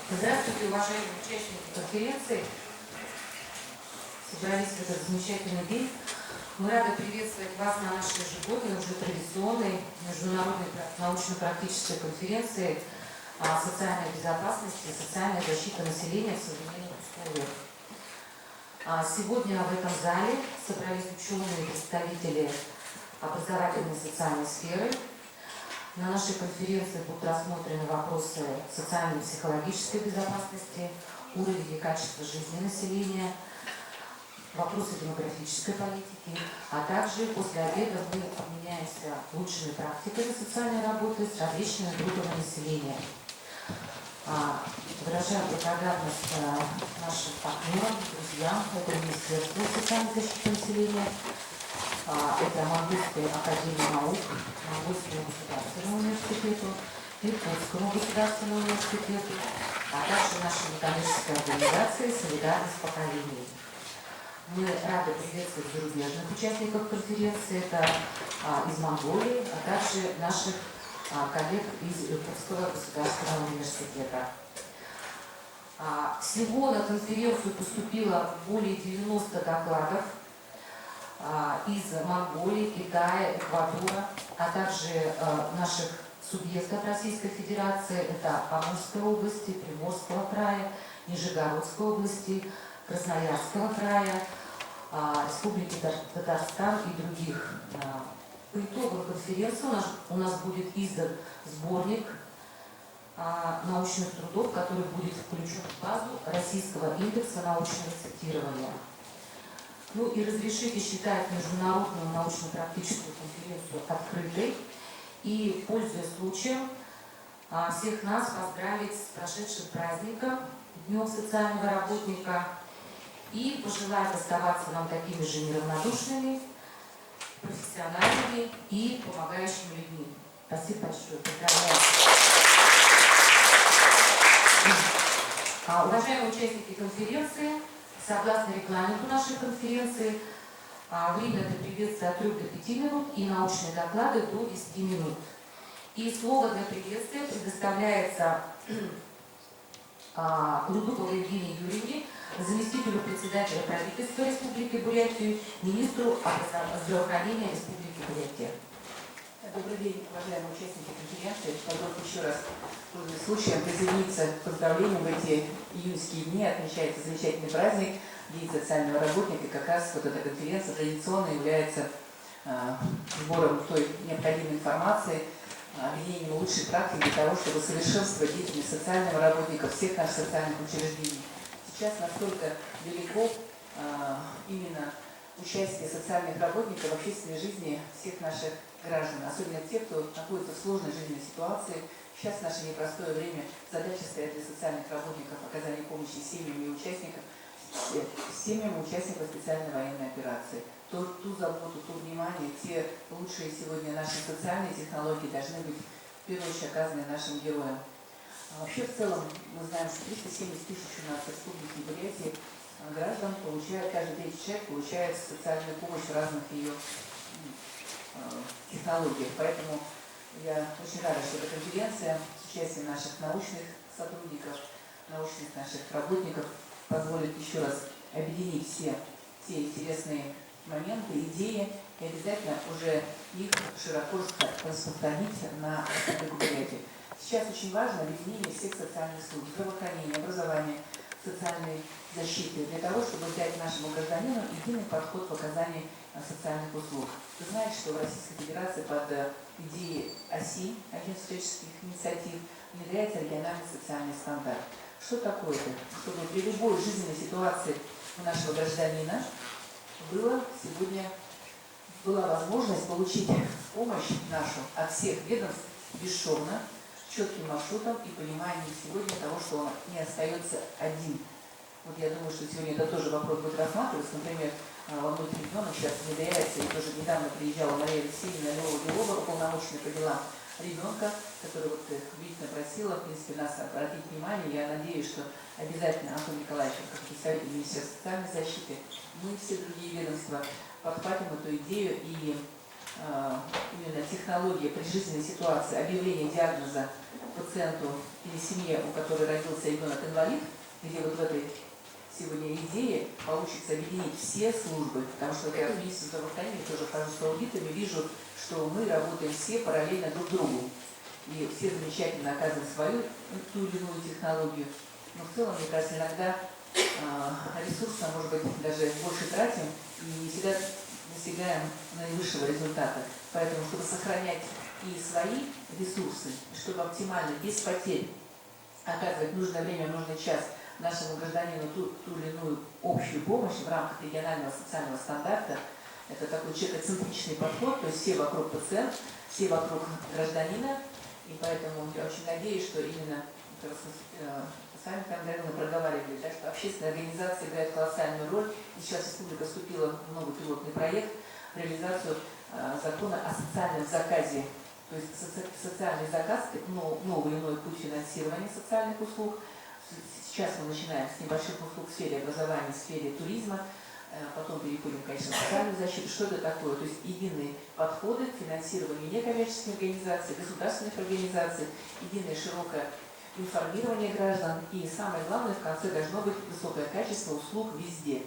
Здравствуйте, уважаемые участники конференции. Собрались в этот замечательный день. Мы рады приветствовать вас на нашей ежегодной, уже традиционной международной научно-практической конференции о социальной безопасности и социальной защите населения в современных условиях. Сегодня в этом зале собрались ученые и представители образовательной и социальной сферы. На нашей конференции будут рассмотрены вопросы социальной и психологической безопасности, уровень и качество жизни населения, вопросы демографической политики, а также после обеда мы обменяемся лучшими практиками социальной работы с различными группами населения. Выражаем благодарность нашим партнерам, друзьям, это Министерство социальной защиты населения, это Монгольская академия наук, Монгольскому государственному университету, Иркутскому государственному университету, а также нашей некоммерческой организации «Солидарность поколений». Мы рады приветствовать зарубежных участников конференции, это из Монголии, а также наших коллег из Иркутского государственного университета. Всего на конференцию поступило более 90 докладов из Монголии, Китая, Эквадора, а также наших субъектов Российской Федерации, это Амурской области, Приморского края, Нижегородской области, Красноярского края, Республики Татарстан и других. По итогам конференции у нас будет издан сборник научных трудов, который будет включен в базу Российского индекса научного цитирования. Ну и разрешите считать международную научно-практическую конференцию открытой и, пользуясь случаем, всех нас поздравить с прошедшим праздником, Днем социального работника, и пожелать оставаться нам такими же неравнодушными, профессиональными и помогающими людьми. Спасибо большое. Поздравляю. Уважаемые участники конференции, согласно регламенту нашей конференции, время для приветствия от 3 до 5 минут и научные доклады до 10 минут. И слово для приветствия предоставляется Людуповой Евгении Юрьевне, заместителю председателя правительства Республики Бурятия, министру здравоохранения Республики Бурятия. Добрый день, уважаемые участники конференции. Позвольте еще раз, пользуясь случаем, присоединиться к поздравлениям в эти июньские дни. Отмечается замечательный праздник, День социального работника. И как раз вот эта конференция традиционно является сбором той необходимой информации, объединением лучших практик для того, чтобы совершенствовать деятельность социального работника всех наших социальных учреждений. Сейчас настолько велико именно участие социальных работников в общественной жизни всех наших граждан, особенно тех, кто находится в сложной жизненной ситуации. Сейчас в наше непростое время задача стоит для социальных работников оказания помощи семьям и участникам, семьям участников специальной военной операции. Ту заботу, то внимание, те лучшие сегодня наши социальные технологии должны быть в первую очередь оказаны нашим героям. Вообще в целом мы знаем, что 370 тысяч у нас в Республике Бурятии граждан получают, каждый третий человек получает социальную помощь в разных ее технологиях. Поэтому я очень рада, что эта конференция с участием наших научных сотрудников, научных наших работников позволит еще раз объединить все те интересные моменты, идеи, и обязательно уже их широко распространить на Республику Бурятию. Сейчас очень важно объединение всех социальных служб, здравоохранения, образования, социальной защиты, для того, чтобы дать нашему гражданину единый подход в оказании социальных услуг. Вы знаете, что в Российской Федерации под идеей ОСИ, Агентства всяческих инициатив, внедряется региональный социальный стандарт. Что такое это? Чтобы при любой жизненной ситуации у нашего гражданина была возможность получить помощь нашу от всех ведомств бесшовно, четким маршрутом и пониманием сегодня того, что он не остается один. Вот я думаю, что сегодня это тоже вопрос будет рассматриваться. Например, молодой ребенок сейчас внедряется, и тоже недавно приезжала Мария Алексеевна Львова, уполномоченная по делам ребенка, который вот видно просила, в принципе, нас обратить внимание. Я надеюсь, что обязательно Антон Николаевич, как представитель Министерства социальной защиты, мы и все другие ведомства подхватим эту идею, и именно технология при жизненной ситуации, объявления диагноза пациенту или семье, у которой родился ребенок-инвалид, где вот в этой сегодня идее получится объединить все службы, потому что я в министерстве здравоохранения тоже хожу с аудитами, вижу, что мы работаем все параллельно друг другу. И все замечательно оказывают свою ту или иную технологию. Но в целом, мне кажется, иногда ресурса, может быть, даже больше тратим и не всегда достигаем наивысшего результата. Поэтому, чтобы сохранять и свои ресурсы, чтобы оптимально, без потерь, оказывать в нужное время, в нужный час нашему гражданину ту или иную общую помощь в рамках регионального социального стандарта, это такой человекоцентричный подход, то есть все вокруг пациент, все вокруг гражданина, и поэтому я очень надеюсь, что именно с вами, наверное, проговаривали, да, что общественные организации играют колоссальную роль, и сейчас республика вступила в новый пилотный проект в реализацию закона о социальном заказе, то есть социальный заказ, новый иной путь финансирования социальных услуг. Сейчас мы начинаем с небольших услуг в сфере образования, в сфере туризма, потом переходим, конечно, в социальную защиту. Что это такое? То есть единые подходы к финансированию некоммерческих организаций, государственных организаций, единое широкое информирование граждан. И самое главное, в конце должно быть высокое качество услуг везде.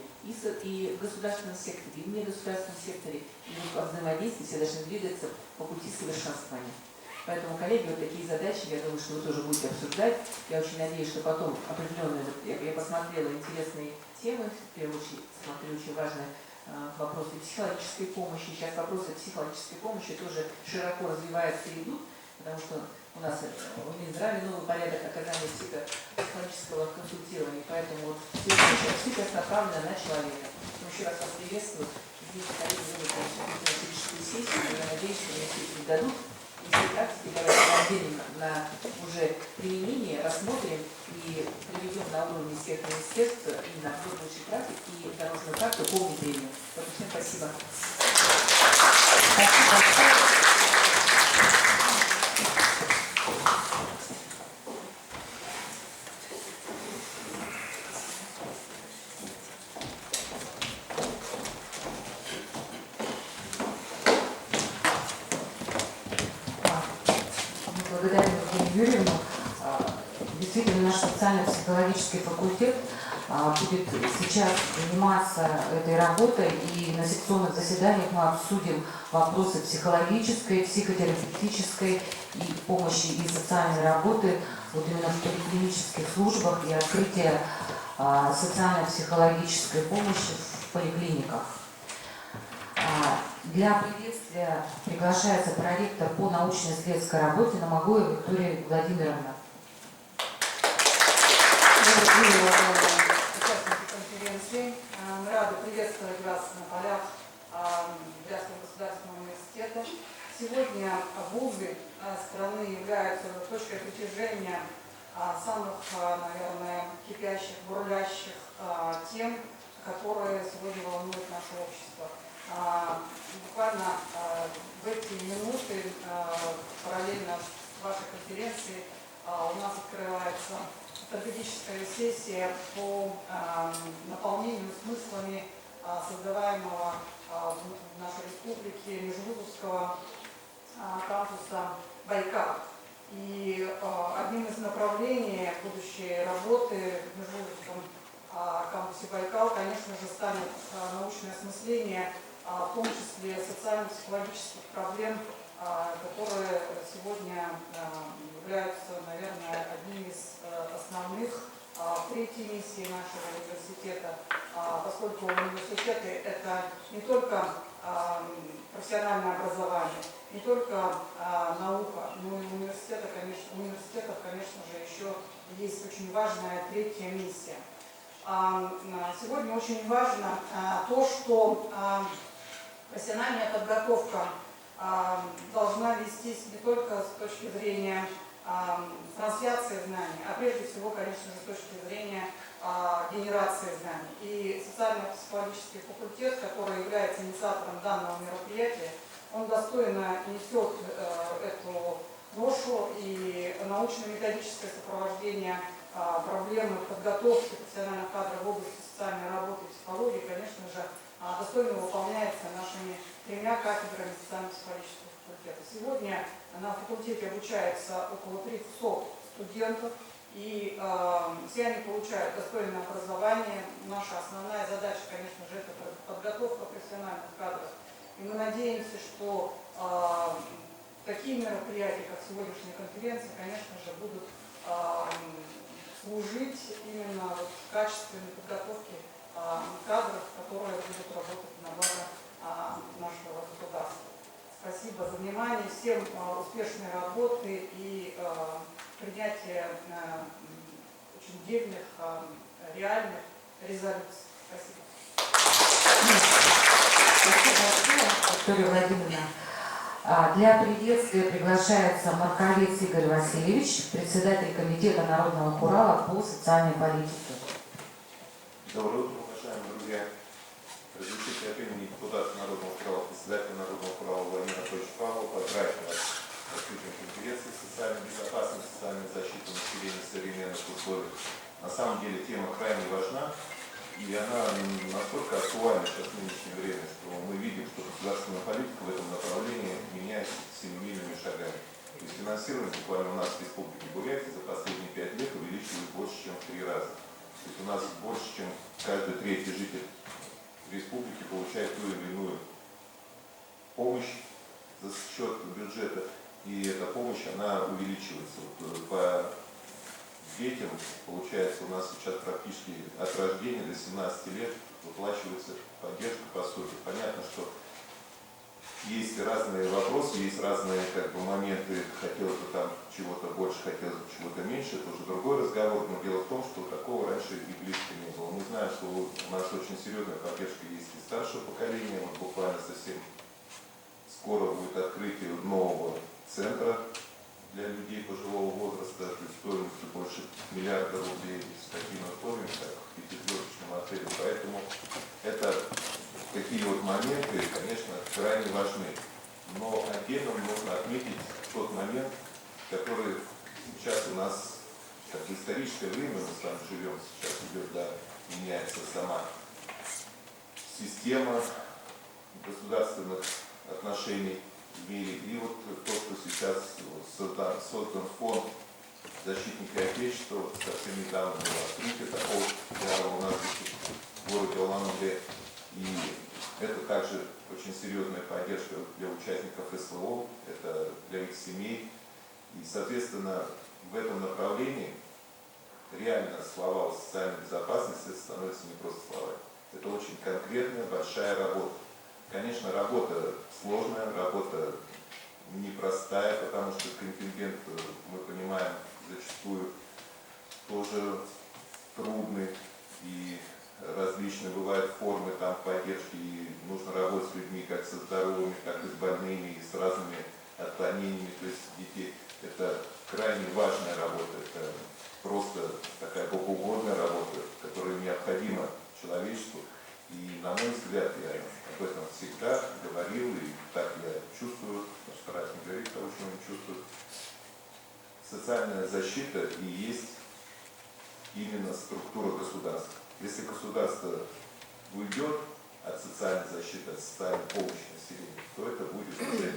И в государственном секторе, и в негосударственном секторе, и во взаимодействии все должны двигаться по пути совершенствования. Поэтому, коллеги, вот такие задачи, я думаю, что вы тоже будете обсуждать. Я очень надеюсь, что потом определенные, я посмотрела интересные темы, в первую очередь смотрю очень важные вопросы психологической помощи. Сейчас вопросы психологической помощи тоже широко развиваются и идут, потому что у нас в Минздраве новый порядок оказания психологического консультирования, поэтому вот все сейчас направлено на человека. Но еще раз вас приветствую. Здесь коллеги будут политическую сессию, и я надеюсь, что мне все это дадут. Если практики давайте отдельно на уже применение рассмотрим и приведем на уровне всех министерств и на лучших практик и дорожную карту по внедрению. Всем спасибо. Спасибо большое. Благодарю Евгению Юрьевну. Действительно, наш социально-психологический факультет будет сейчас заниматься этой работой, и на секционных заседаниях мы обсудим вопросы психологической, психотерапевтической и помощи и социальной работы вот именно в поликлинических службах и открытие социально-психологической помощи в поликлиниках. Для приветствия приглашается проректор по научно-исследовательской работе Намагоева Виктория Владимировна. Добрый день, уважаемые участники конференции. Мы рады приветствовать вас на полях Брянского государственного университета. Сегодня вузы страны являются точкой притяжения самых, наверное, кипящих, бурлящих тем, которые сегодня волнуют наше общество. Буквально в эти минуты, параллельно с вашей конференцией, у нас открывается стратегическая сессия по наполнению смыслами создаваемого в нашей республике межвузовского кампуса Байкал. И одним из направлений будущей работы в межвузовском кампусе Байкал, конечно же, станет научное осмысление, в том числе социально-психологических проблем, которые сегодня являются, наверное, одними из основных третьей миссии нашего университета, поскольку университеты – это не только профессиональное образование, не только наука, но и университетов, конечно же, еще есть очень важная третья миссия. Сегодня очень важно то, что профессиональная подготовка должна вестись не только с точки зрения трансляции знаний, а прежде всего, конечно же, с точки зрения генерации знаний. И социально-психологический факультет, который является инициатором данного мероприятия, он достойно несет эту ношу, и научно-методическое сопровождение проблемы подготовки профессиональных кадров в области социальной работы и психологии, конечно же, достойно выполняется нашими тремя кафедрами социально-психологического факультета. Сегодня на факультете обучается около 300 студентов, и все они получают достойное образование. Наша основная задача, конечно же, это подготовка профессиональных кадров. И мы надеемся, что такие мероприятия, как сегодняшняя конференция, конечно же, будут служить именно качественной подготовке кадров, которые будут работать на благо нашего государства. Спасибо за внимание, всем успешной работы и принятия очень дельных, реальных резолюций. Спасибо. Спасибо большое, Виктория Владимировна. Для приветствия приглашается Марковец Игорь Васильевич, председатель Комитета Народного Хурала по социальной политике. Доброе утро, уважаемые друзья. Разрешите от имени депутата Народного Хурала, председателя Народного Хурала Владимира Анатольевича Павлова поздравить вас с открытием конференции «Социальная безопасность, социальная защита населения в современных условиях». На самом деле тема крайне важна, и она настолько актуальна сейчас в нынешнее время, что мы видим, что государственная политика в этом направлении меняется семимильными шагами. То есть финансирование буквально у нас в Республике Бурятия за последние 5 лет увеличилось больше, чем в 3 раза. То есть у нас больше, чем каждый третий житель республики получает ту или иную помощь за счет бюджета, и эта помощь, она увеличивается. Вот по детям, получается, у нас сейчас практически от рождения до 17 лет выплачивается поддержка, пособие. Понятно, что есть разные вопросы, есть разные моменты, хотелось бы там чего-то больше, хотелось бы чего-то меньше, это уже другой разговор, но дело в том, что такого раньше и близко не было. Мы знаем, что у нас очень серьезная поддержка есть и старшего поколения, вот буквально совсем скоро будет открытие нового центра для людей пожилого возраста, то есть стоимостью больше миллиарда рублей с такими условиями, как в 5-звездочном отеле. Поэтому это такие вот моменты, конечно, крайне важны. Но отдельно можно отметить тот момент, который сейчас у нас, как в историческое время, мы с вами живем, сейчас идет, да, меняется сама система государственных отношений в мире. И вот то, что сейчас создан фонд защитника Отечества, совсем недавно было открытие такого филиала у нас в городе Улан-Удэ. И это также очень серьезная поддержка для участников СВО, это для их семей. И, соответственно, в этом направлении реально слова о социальной безопасности становятся не просто словами. Это очень конкретная, большая работа. Конечно, работа сложная, работа непростая, потому что контингент, мы понимаем, зачастую тоже трудный, и различные бывают формы там поддержки, и нужно работать с людьми как со здоровыми, так и с больными, и с разными отклонениями, то есть детей. Это крайне важная работа, это просто такая богоугодная работа, которая необходима человечеству. И, на мой взгляд, я об этом всегда говорил, и так я чувствую, стараюсь не говорить того, что я чувствую. Социальная защита и есть именно структура государства. Если государство уйдет от социальной защиты, от социальной помощи населению, то это будет уже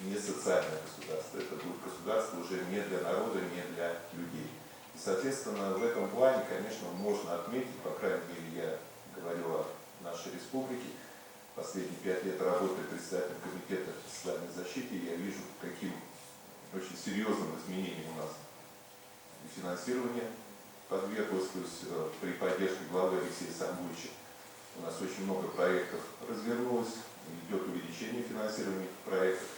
не социальное государство, это будет государство уже не для народа, не для людей. И, соответственно, в этом плане, конечно, можно отметить, по крайней мере, я говорю о нашей республике, последние 5 лет работаю председателем комитета социальной защиты, и я вижу, каким очень серьезным изменением у нас и финансирование подверглось, то есть при поддержке главы Алексея Самбуевича у нас очень много проектов развернулось, идет увеличение финансирования этих проектов.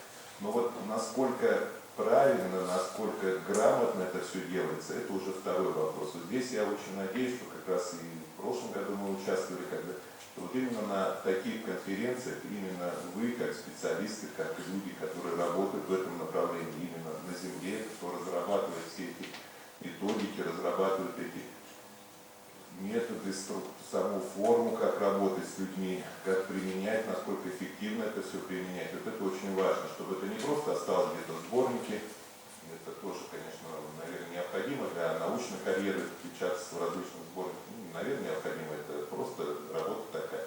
Но вот насколько правильно, насколько грамотно это все делается, это уже второй вопрос. Вот здесь я очень надеюсь, что как раз и в прошлом году мы участвовали, когда вот именно на таких конференциях, именно вы, как специалисты, как люди, которые работают в этом направлении, именно на земле, кто разрабатывает все эти методики, разрабатывают эти методы, саму форму, как работать с людьми, как применять, насколько эффективно это все применять. Вот это очень важно, чтобы это не просто осталось где-то в сборнике. Это тоже, конечно, наверное, необходимо для научной карьеры, печататься в различных сборниках. Наверное, необходимо. Это просто работа такая.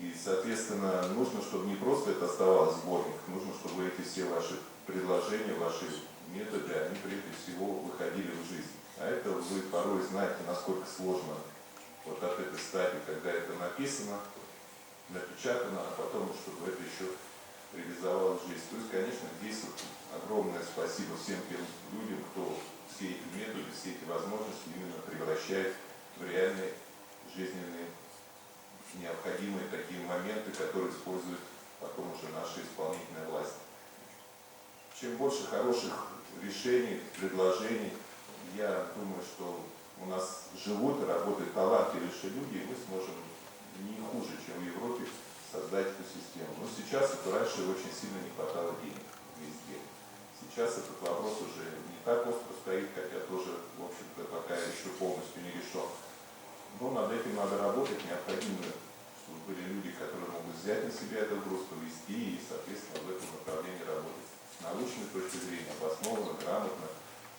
И, соответственно, нужно, чтобы не просто это оставалось сборник, нужно, чтобы эти все ваши предложения, ваши методы, они прежде всего выходили в жизнь. А это вы порой знаете, насколько сложно вот от этой стадии, когда это написано, напечатано, а потом, чтобы это еще реализовалось в жизнь. То есть, конечно, здесь вот огромное спасибо всем тем людям, кто все эти методы, все эти возможности именно превращает в реальные жизненные необходимые такие моменты, которые использует потом уже наша исполнительная власть. Чем больше хороших решений, предложений, я думаю, что у нас живут и работают талантливейшие люди, и мы сможем не хуже, чем в Европе, создать эту систему. Но сейчас это раньше очень сильно не хватало денег везде. Сейчас этот вопрос уже не так остро стоит, хотя тоже, в общем-то, пока еще полностью не решен. Но над этим надо работать, необходимо, чтобы были люди, которые могут взять на себя этот груз, повести и, соответственно, в этом направлении работать. С научной точки зрения, обоснованно, грамотно,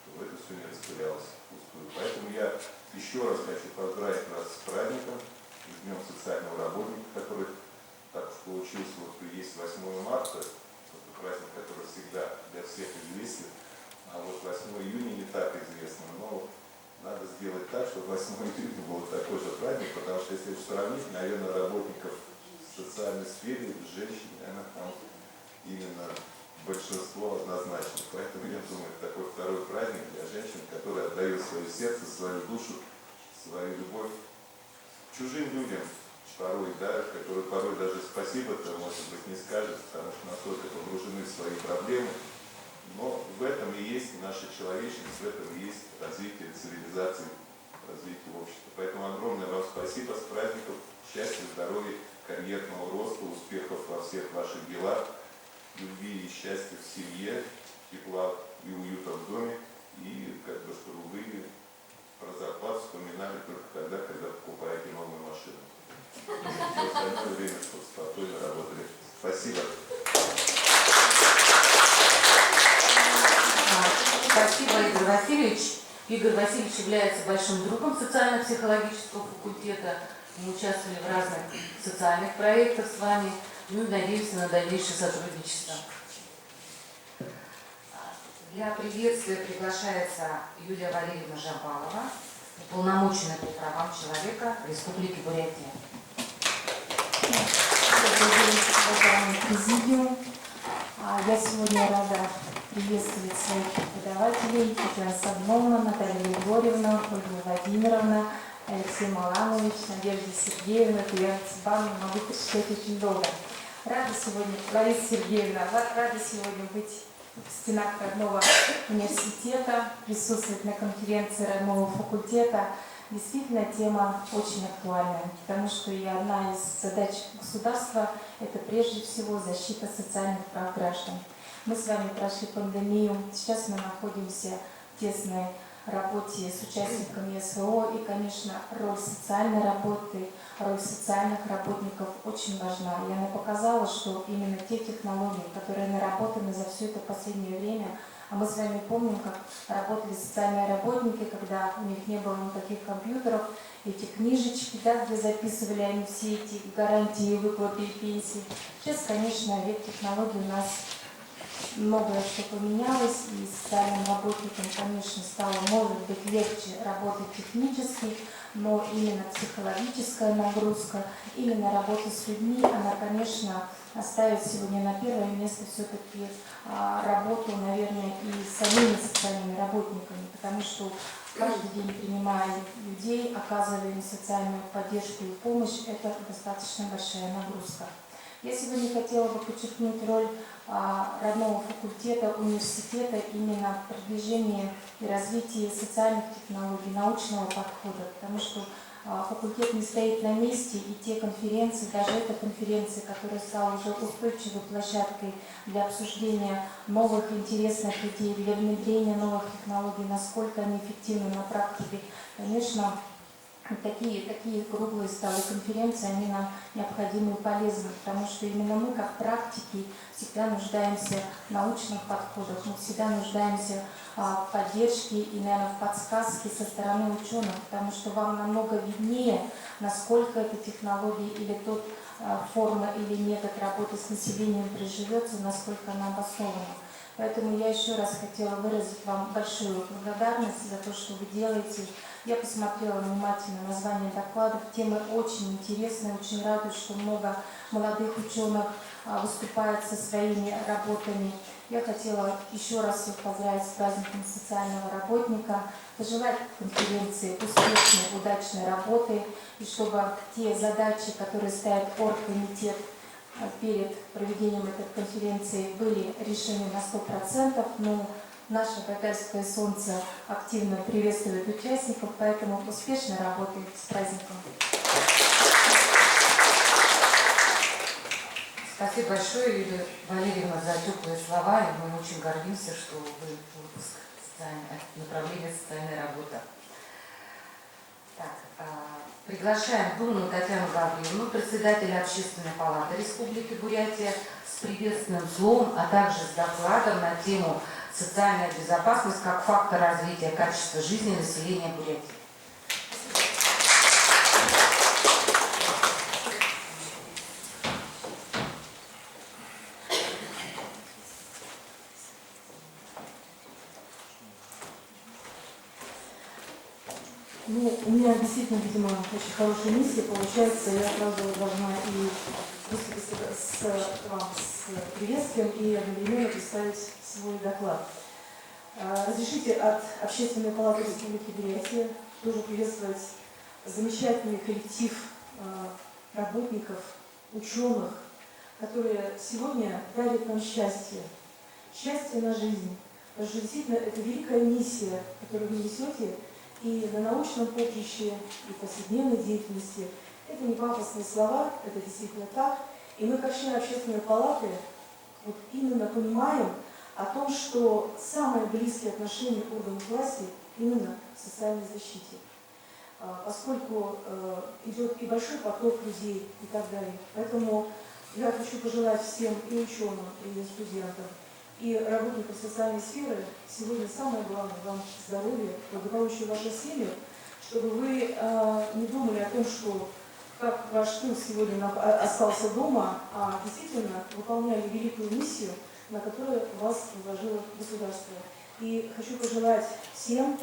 чтобы это все не распылялось впустую. Поэтому я еще раз хочу поздравить вас с праздником, с Днем социального работника, который так уж получилось, вот есть 8 марта, это праздник, который всегда для всех известен, а вот 8 июня не так известно, но надо сделать так, чтобы 8 июня был такой же праздник, потому что если сравнить, наверное, работников в социальной сфере, женщин, наверное, там именно большинство однозначно. Поэтому я думаю, это такой второй праздник для женщин, которые отдают свое сердце, свою душу, свою любовь чужим людям, порой, да, которые порой даже спасибо-то, может быть, не скажут, потому что настолько погружены в свои проблемы. Но в этом и есть наша человечность, в этом и есть развитие цивилизации, развитие общества. Поэтому огромное вам спасибо, с праздником, счастья, здоровья, карьерного роста, успехов во всех ваших делах, любви и счастья в семье, тепла и уюта в доме, и как бы чтобы вы про зарплату вспоминали только тогда, когда покупаете новую машину. В остальное время, чтобы спокойно работали. Спасибо. Спасибо, Игорь Васильевич. Игорь Васильевич является большим другом социально-психологического факультета. Мы участвовали в разных социальных проектах с вами. Ну и надеемся на дальнейшее сотрудничество. Для приветствия приглашается Юлия Валерьевна Жабалова, уполномоченная по правам человека Республики Бурятия. Добрый день, уважаемый президиум. Я сегодня рада приветствовать своих преподавателей: Татьяна Садновна, Наталья Егорьевна, Ольга Владимировна, Алексей Маланович, Надежда Сергеевна, Татьяна Цыбановна. Могу перечислять очень долго. Рада сегодня, Лариса Сергеевна, рада сегодня быть в стенах родного университета, присутствовать на конференции родного факультета. Действительно, тема очень актуальная, потому что и одна из задач государства – это прежде всего защита социальных прав граждан. Мы с вами прошли пандемию, сейчас мы находимся в тесной работе с участниками СВО, и, конечно, роль социальной работы, роль социальных работников очень важна. И она показала, что именно те технологии, которые наработаны за все это последнее время, а мы с вами помним, как работали социальные работники, когда у них не было никаких компьютеров, эти книжечки, да, где записывали они все эти гарантии, выплаты и пенсии. Сейчас, конечно, век технологий у нас многое что поменялось, и социальным работникам, конечно, стало, может быть, легче работать технически, но именно психологическая нагрузка, именно работа с людьми, она, конечно, ставит сегодня на первое место все-таки работу, наверное, и с самими социальными работниками, потому что каждый день, принимая людей, оказывая им социальную поддержку и помощь, это достаточно большая нагрузка. Я сегодня хотела бы подчеркнуть роль родного факультета, университета именно в продвижении и развитии социальных технологий, научного подхода, потому что факультет не стоит на месте, и те конференции, даже эта конференция, которая стала уже устойчивой площадкой для обсуждения новых интересных идей, для внедрения новых технологий, насколько они эффективны на практике, конечно, такие круглые столы конференции, они нам необходимы и полезны, потому что именно мы, как практики, всегда нуждаемся в научных подходах, мы всегда нуждаемся в поддержке и, наверное, в подсказке со стороны ученых, потому что вам намного виднее, насколько эта технология или тот форма или метод работы с населением приживется, насколько она обоснована. Поэтому я еще раз хотела выразить вам большую благодарность за то, что вы делаете. Я посмотрела внимательно название докладов. Темы очень интересные, очень радует, что много молодых ученых выступает со своими работами. Я хотела еще раз всех поздравить с праздником социального работника, пожелать конференции успешной, удачной работы, и чтобы те задачи, которые ставит оргкомитет перед проведением этой конференции, были решены на 100%. Но наше Гагальское солнце активно приветствует участников, поэтому успешной работы, с праздником. Спасибо большое, Юлия Валерьевна, за теплые слова. И мы очень гордимся, что вы выпуск направления социальная работа. Так, приглашаем Дуну Татьяну Гавриловну, председателя Общественной палаты Республики Бурятия, с приветственным словом, а также с докладом на тему «Социальная безопасность как фактор развития качества жизни населения Бурятии». Ну, у меня действительно, видимо, очень хорошая миссия получается. Я сразу должна и выступить вам с приветствием и одновременно представить свой доклад. Разрешите от Общественной палаты Республики Бурятия тоже приветствовать замечательный коллектив работников, ученых, которые сегодня дарят нам счастье. Счастье на жизнь. Потому что действительно это великая миссия, которую вы несете, и на научном поприще, и повседневной деятельности. Это не пафосные слова, это действительно так. И мы, как члены Общественной палаты, вот именно понимаем о том, что самые близкие отношения органов власти именно в социальной защите. Поскольку идет и большой поток людей и так далее. Поэтому я хочу пожелать всем и ученым, и студентам, и работников социальной сферы сегодня самое главное вам здоровье, благополучие вашей семьи, чтобы вы не думали о том, что как ваш тыл сегодня остался дома, а действительно выполняли великую миссию, на которую вас возложило государство. И хочу пожелать всем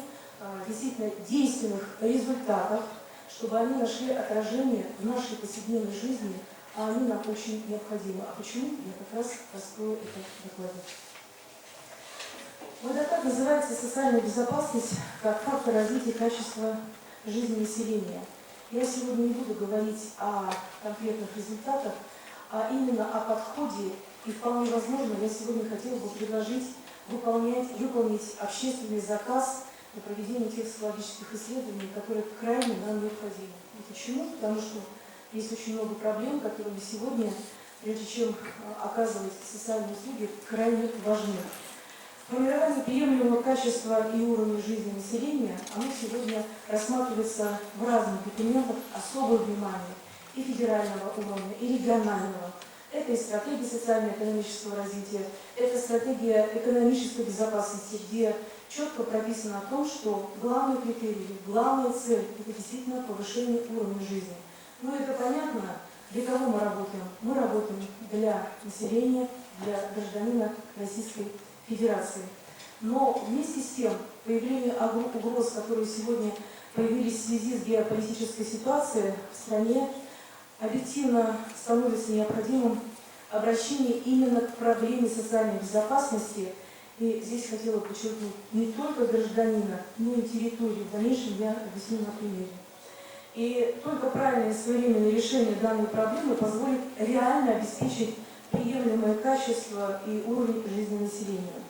действительно действенных результатов, чтобы они нашли отражение в нашей повседневной жизни, а они нам очень необходимы. А почему? Я как раз раскрою это в докладе. Мой доклад называется «Социальная безопасность как фактор развития качества жизни населения». Я сегодня не буду говорить о конкретных результатах, а именно о подходе, и вполне возможно, я сегодня хотела бы предложить выполнить общественный заказ на проведение тех социологических исследований, которые крайне нам необходимы. И почему? Потому что есть очень много проблем, которые сегодня, прежде чем оказывать социальные услуги, крайне важны. Формирование приемлемого качества и уровня жизни населения, оно сегодня рассматривается в разных документах особое внимание и федерального уровня, и регионального. Это и стратегия социально-экономического развития, это стратегия экономической безопасности, где четко прописано о том, что главный критерий, главная цель – это действительно повышение уровня жизни. Ну это понятно, для кого мы работаем? Мы работаем для населения, для гражданина Российской Федерации. Но вместе с тем, появление угроз, которые сегодня появились в связи с геополитической ситуацией в стране, объективно становится необходимым обращение именно к проблеме социальной безопасности. И здесь хотела подчеркнуть не только гражданина, но и территорию. В дальнейшем я объясню на примере. И только правильное и своевременное решение данной проблемы позволит реально обеспечить приемлемое качество и уровень жизни населения.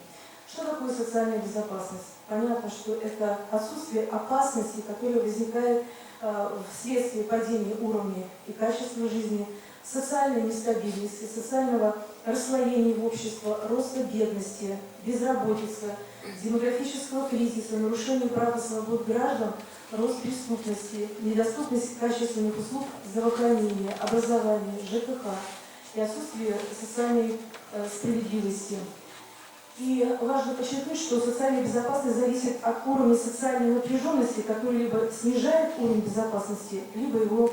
Что такое социальная безопасность? Понятно, что это отсутствие опасности, которая возникает вследствие падения уровня и качества жизни, социальной нестабильности, социального расслоения в обществе, роста бедности, безработицы, демографического кризиса, нарушения прав и свобод граждан, рост преступности, недоступность качественных услуг здравоохранения, образования, ЖКХ и отсутствие социальной справедливости. И важно подчеркнуть, что социальная безопасность зависит от уровня социальной напряженности, который либо снижает уровень безопасности, либо его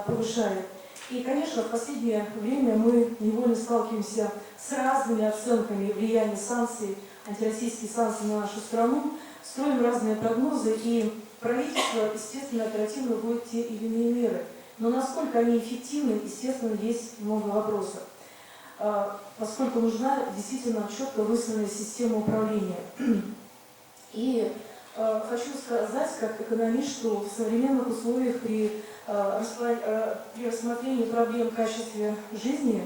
повышает. И, конечно, в последнее время мы невольно сталкиваемся с разными оценками влияния санкций, антироссийских санкций на нашу страну, строим разные прогнозы, и правительство, естественно, оперативно вводит те или иные меры. Но насколько они эффективны, естественно, есть много вопросов, поскольку нужна действительно четко выстроенная система управления. И хочу сказать, как экономист, что в современных условиях при рассмотрении проблем качества жизни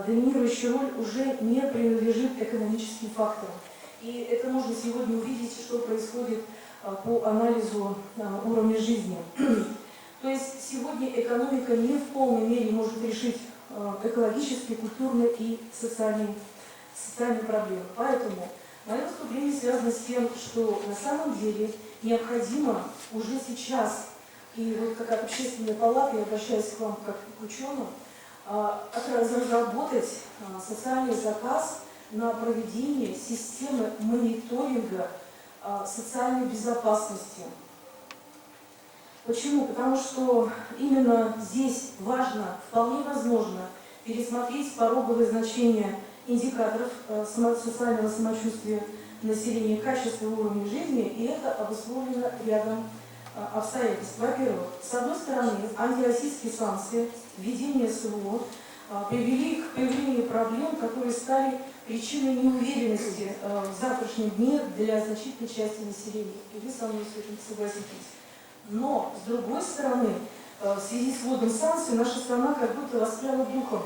доминирующая роль уже не принадлежит экономическим факторам. И это можно сегодня увидеть, что происходит по анализу уровня жизни. То есть сегодня экономика не в полной мере может решить экологические, культурные и социальные проблемы. Поэтому мое выступление связано с тем, что на самом деле необходимо уже сейчас, и вот как общественная палата, я обращаюсь к вам как к ученым, разработать социальный заказ на проведение системы мониторинга социальной безопасности. Почему? Потому что именно здесь важно, вполне возможно, пересмотреть пороговые значения индикаторов социального самочувствия населения, качества уровня жизни, и это обусловлено рядом обстоятельств. Во-первых, с одной стороны, антироссийские санкции, введение СВО привели к появлению проблем, которые стали причиной неуверенности в завтрашнем дне для значительной части населения. И вы со мной с этим согласитесь. Но, с другой стороны, в связи с вводом санкций наша страна как будто воспряла духом.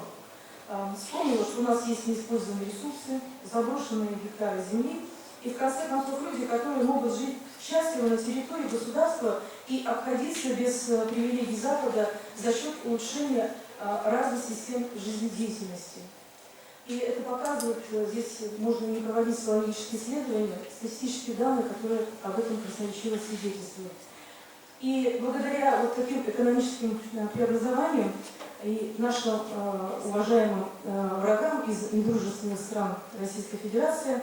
Вспомнила, что у нас есть неиспользованные ресурсы, заброшенные гектары земли, и в конце концов люди, которые могут жить счастливо на территории государства и обходиться без привилегий Запада за счет улучшения разных систем жизнедеятельности. И это показывает, здесь можно не проводить социологические исследования, статистические данные, которые об этом красноречиво свидетельствуют. И благодаря вот таким экономическим преобразованиям и нашим уважаемым врагам из недружественных стран Российской Федерации,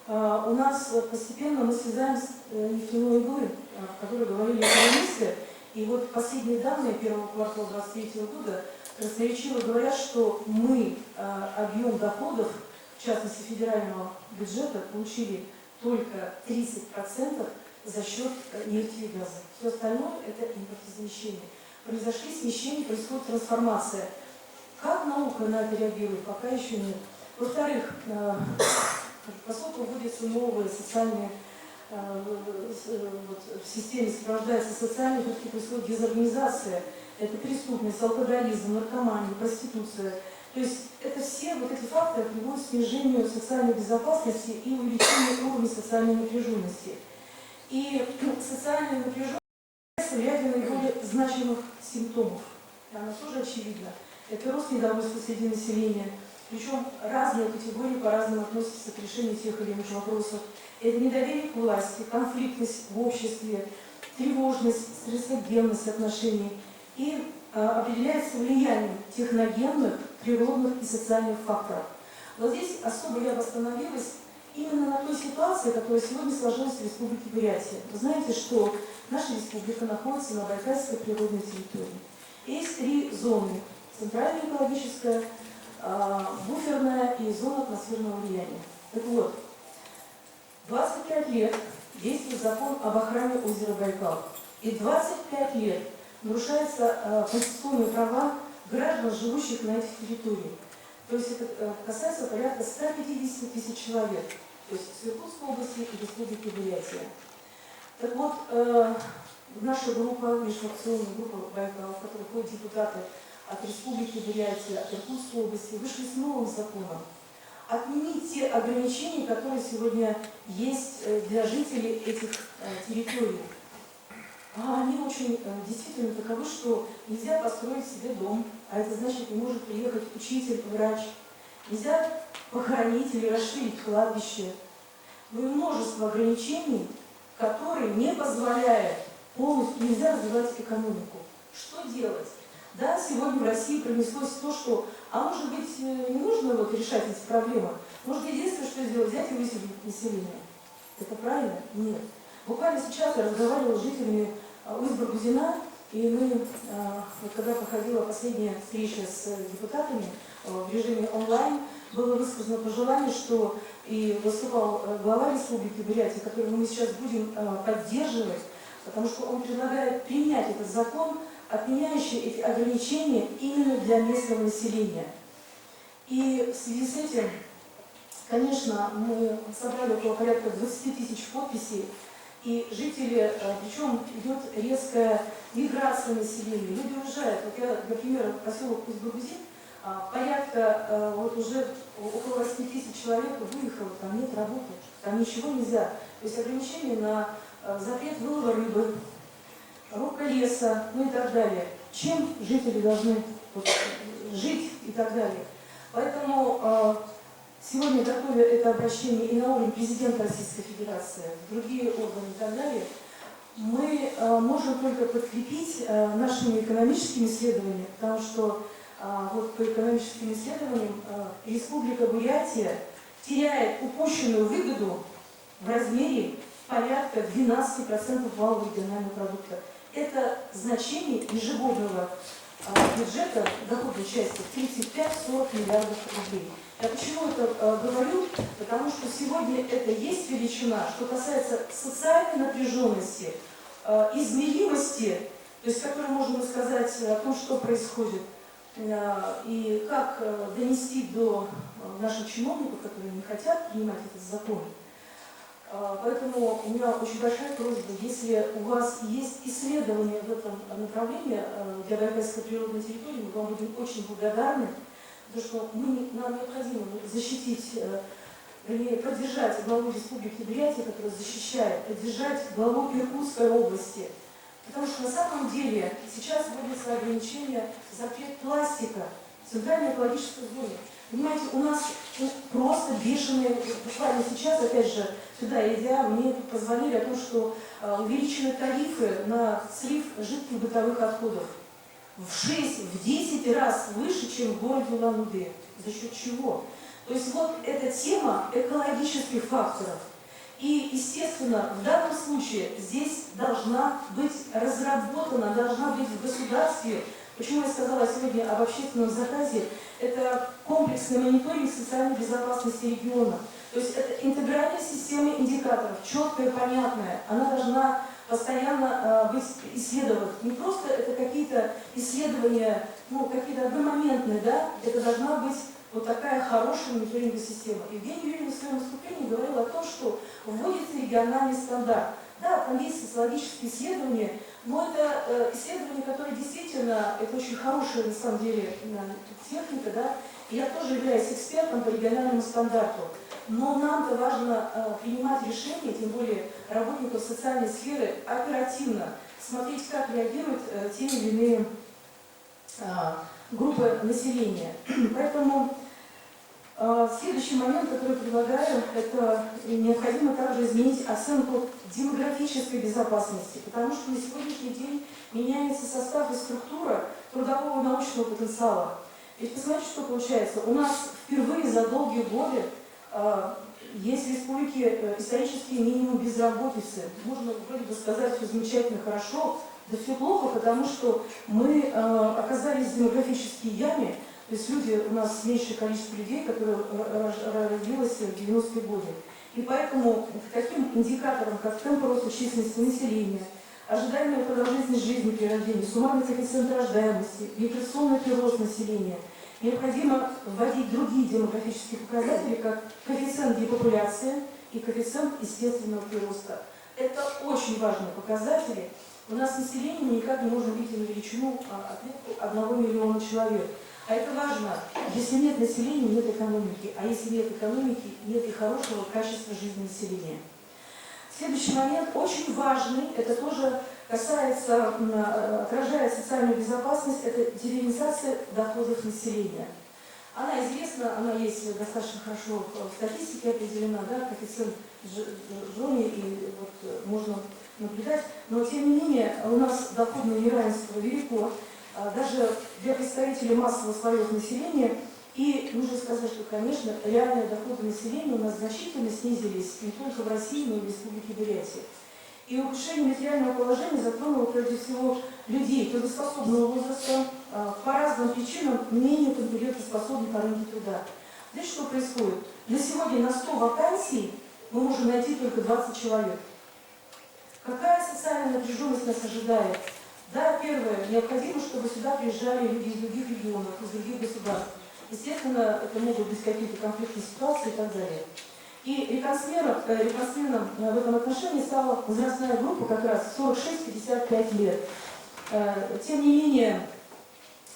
у нас постепенно мы слезаем с нефтяной иглы, о которой говорили экономисты. И вот последние данные первого квартала 2023 года красноречиво говорят, что мы объем доходов, в частности федерального бюджета, получили только 30% за счет нефти и газа. Все остальное – это импортозамещение. Произошли смещения, происходит трансформация. Как наука на это реагирует, пока еще нет. Во-вторых, поскольку вводятся новые социальные, в системе сопровождается социальной, все-таки происходит дезорганизация. Это преступность, алкоголизм, наркомания, проституция. То есть это все вот эти факторы приводят к снижению социальной безопасности и увеличению уровня социальной напряженности. И социальная напряженность является в ряде наиболее значимых симптомов. Она тоже очевидна. Это рост недовольства среди населения. Причем разные категории по-разному относятся к решению тех или иных вопросов. Это недоверие к власти, конфликтность в обществе, тревожность, стрессогенность отношений. И определяется влиянием техногенных, природных и социальных факторов. Вот здесь особо я остановилась именно на той ситуации, которая сегодня сложилась в Республике Бурятия. Вы знаете, что наша республика находится на Байкальской природной территории. Есть 3 зоны. Центральная экологическая, буферная и зона атмосферного влияния. Так вот, 25 лет действует закон об охране озера Байкал. И 25 лет нарушаются конституционные права граждан, живущих на этих территориях. То есть это касается порядка 150 тысяч человек. То есть в Иркутской области и Республики Бурятия. Так вот, наша группа, межфракционная группа Байкал, в которой входят депутаты от Республики Бурятия, от Иркутской области, вышли с новым законом. Отменить те ограничения, которые сегодня есть для жителей этих территорий. Они очень действительно таковы, что нельзя построить себе дом, а это значит, не может приехать учитель, врач. Нельзя похоронить или расширить кладбище. Ну и множество ограничений, которые не позволяют полностью, нельзя развивать экономику. Что делать? Да, сегодня в России пронеслось то, что, может быть, не нужно решать эти проблемы. Может, единственное, что сделать, взять и выселить население. Это правильно? Нет. Буквально сейчас я разговаривала с жителями Усть-Баргузина, И мы, вот когда проходила последняя встреча с депутатами в режиме онлайн, было высказано пожелание, что и выступал глава Республики Бурятия, которого мы сейчас будем поддерживать, потому что он предлагает принять этот закон, отменяющий эти ограничения именно для местного населения. И в связи с этим, конечно, мы собрали около порядка 20 тысяч подписей, и жители, причем идет резкая миграция населения, люди уезжают. Вот я, например, поселок Кузбагузин, порядка вот уже около 8 тысяч человек выехало, там нет работы, там ничего нельзя. То есть ограничения на запрет вылова рыбы, рубка леса, ну и так далее. Чем жители должны вот жить и так далее. Поэтому сегодня, готовя это обращение и на уровень президента Российской Федерации, другие органы и так далее, мы можем только подкрепить нашими экономическими исследованиями, потому что вот по экономическим исследованиям Республика Бурятия теряет упущенную выгоду в размере порядка 12% валового регионального продукта. Это значение ежегодного бюджета доходной части 35-40 миллиардов рублей. Я почему это говорю? Потому что сегодня это есть величина, что касается социальной напряженности, измеримости, то есть которой можно сказать о том, что происходит, и как донести до наших чиновников, которые не хотят принимать этот закон. Поэтому у меня очень большая просьба, если у вас есть исследования в этом направлении для Байкальской природной территории, мы вам будем очень благодарны, потому что нам необходимо защитить, вернее, поддержать главу Республики Бурятия, которая защищает, поддержать главу Иркутской области. Потому что на самом деле сейчас вводится ограничение запрет пластика в центральной экологической зоне. Понимаете, у нас просто бешеные, буквально сейчас, опять же, сюда идя, мне тут позвонили о том, что увеличены тарифы на слив жидких бытовых отходов в 6-10 раз выше, чем в городе Улан-Удэ. За счет чего? То есть вот эта тема экологических факторов. И, естественно, в данном случае здесь должна быть разработана, должна быть в государстве, почему я сказала сегодня об общественном заказе, это комплексный мониторинг социальной безопасности региона. То есть это интегральная система индикаторов, четкая, понятная. Она должна постоянно быть исследована. Не просто это какие-то исследования, ну, какие-то одномоментные, да? Это должна быть вот такая хорошая мониторинговая система. Евгения Юрьевна в своем выступлении говорила о том, что вводится региональный стандарт. Да, там есть социологические исследования, но это исследования, которые действительно, это очень хорошая на самом деле техника, да, и я тоже являюсь экспертом по региональному стандарту. Но нам-то важно принимать решения, тем более работников социальной сферы, оперативно, смотреть, как реагируют те или иные группы населения. Поэтому следующий момент, который предлагаю, это необходимо также изменить оценку демографической безопасности, потому что на сегодняшний день меняется состав и структура трудового и научного потенциала. Ведь посмотрите, что получается. У нас впервые за долгие годы есть в республике исторический минимум безработицы. Можно вроде бы сказать, все замечательно, хорошо, да все плохо, потому что мы оказались в демографической яме. То есть люди, у нас меньшее количество людей, которые родилось в 90-е годы. И поэтому к таким индикаторам, как темп роста численности населения, ожидаемая продолжительность жизни при рождении, суммарный коэффициент рождаемости, миграционный прирост населения, необходимо вводить другие демографические показатели, как коэффициент депопуляции и коэффициент естественного прироста. Это очень важные показатели. У нас население никак не может выйти на величину отметку 1 миллиона человек. А это важно. Если нет населения, нет экономики. А если нет экономики, нет и хорошего качества жизни населения. Следующий момент, очень важный, это тоже касается, отражает социальную безопасность, это деревенизация доходов населения. Она известна, она есть достаточно хорошо в статистике определена, да, коэффициент Джони, и вот можно наблюдать. Но тем не менее у нас доходное неравенство велико, даже для представителей массовых слоев населения. И нужно сказать, что, конечно, реальные доходы населения у нас значительно снизились не только в России, но и в Республике Бурятия. И ухудшение материального положения затронуло прежде всего людей трудоспособного возраста, по разным причинам менее конкурентоспособных на рынке труда. Здесь что происходит? На сегодня на 100 вакансий мы можем найти только 20 человек. Какая социальная напряженность нас ожидает? Да, первое, необходимо, чтобы сюда приезжали люди из других регионов, из других государств. Естественно, это могут быть какие-то конфликтные ситуации и так далее. И рекордсменом в этом отношении стала возрастная группа как раз 46-55 лет. Тем не менее,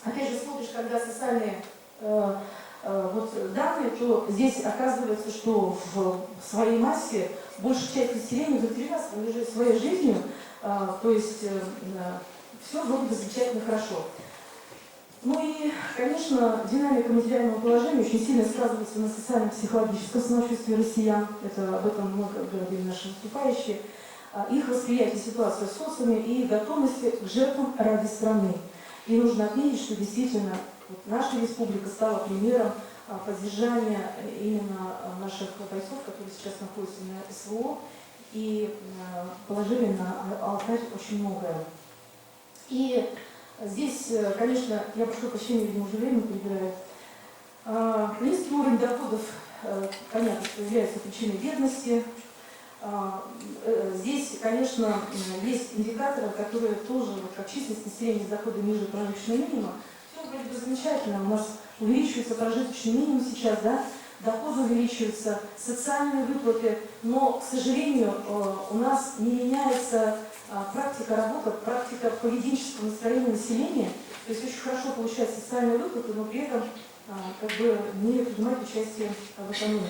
опять же, смотришь, когда социальные данные, то здесь оказывается, что в своей массе большая часть населения удовлетворена своей жизнью, то есть все вроде бы замечательно хорошо. Ну и, конечно, динамика материального положения очень сильно сказывается на социально-психологическом самочувствии россиян. Это об этом много говорили наши выступающие. Их восприятие ситуации в социуме и готовности к жертвам ради страны. И нужно отметить, что действительно наша республика стала примером поддержания именно наших бойцов, которые сейчас находятся на СВО, и положили на алтарь очень многое. И здесь, конечно, я прошу прощения, видимо, уже время перебираю. Низкий уровень доходов, понятно, что является причиной бедности. Здесь, конечно, есть индикаторы, которые тоже, как численность населения с доходом ниже прожиточного минимума, все вроде бы замечательно. У нас увеличивается прожиточный минимум сейчас, да, доходы увеличиваются, социальные выплаты, но, к сожалению, у нас не меняется практика работы, практика поведенческого настроения населения. То есть очень хорошо получать социальные выплаты, но при этом как бы не принимать участие в экономике.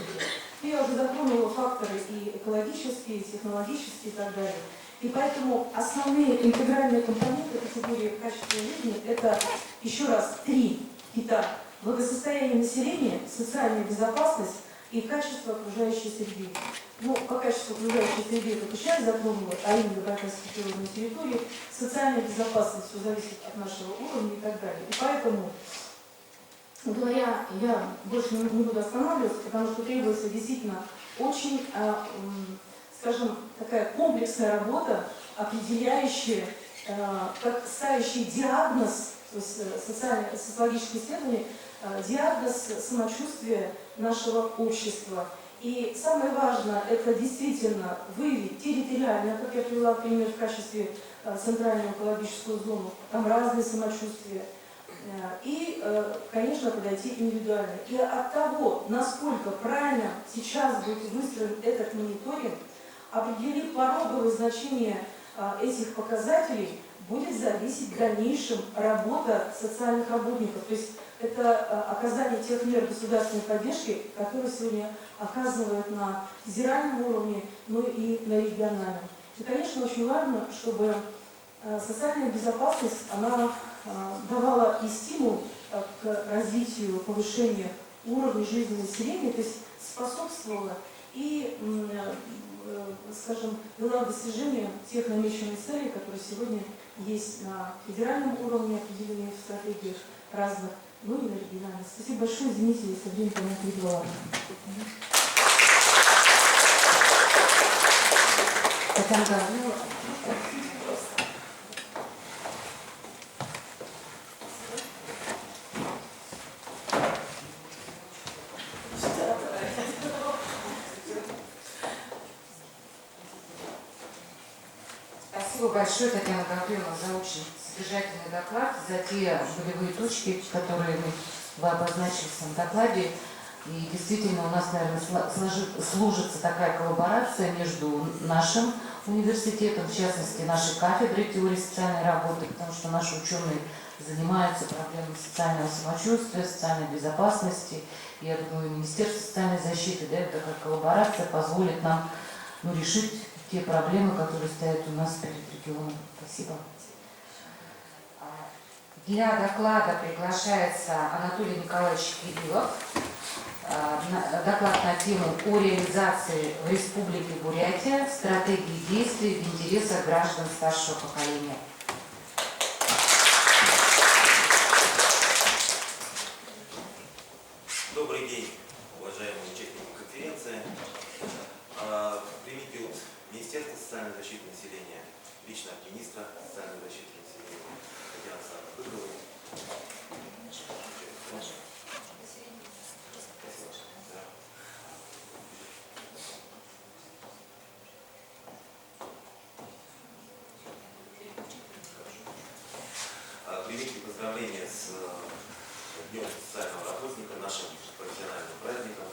И я уже затронула факторы и экологические, и технологические и так далее. И поэтому основные интегральные компоненты категории качества жизни – это, еще раз, 3 кита: благосостояние населения, социальная безопасность и качество окружающей среды. Ну, по качеству окружающей среды это сейчас затронула, а именно Байкальской природной территории, социальная безопасность все зависит от нашего уровня и так далее. И поэтому, говоря, я больше не буду останавливаться, потому что требуется действительно очень, скажем, такая комплексная работа, определяющая, как ставящий диагноз, то есть социологические исследования, диагноз самочувствия нашего общества. И самое важное, это действительно выявить территориально, как я привела пример в качестве центральную экологическую зону, там разные самочувствия. И, конечно, подойти индивидуально. И от того, насколько правильно сейчас будет выстроен этот мониторинг, определив пороговое значение этих показателей, будет зависеть в дальнейшем работа социальных работников. То есть это оказание тех мер государственной поддержки, которые сегодня оказывают на федеральном уровне, но и на региональном. И, конечно, очень важно, чтобы социальная безопасность, она давала и стимул к развитию, повышению уровня жизни населения, то есть способствовала и, скажем, вела к достижению тех намеченных целей, которые сегодня есть на федеральном уровне, определенные в стратегиях разных, ну и на региональном. Спасибо большое, извините, если время меня перебивало. Спасибо большое, Татьяна Гавриловна, за очень содержательный доклад, за те болевые точки, которые вы обозначили в своем докладе. И действительно у нас, наверное, служится такая коллаборация между нашим университетом, в частности, нашей кафедрой теории социальной работы, потому что наши ученые занимаются проблемами социального самочувствия, социальной безопасности. И я думаю, Министерство социальной защиты, да, такая коллаборация позволит нам решить те проблемы, которые стоят у нас перед регионом. Спасибо. Для доклада приглашается Анатолий Николаевич Кириллов. Доклад на тему о реализации в Республике Бурятия стратегии действий в интересах граждан старшего поколения. Добрый день, уважаемые участники конференции. Примите от Министерства социальной защиты населения поздравления с Днем социального работника, нашим профессиональным праздником.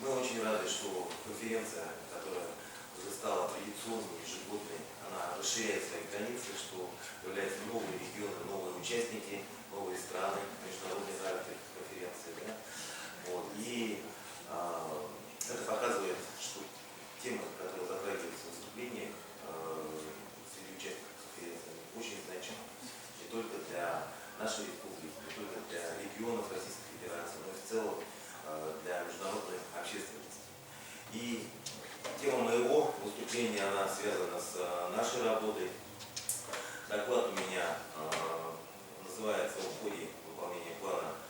Мы очень рады, что конференция, которая уже стала традиционной, ежегодной, она расширяет свои границы, что появляются новые регионы, новые участники, новые страны, международный характер конференции. Да? Вот. И это показывает, что темы, которые затрагиваются в выступлениях среди участников конференции, очень значимы. Не только для нашей республики, не только для регионов Российской Федерации, но и в целом для международной общественности. И тема моего выступления, она связана с нашей работой. Доклад у меня называется «В ходе выполнения плана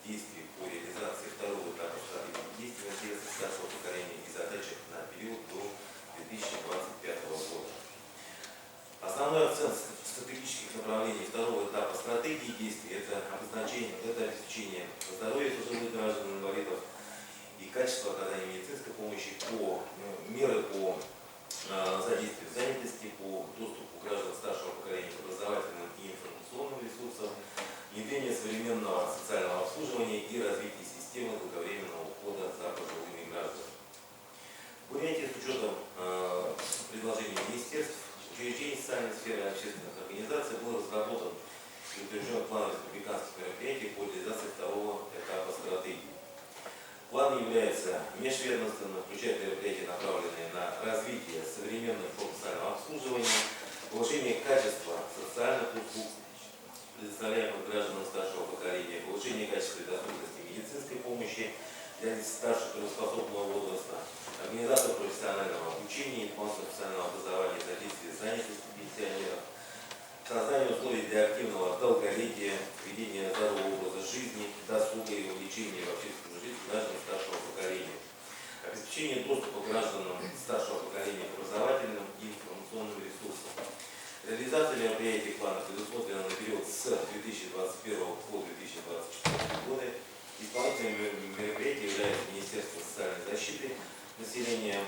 действий по реализации второго этапа стратегии действий в интересах старшего поколения и задачах на период до 2025 года». Основной акцент стратегических направлений второго этапа стратегии действий – это обеспечение здоровья пожилых граждан, инвалидов и качество оказания медицинской помощи, меры по задействию занятости, по доступу граждан старшего поколения к образовательным и информационным ресурсам, внедрение современного социального обслуживания и развитие системы долговременного ухода за пожилыми гражданами. В Бурятии с учетом предложений министерств, учреждений социальной сферы и общественных организаций был разработан и утвержден план республиканских мероприятий по реализации второго этапа стратегии. План является межведомственным, включает мероприятия, направленные на развитие современных форм социального обслуживания, повышение качества социальных услуг, предоставляемых гражданам старшего поколения, повышение качества и доступности медицинской помощи для лиц старше трудоспособного возраста, организацию профессионального обучения и профессионального образования, содействие занятости пенсионеров, создание условий для активного долголетия, ведения здорового образа жизни, досуга и увлечения в общественную жизнь граждан старшего поколения, обеспечение доступа гражданам старшего поколения к образовательным и информационным ресурсам. Реализация мероприятий плана предусмотрена на период с 2021 по 2024 годы. Исполнительными мероприятиями являются Министерство социальной защиты населения,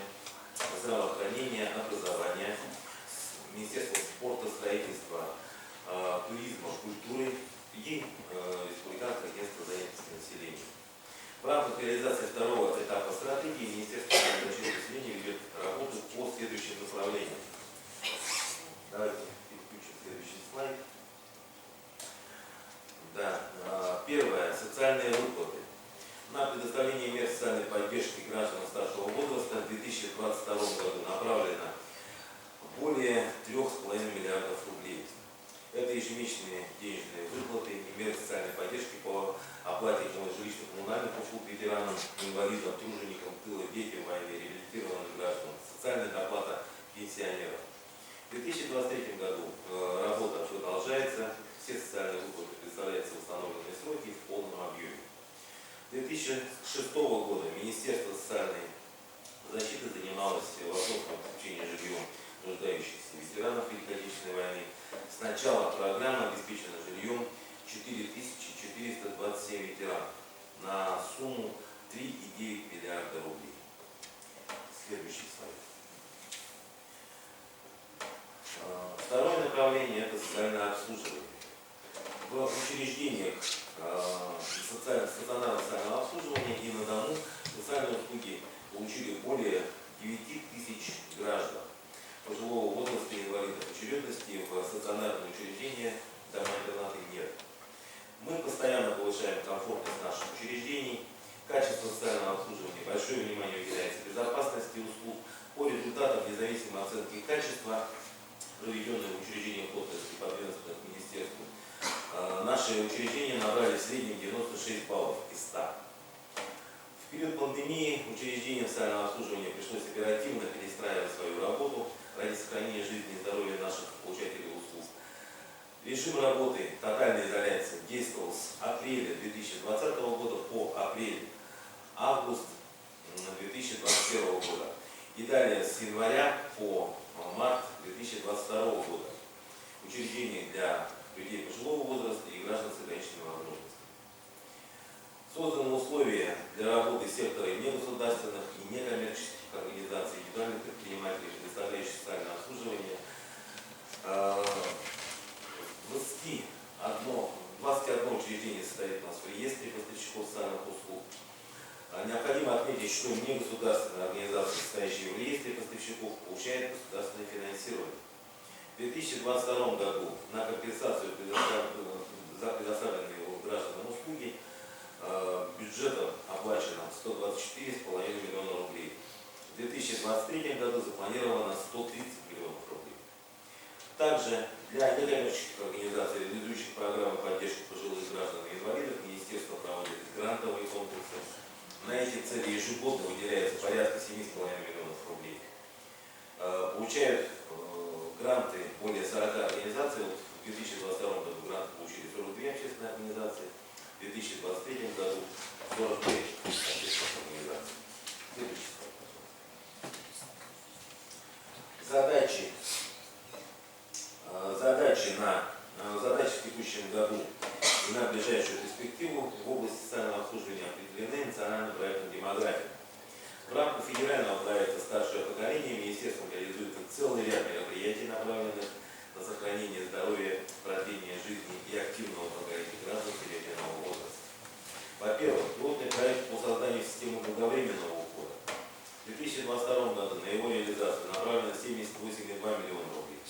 здравоохранения, образования, Министерство спорта, строительства, туризма, культуры и Республиканское агентство занятости населения. В рамках реализации второго этапа стратегии Министерство социальной защиты населения ведет работу по следующим направлениям. Давайте переключим следующий слайд. Да. Первое. Социальные выплаты. На предоставление мер социальной поддержки гражданам старшего возраста в 2022 году направлено более 3,5 миллиардов рублей. Это ежемесячные денежные выплаты и меры социальной поддержки по оплате жилищно-коммунальных услуг ветеранам, инвалидам, труженикам тыла, детям войны, реабилитированным гражданам, социальная доплата пенсионерам. В 2023 году работа продолжается, все социальные выплаты представляются в установленные сроки в полном объеме. С 2006 года Министерство социальной защиты занималось вопросом обеспечения жильем нуждающихся ветеранов Великой Отечественной войны. С начала программы обеспечено жильем 4427 ветеранов на сумму 3,9 миллиарда рублей. Следующий слайд. Второе направление – это социальное обслуживание. В учреждениях стационарного социального обслуживания и на дому социальные услуги получили более 9000 граждан пожилого возраста и инвалидов очередности. В стационарные учреждения дома-интернаты нет. Мы постоянно повышаем комфортность наших учреждений, качество социального обслуживания, большое внимание уделяется безопасности услуг. По результатам независимой оценки качества, проведенной в учреждениях отрасли, подведомственных министерству, наши учреждения набрали в среднем 96 баллов из 100. В период пандемии учреждениям социального обслуживания пришлось оперативно перестраивать свою работу ради сохранения жизни и здоровья наших получателей услуг. Режим работы тотальной изоляции действовал с апреля 2020 года по апрель-август 2021 года и далее с января по март 2022 года в учреждениях для людей пожилого возраста и граждан с ограниченными возможностями. Созданы условия для работы сектора негосударственных и некоммерческих организаций, индивидуальных предпринимателей, предоставляющих социальное обслуживание. 21 учреждение состоит у нас в реестре поставщиков социальных услуг. Необходимо отметить, что негосударственные организации, состоящие в реестре поставщиков, получают государственное финансирование. В 2022 году на компенсацию за предоставленные гражданам услуги бюджетом оплачено 124,5 миллиона рублей. В 2023 году запланировано 130 миллионов рублей. Также для некоммерческих организаций, реализующих программы поддержки пожилых граждан и инвалидов, Министерство проводит грантовые конкурсы. На эти цели ежегодно выделяется порядка 7,5 миллионов рублей. Получают гранты более 40 организаций. Вот в 2022 году гранты получили 42 общественные организации, в 2023 году 45 общественных организаций. Задачи в текущем году и на ближайшую перспективу в области социального обслуживания определены национальным проектом «Демография». В рамках федерального проекта «Старшее поколение» министерством реализуется целый ряд мероприятий, направленных на сохранение здоровья, продление жизни и активного долголетия граждан пенсионного возраста. Во-первых, пилотный проект по созданию системы долговременного ухода. В 2022 году на его реализацию направлено 78,2 миллиона рублей.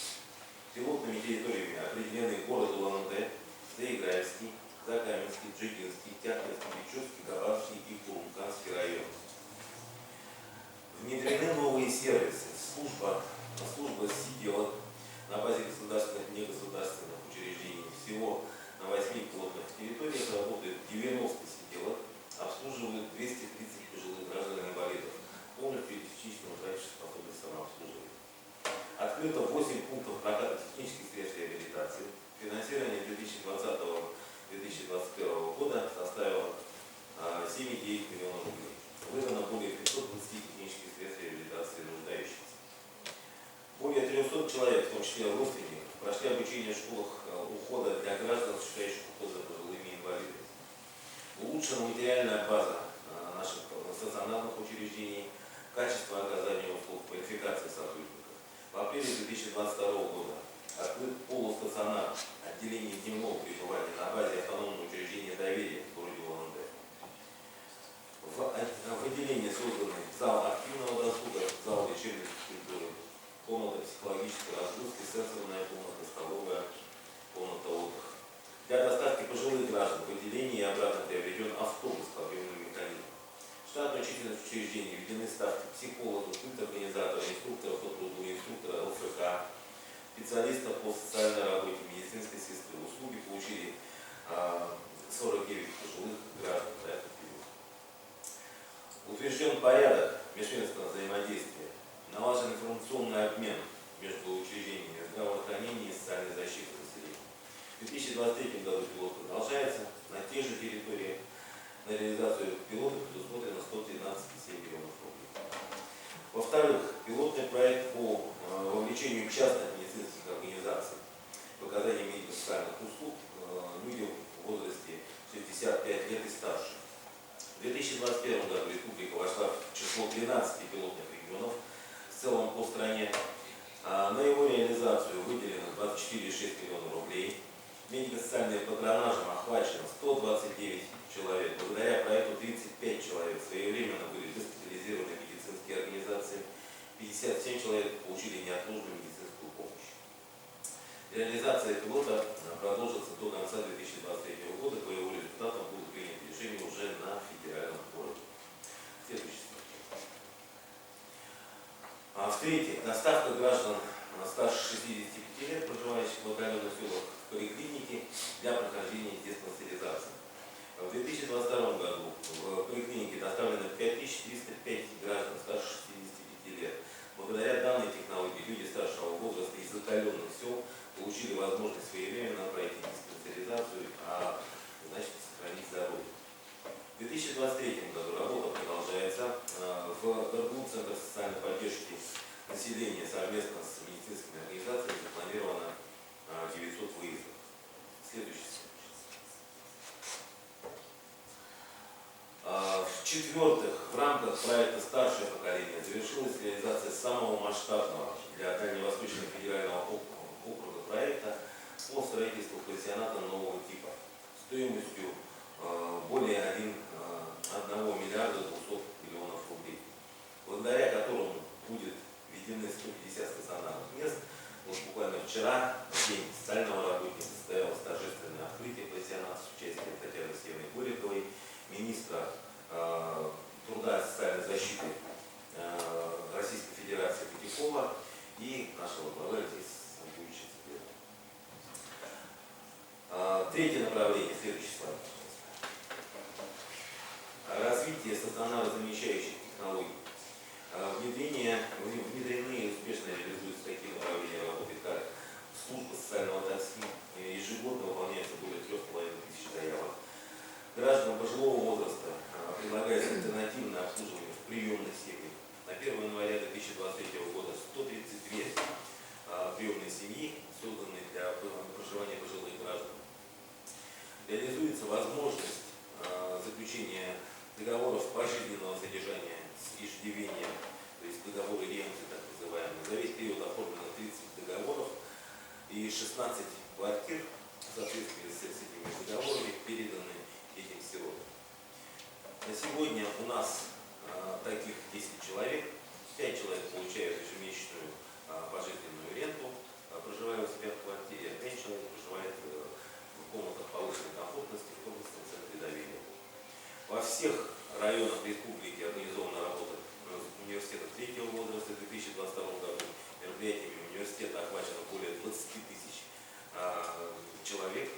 Пилотными территориями определены город Улан-Удэ, Заиграевский, Закаменский, Джигинский, Тяхновский, Бичевский, Габарский и Курунканский район. Внедрены новые сервисы, служба сиделок на базе государственных и негосударственных учреждений. Всего на 8 пилотных территориях работает 90 сиделок, обслуживают 230 пожилых граждан и инвалидов, полностью или частично утративших способность самообслуживания. Открыто 8 пунктов проката технических средств реабилитации. Финансирование 2020-2021 года составило 7,9 миллионов рублей. Выдано более 520 технических средств реабилитации нуждающихся. Более 300 человек, в том числе родственников, прошли обучение в школах ухода для граждан, осуществляющих уход за пожилыми инвалидами. Улучшена материальная база наших стационарных учреждений, качество оказания услуг, квалификация сотрудников. В апреле 2022 года открыт полустационар отделение дневного пребывания на базе автономного учреждения доверия в городе Улан-Удэ. В отделении созданы зал активного досуга, зал лечебной физкультуры, комната психологической разгрузки, сенсорная комната, столовая, комната отдыха. Для доставки пожилых граждан в отделении и обратно приобретен автобус с подъемным механизмом. Штатную численность учреждений введены ставки психологов, организатора, инструктора по труду, инструктора ЛФК, специалистов по социальной работе, медицинской сестры. Услуги получили 49 пожилых граждан за этот период. Утвержден порядок межведомственного взаимодействия, налажен информационный обмен между учреждениями здравоохранения и социальной защиты населения. В 2023 году пилот продолжается на тех же территориях. На реализацию пилота предусмотрено 113,7 миллионов рублей. Во-вторых, пилотный проект по вовлечению частных медицинских организаций в оказании медико-социальных услуг людям в возрасте 65 лет и старше. В 2021 году республика вошла в число 13 пилотных регионов в целом по стране. На его реализацию выделено 24,6 миллионов рублей. Медико-социальным патронажем охвачено 129 человек. Благодаря проекту 35 человек своевременно были госпитализированы медицинские организации, 57 человек получили неотложную медицинскую помощь. Реализация пилота продолжится до конца 2023 года. По его результатам будут приняты решения уже на федеральном уровне. Следующий слайд. В-третьих, доставка граждан старше 65 лет, проживающих в отдаленных селах, в поликлинике для прохождения диспансеризации. В 2022 году в поликлинике доставлено 5305 граждан старше 65 лет. Благодаря данной технологии люди старшего возраста из отдаленных сел получили возможность своевременно пройти диспансеризацию, а значит сохранить здоровье. В 2023 году работа продолжается. В РГУ Центр социальной поддержки населения совместно с медицинскими организациями запланировано 900 выездов. Следующий слайд. В-четвертых, в рамках проекта «Старшее поколение» завершилась реализация самого масштабного для Дальневосточного федерального округа проекта по строительству пансионата нового типа. стоимостью более 1 миллиарда 200 миллионов рублей, благодаря которому будет введены 150 стационарных мест. Вот буквально вчера, в день социального работника, состоялось торжественное открытие пансионата с участием Татьяны Алексеевны Гориковой, министра труда и социальной защиты Российской Федерации Петухова и нашего главы здесь Самбуевича Цыплера. Третье направление, следующий слайд. Развитие стационарозамещающих технологий. Внедрены и успешно реализуются такие направления работы, как служба социального такси. Ежегодно выполняется более 3500 заявок. Гражданам пожилого возраста предлагается альтернативное обслуживание в приемных семьях. На 1 января 2023 года 132 приемные семьи созданы для проживания пожилых граждан. Реализуется возможность заключения договоров пожизненного содержания с иждивением, то есть договоры ренты, так называемые. За весь период оформлено 30 договоров и 16 квартир в соответствии с этими договорами переданы этим сиротам. На сегодня у нас таких 10 человек, 5 человек получают ежемесячную пожизненную ренту, проживая у себя в квартире, а 5 человек проживает в комнатах повышенной комфортности в областном центре доверия. Во всех районах республики организована работа университета третьего возраста. В 2022 году мероприятиями университета охвачено более 20 тысяч человек.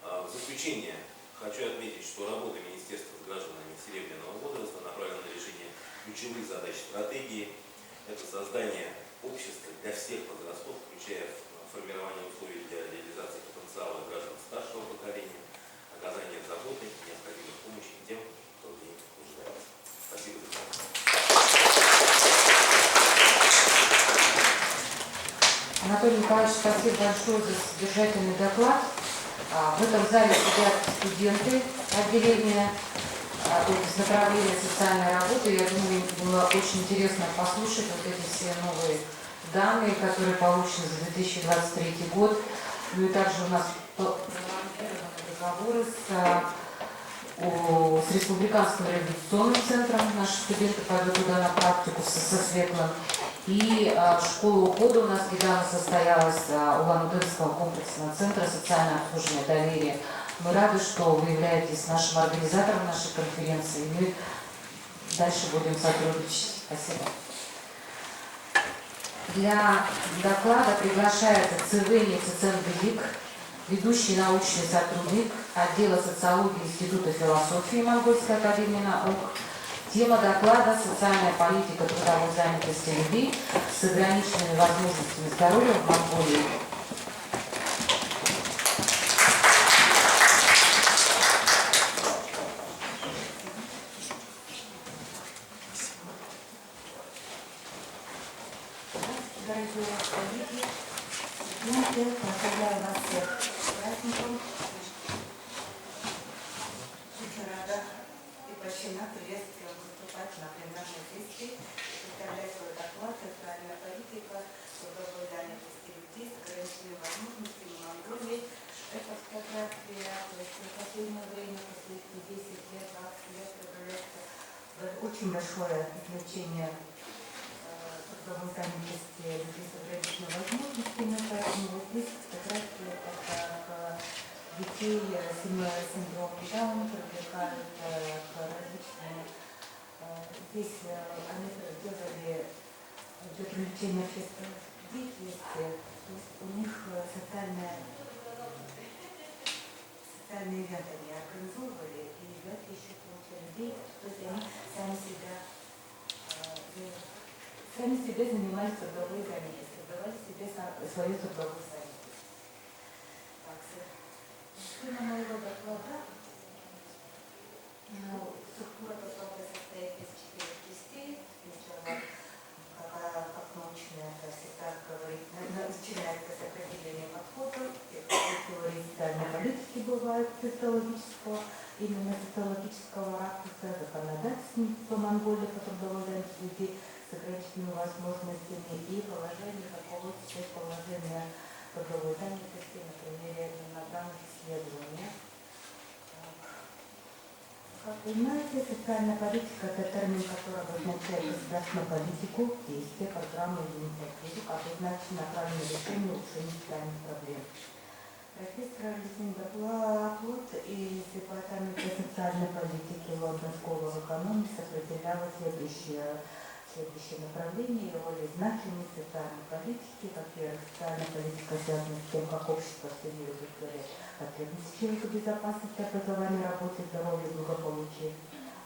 В заключение хочу отметить, что работа Министерства с гражданами серебряного возраста направлена на решение ключевых задач стратегии. Это создание общества для всех возрастов, включая формирование условий для реализации потенциала граждан старшего поколения, оказание заботы и необходимой помощи тем, кто в ней нуждается. Спасибо за внимание. Анатолий Николаевич, спасибо большое за содержательный доклад. В этом зале сидят студенты отделения из направления социальной работы. Я думаю, было очень интересно послушать вот эти все новые данные, которые получены за 2023 год. Ну и также у нас договоры с Республиканским реабилитационным центром. Наши студенты пойдут туда на практику со Светлым. И школа ухода у нас недавно состоялась Улан-Удырского комплексного центра социального обслуживания доверия. Мы рады, что вы являетесь нашим организатором нашей конференции. И мы дальше будем сотрудничать. Спасибо. Для доклада приглашается Цивени Циценбелик, ведущий научный сотрудник отдела социологии Института философии Монгольской академии наук. Тема доклада «Социальная политика трудовой занятости людей с ограниченными возможностями здоровья в Монголии». Дорогие коллеги, студенты, поздравляю вас всех с праздником. Очень рада и почтена приветствовать выступать на пленарной сессии, представлять свой доклад «Социальная политика трудовой занятости людей с ограниченными возможностями в Монголии». Это фотография, то есть в последнее время, последние 10 лет, 20 лет, очень большое излечение трудовой занятости людей с ограниченными возможностями, поэтому вот здесь фотографии, как детей с синдромом Дауна привлекают к различным. Здесь они делали для привлечения общественной деятельности, то есть у них социальные ивенты они организовывали, и ребята еще получали деньги, то есть они сами себе занимались трудовой занятостью, создавали себе свою трудовую занятость. Так, схема моего доклада. Структура доклада состоит из 4 частей. Сначала, как научная просвета говорит, начинается с определения подходов, теории социальной политики бывает социологического, именно социологического ракурса, законодательства Монголии по трудовой занятости людей с ограниченными возможностями и положение какого-то положения трудовой занятости на примере одномограммных исследований. Вы знаете, социальная политика – это термин, который обозначает государственную политику, действия, программы и инициативы, обозначенные направленные на решение улучшения социальных проблем. Профессор Люсинда Плот из Департамента социальной политики Лондон School of Economics определяла следующее направление его и значимость социальной политики. Во-первых, социальная политика связана с тем, как общество все мир удовлетворяет потребности человека, безопасности, образования, работы, здоровья, благополучия.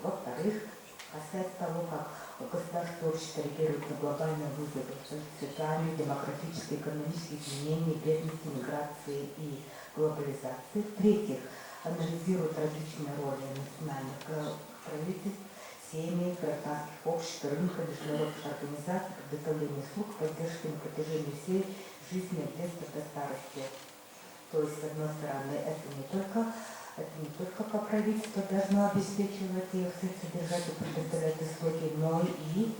Во-вторых, касается того, как государство общество реагирует на глобальные вызовы социальные, демократические, экономические изменения, бедности, миграции и глобализации. В-третьих, анализирует различные роли национальных правительств, семей, гражданских обществ, рынка, международных организаций, предоставления услуг, поддержки на протяжении всей жизни от детства до старости. То есть, с одной стороны, это не только как правительство должно обеспечивать их, содержать и предоставлять услуги, но и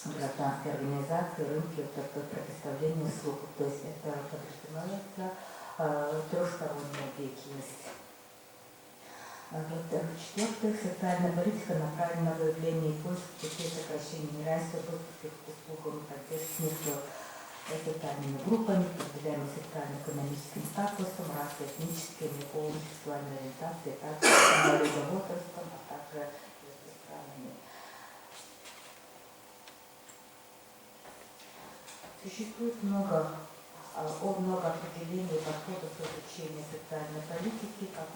гражданские организации, рынки, предоставление услуг. То есть это подразумевается трехсторонняя деятельность. В-четвертых, социальная политика направлена на выявление и поиск путей сокращения неравенства, доступа к услугам, поддержки между социальными группами, определяемыми социально-экономическим статусом, расой, этническими, полом, сексуальной ориентацией, также инвалидом возрастом, а также между странами. Существует много определений и подходов к изучению социальной политики, как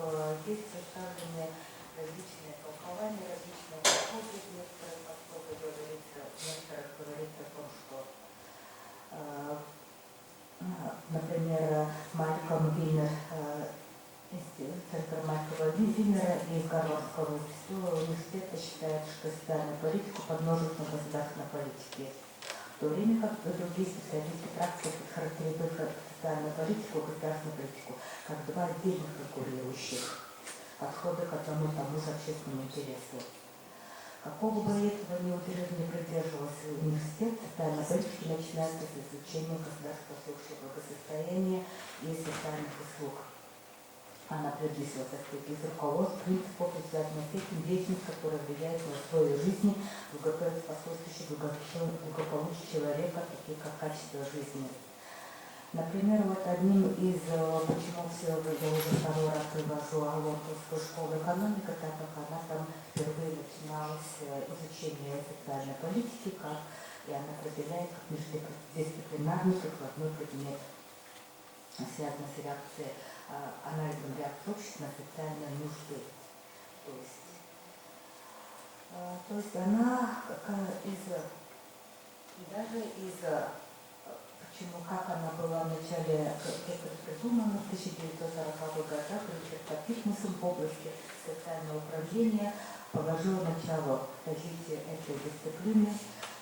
здесь представлены различные толкования, различные подходы. В некоторых подходах говорится о том, что, например, Малькольм Винер, центр Малькольма Винера из Гарвардского университета считает, что социальную политику подножат на государственной политике. В то время как другие специалисты практики характеризуют социальную политику и государственную политику как два отдельных конкурирующих подхода к одному и тому же общественному интересу. Какого бы этого не придерживался университет, социальная политика начинается с изучения государства всеобщего благосостояния и социальных услуг. Она прежде всего состоит из руководств, принципов и связанных с этим деятельность, которая влияет на условия жизни, способствующие благополучию человека, такие как качество жизни. Например, вот одним из, почему все я уже второй раз привожу Лондонскую школу экономики, так как она там впервые начиналась изучение социальной политики, и она определяет как междисциплинарный прикладной предмет, связанный с реакцией, анализом реакции общества на социальные нужды. То есть она почему, как она была в начале придумана в 1940-х годах, Ричард Питмусом в области социального управления положил начало развития этой дисциплины,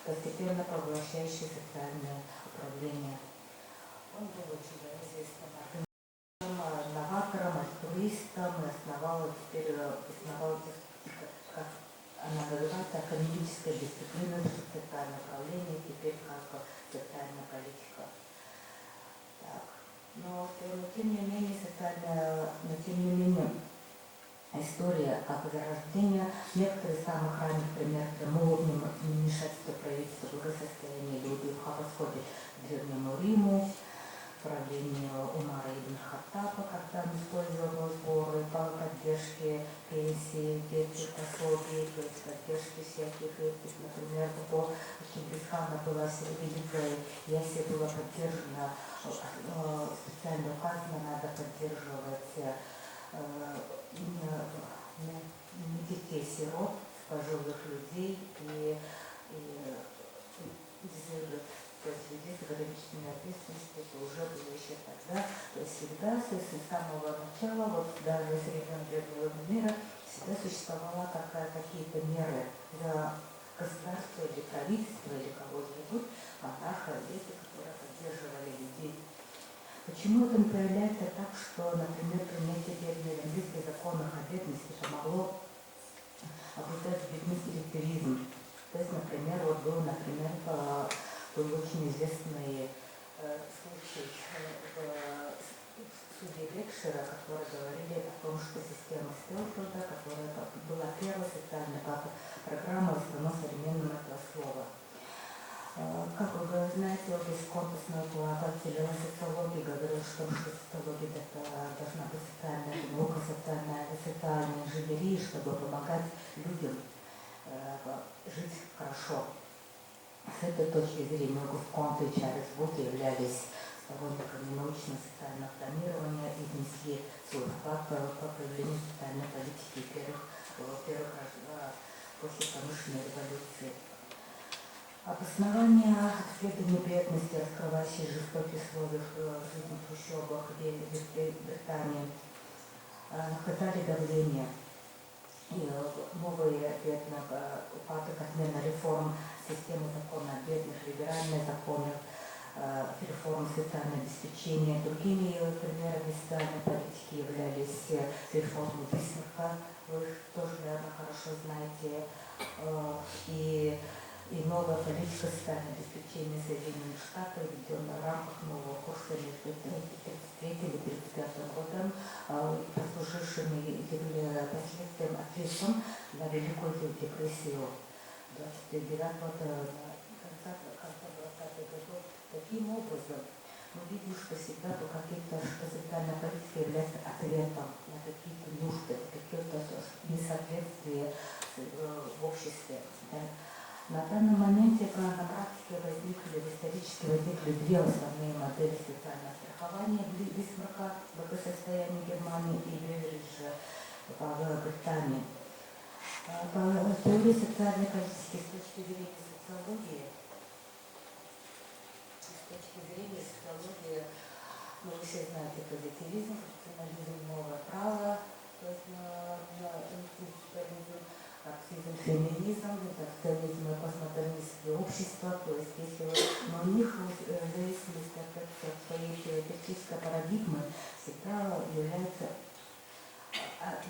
постепенно поглощающей социальное управление. Он был очень известным новатором, альтруистом, и основал как она называется, академическая дисциплина социального управления, теперь как социальная политика. Так. Но тем не менее, история как зарождения некоторых самых ранних примеров прямого вмешательства правительства в благосостояние людей в восходе к Древнему Риму, правлению Умара ибн Хаттаба, когда он использовал сборы по поддержке пенсии, детских пособий, то есть поддержки всяких этих, например, по Чингисхана была середина, если было поддержано, специально указано, надо поддерживать не детей-сирот, пожилых людей и то есть людей с ограниченной ответственностью, это уже было еще тогда. То есть всегда, с самого начала, вот даже с времен древнего мира, всегда существовала какие-то меры для государства или правительства или кого-нибудь, монарха, элиты, которые поддерживали людей. Почему это проявляется так, что, например, принятие древних английских законов о бедности помогло обуздать бедность или туризм? То есть, например, вот был очень известный случай в суде Бек, Фишера, которые говорили о том, что система Стелфилда, которая была первой социальной программой в самом современном этого слова. Как вы знаете, бесконкурсный обладатель социологии говорил, что социология это должна быть социальная наука, социальная инженерия, чтобы помогать людям жить хорошо. С этой точки зрения Огюст Конте и Чарльз Вуд являлись сторонниками научно-социального планирования и внесли свой вклад по проявлению социальной политики после промышленной революции. Обоснование ответа неприятности, раскрывающей жестокие условия в жизни в трущобах Британии, наказали давление и новые упадок отмена реформ системы закона о бедных, либеральные законы, реформы социального обеспечения. Другими примерами социальной политики являлись реформы Бисмарка, вы их тоже, наверное, хорошо знаете, и новая политика социального обеспечения Соединенных Штатов, введенная в рамках нового курса между 1933 и 1935 годом, послужившими последствием ответом на Великую депрессию 29-го конца 20-х годов. Таким образом, мы видим, что всегда что социальная политика является ответом на какие-то нужды, какие-то несоответствия в обществе. На данном моменте на практике исторически возникли две основные модели социального страхования Бисмарка в благосостоянии Германии и Бевериджа в Британии. По теории социальной политики с точки зрения социологии, вы все знаете позитивизм, функционализм, новое право, то есть институционализм, марксизм, феминизм, социализм и постмодернистские общества, то есть если но у них в зависимости от своей теоретической парадигмы всегда являются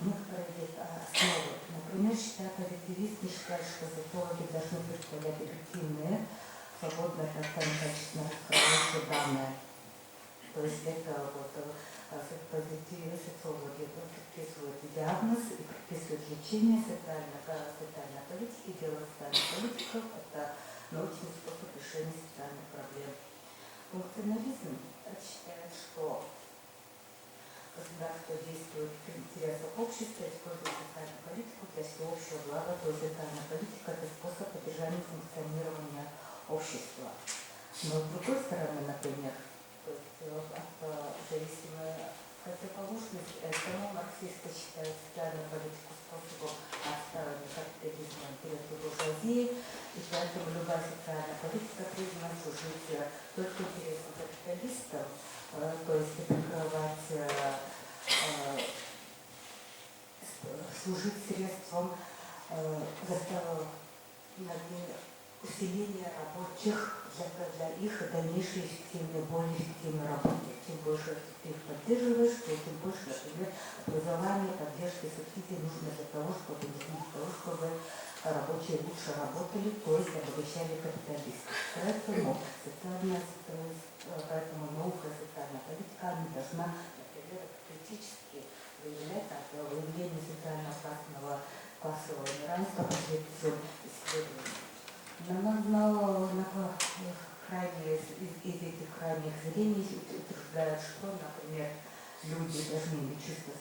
некоторые основы. Например, позитивисты считают, что социологи должны представлять объективные, свободно от качественно раскрывающие данные. То есть это позитивные социологи предписывают диагноз и предписывают лечение социальной политики, дело социальных политиков – это научный способ решения социальных проблем. Функционализм считает, что государство действует в интересах общества, использует социальную политику для всеобщего блага, то есть социальная политика – это способ поддержания функционирования общества. Но с другой стороны, например, то есть зависимая противоположность этому марксисты считают социальную политику способом отстаивания капитализма интересов буржуазии, и поэтому любая социальная политика призвана служить только интересам капиталистов, то есть прикрывать, служить средством усиления рабочих для их дальнейшей эффективной, более эффективной работы. Чем больше ты их поддерживаешь, то тем больше, например, образование, поддержки, субсидий нужно для того, чтобы рабочие лучше работали, то есть обогащали капиталистов. Поэтому наука и социальная политика не должна, например, критически выявлять выявление социально-классового неравенства посредством исследований. Но из этих крайних зрений утверждают, что, например, люди должны иметь чувство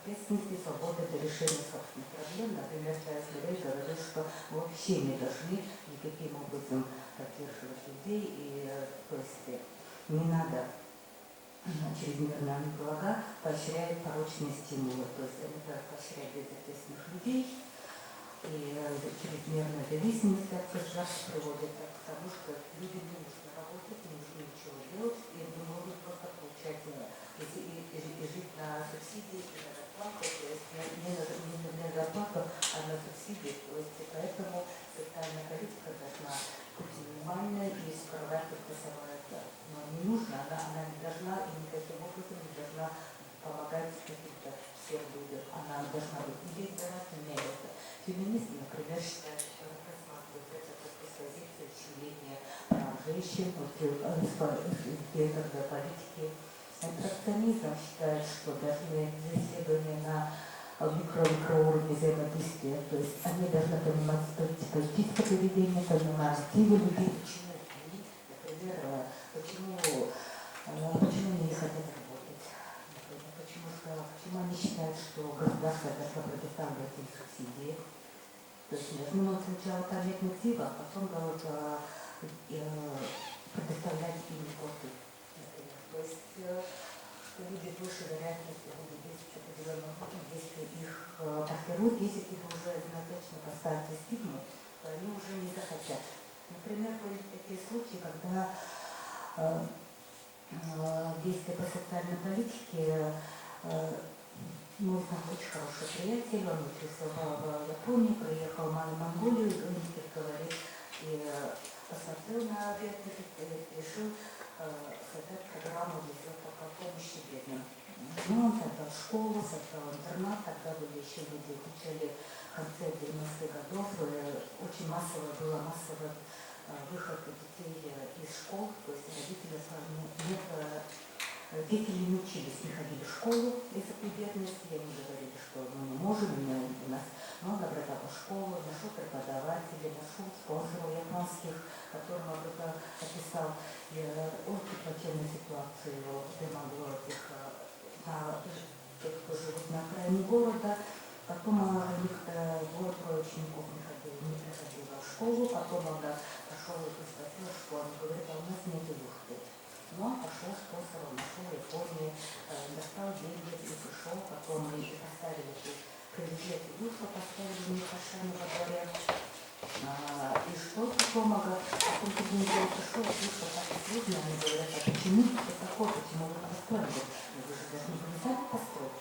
ответственности, свободы для решения собственных проблем. Например, Чарльз Вуд говорил, что мы вообще не должны никаким образом поддерживать людей, и то есть не надо чрезмерно блага, поощряют порочные стимулы, то есть они поощряют безответственных людей. И чрезмерная зависимость от государства приводит к тому, что людям не нужно работать, не нужно ничего делать, и не могут просто получать и жить на субсидии, на зарплату, то есть не на зарплату, а на субсидии. То есть поэтому социальная политика должна быть минимальной и скрывать только самое это. Но не нужно, она не должна и никаким образом не должна помогать каким-то всем людям. Она должна быть не избирательной. Феминисты, например, считают, что рассматривают это как диспозиция ущемления прав женщин, гендерной политики, Интеракционизм считает, что даже исследования на микроуровне взаимодействия, то есть они должны понимать политическое поведение, понимать мотивы людей, почему они, например, почему они не хотят работать, например, почему они считают, что государство должно предоставлять им субсидии. То есть должны сначала понять мотивы, а потом предоставлять им льготы, например. То есть что люди с большей вероятностью будут действовать определенным образом, если их формируют, если их уже однозначно поставить стигму, то они уже не захотят. Например, были такие случаи, когда действия по социальной политике, мой очень хороший приятель, он учился в Японии, приехал в Монголию, и он теперь говорит, и посмотрел на бедных и решил создать программу для помощи бедным. Ну, он создал школу, создал интернат, тогда были еще люди, включали в конце 90-х годов, очень была массовая выход детей из школ, то есть родители не учились, не ходили в школу из-за бедности, они говорили, что мы не можем, у нас много образовал школу, нашел преподавателей, нашел спонсоров японских, которым описал очень плачевную ситуацию, где могло тех, кто живут на окраине города. Потом двое учеников не приходило в школу, потом он пошел и спросил, что он говорит, а у нас нет юрты. Но он пошел спонсором, нашел Японии, достал деньги и пришел, потом мы поставили, привезли эту юрту, поставили на Хашане во дворе. И что потом потом неделю пришел, юрта так и трудно, они говорят, а почему это такое, почему вы построили? Вы же должны были сами построить.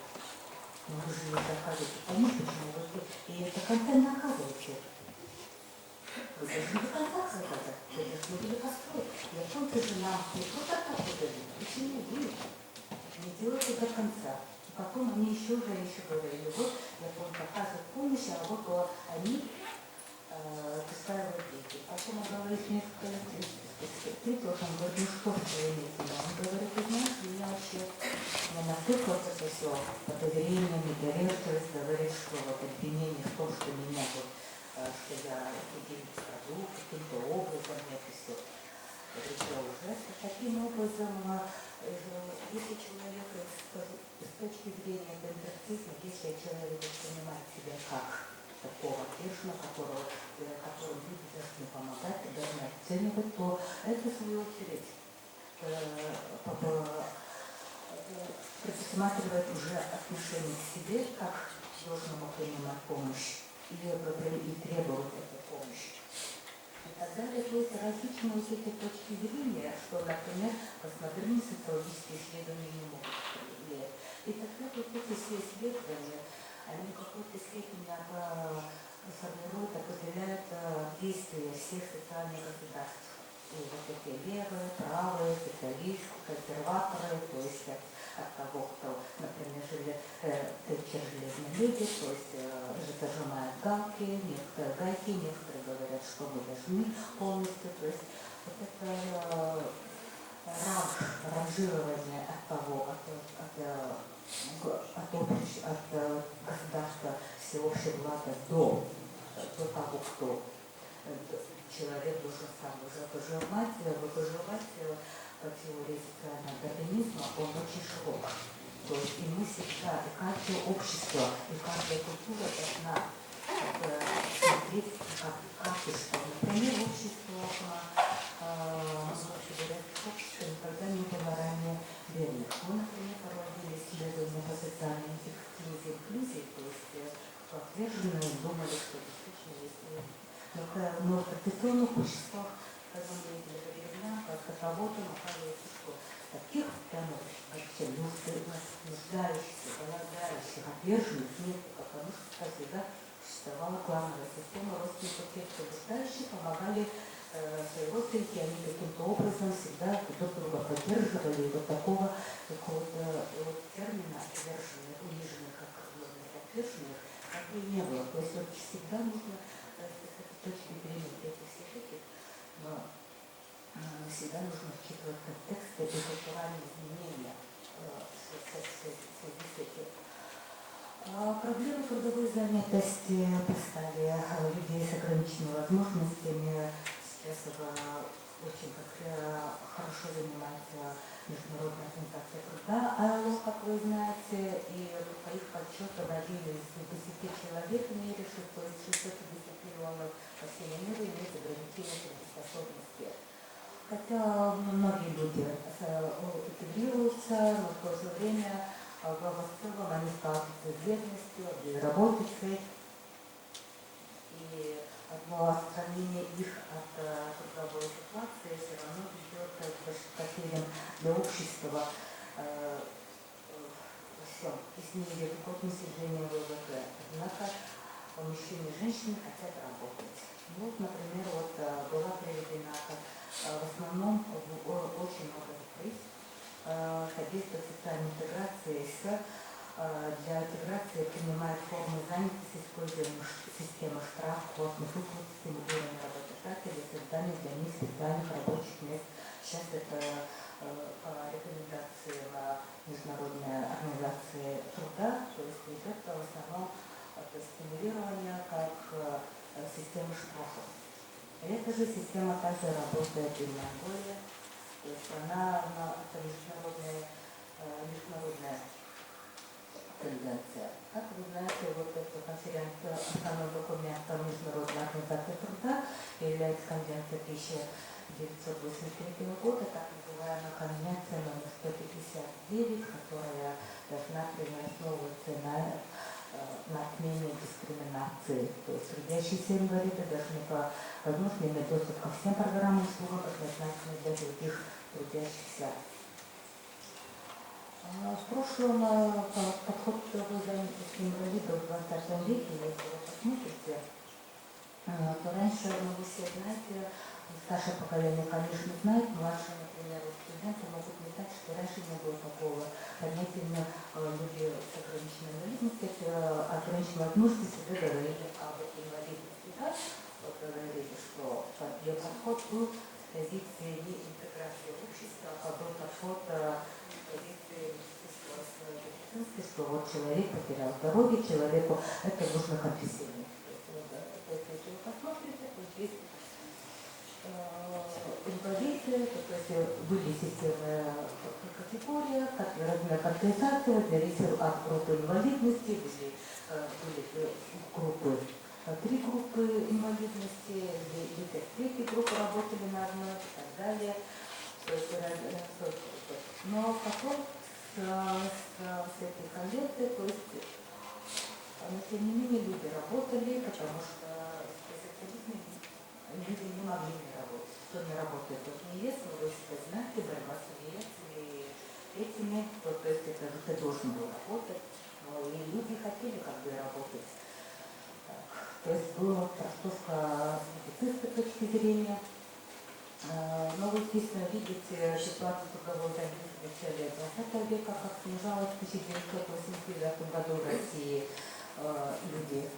Но вы же не доказываете, почему вы и это конца не наказываете. Вы должны до конца сказать, вы должны были построить. Японцы же нам не просто так выдали. Почему вы не делаете до конца? И потом они еще говорили, вот японцы оказывают помощь, а вот они выстраивают дети. Потом он говорит несколько лет, он говорит, ну что же вы имеете? Он говорит, ты знаешь, меня вообще настолько это все по доверениям и доверчивость говорит, что вот обвинение в том, что меня вот, что я деньги скажу, каким-то образом это все. Это уже таким образом, если человек с точки зрения контрактизма, если человек воспринимает себя как такого отверженного, которому люди должны помогать, должны оценивать, то это, в свою очередь, предусматривает уже отношение к себе, как должному принимать помощь и требовать эту помощь. И так далее, то есть различные вот эти точки зрения, что, например, постмодернизм социологические исследования не могут влиять. И тогда вот эти все исследования, они в какой-то степени формируют, определяют действия всех социальных государств. И вот эти левые, правые, социалисты, консерваторы, то есть от того, кто, например, Тэтчер железные люди, то есть зажимают гайки, некоторые говорят, что мы должны полностью, то есть вот это ранжирование от того, от государства всеобщего блага до того, кто человек должен сам уже выживать по теории социального дарвинизма, он очень широк. То есть и мы всегда, и каждое общество, и каждая культура должна смотреть как качество. Например, общество никогда не было ранее бедных. Мы, например, проводили исследования по социальной инклюзии, то есть отверженные думали, что действительно есть. Но в традиционных обществах, когда мы видели во времена, как кого-то оказывается, что таких прямо вообще нуждающихся, голодающих, отверженных нет, потому что всегда существовала клановая система родственников, тех, кто нуждающие, помогали свои родственники, они каким-то образом всегда друг друга поддерживали, и вот такого какого-то вот термина отверженных, униженных, как отверженных, как бы не было. То есть вот всегда нужно с точки зрения этих всех этих, но всегда нужно учитывать контексты и культуральные изменения. с этим. Проблемы трудовой занятости поставили людей с ограниченными возможностями. Сейчас очень хорошо занимается Международная организация труда АЭЛО, как вы знаете, и по их подсчетам 1 из 10 человек в мире, то есть 650 миллионов по всему миру имеют ограничения трудоспособности. Хотя многие люди интегрируются, но в то же время в целом они сталкиваются с бедностью, безработицей. И одно отстранение их от трудовой ситуации все равно ведет к потерям для общества во всем. И снизит высокое снижение ВВП. Однако мужчины и женщины хотят работать. Вот, например, была приведена в основном очень много закрыть. Содействие социальной интеграции для интеграции принимает формы занятости, используем систему штраф, квотных выплат, стимулирования работодателей, создание для них специальных рабочих мест. Сейчас это по рекомендациям Международной организации труда, то есть идет в основном стимулирование как система штрафов. Эта же система также работает и в Монголии. То есть это международная тенденция. Как вы знаете, эта конференция, основной документ Международной организации труда является конвенция 1983 года, так называемая конвенция номер 159, которая должна основываться на отмене дискриминации. То есть трудящиеся инвалиды должны по возможности иметь доступ ко всем программам и услугам, предназначенным для других трудящихся. В прошлом подход к трудовой занятости инвалидов в 20 веке, если вы посмотрите, то раньше, вы все знаете, старшее поколение, конечно, знает, младшие, например, студенты могут не знать, что раньше не было такого понятия. Люди с ограниченной инвалидностью, ограниченной возможностью всегда говорили об инвалидности. Да? Вот говорили, что ее подход был с позиции не интеграции общества, а был подход с позиции медицинской, что вот человек потерял здоровье, человеку это нужно компенсировать. Если вы посмотрите, то есть инвалиды, то есть были системы категории, разная компенсация, зависела от группы инвалидности, были группы, 3 группы инвалидности, 3 группы работали на одной и так далее. Но потом с этой конвенцией, то есть, но тем не менее люди работали, потому что специалистами люди не могли не работать. Кто не работает, тот не ест, но вы всегда знаете, борьба с инфекцией этими, то есть это ты должен был работать, но и люди хотели как бы работать. Так. То есть была трактовка с медицинской точки зрения. Но вы, естественно, видите ситуацию трудовой занятости в начале 20 века, как снижалась в 1989 году в России люди.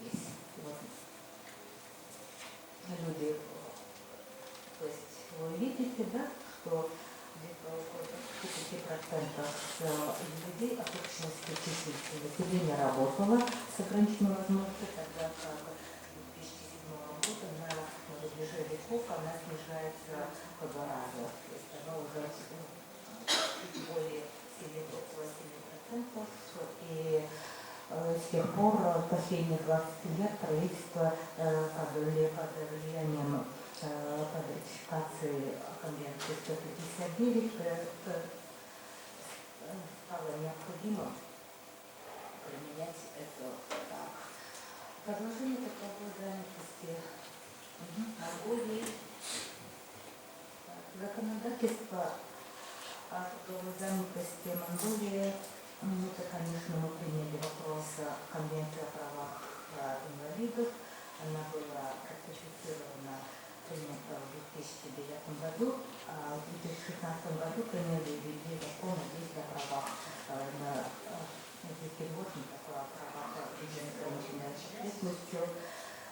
Здесь, вот. Люди, то есть вы видите, да, что где-то около 25% людей от общности численности населения работало с ограниченной возможностью, тогда как в 2007 году на рубеже веков она снижается в 2 раза. То есть она уже более 7%. И с тех пор последние 20 лет правительство под влиянием под ратификацией конвенции 159 стало необходимо применять это так. Продолжение трудовой занятости Монголии. Законодательство о трудовой занятости Монголии. Это, конечно, мы приняли вопрос Конвенции о правах инвалидов. Она была ратифицирована, принята в 2009 году, а в 2016 году приняли и ввели закон о действии о правах на переводчиков, о правах людей с ограниченной ответственностью.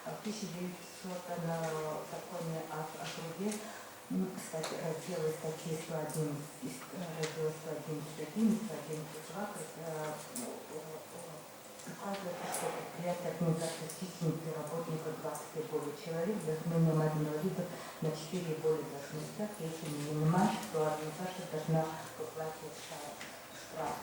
В 1900 законе о труде Кстати, разделы статьи 111, раздел 111.1, 111.2 указывает, что предприятия организации с численностью работников 20 и более человек должны нанимать инвалидов на 4 и более должностях. Если не нанимать, то организация должна выплачивать штраф.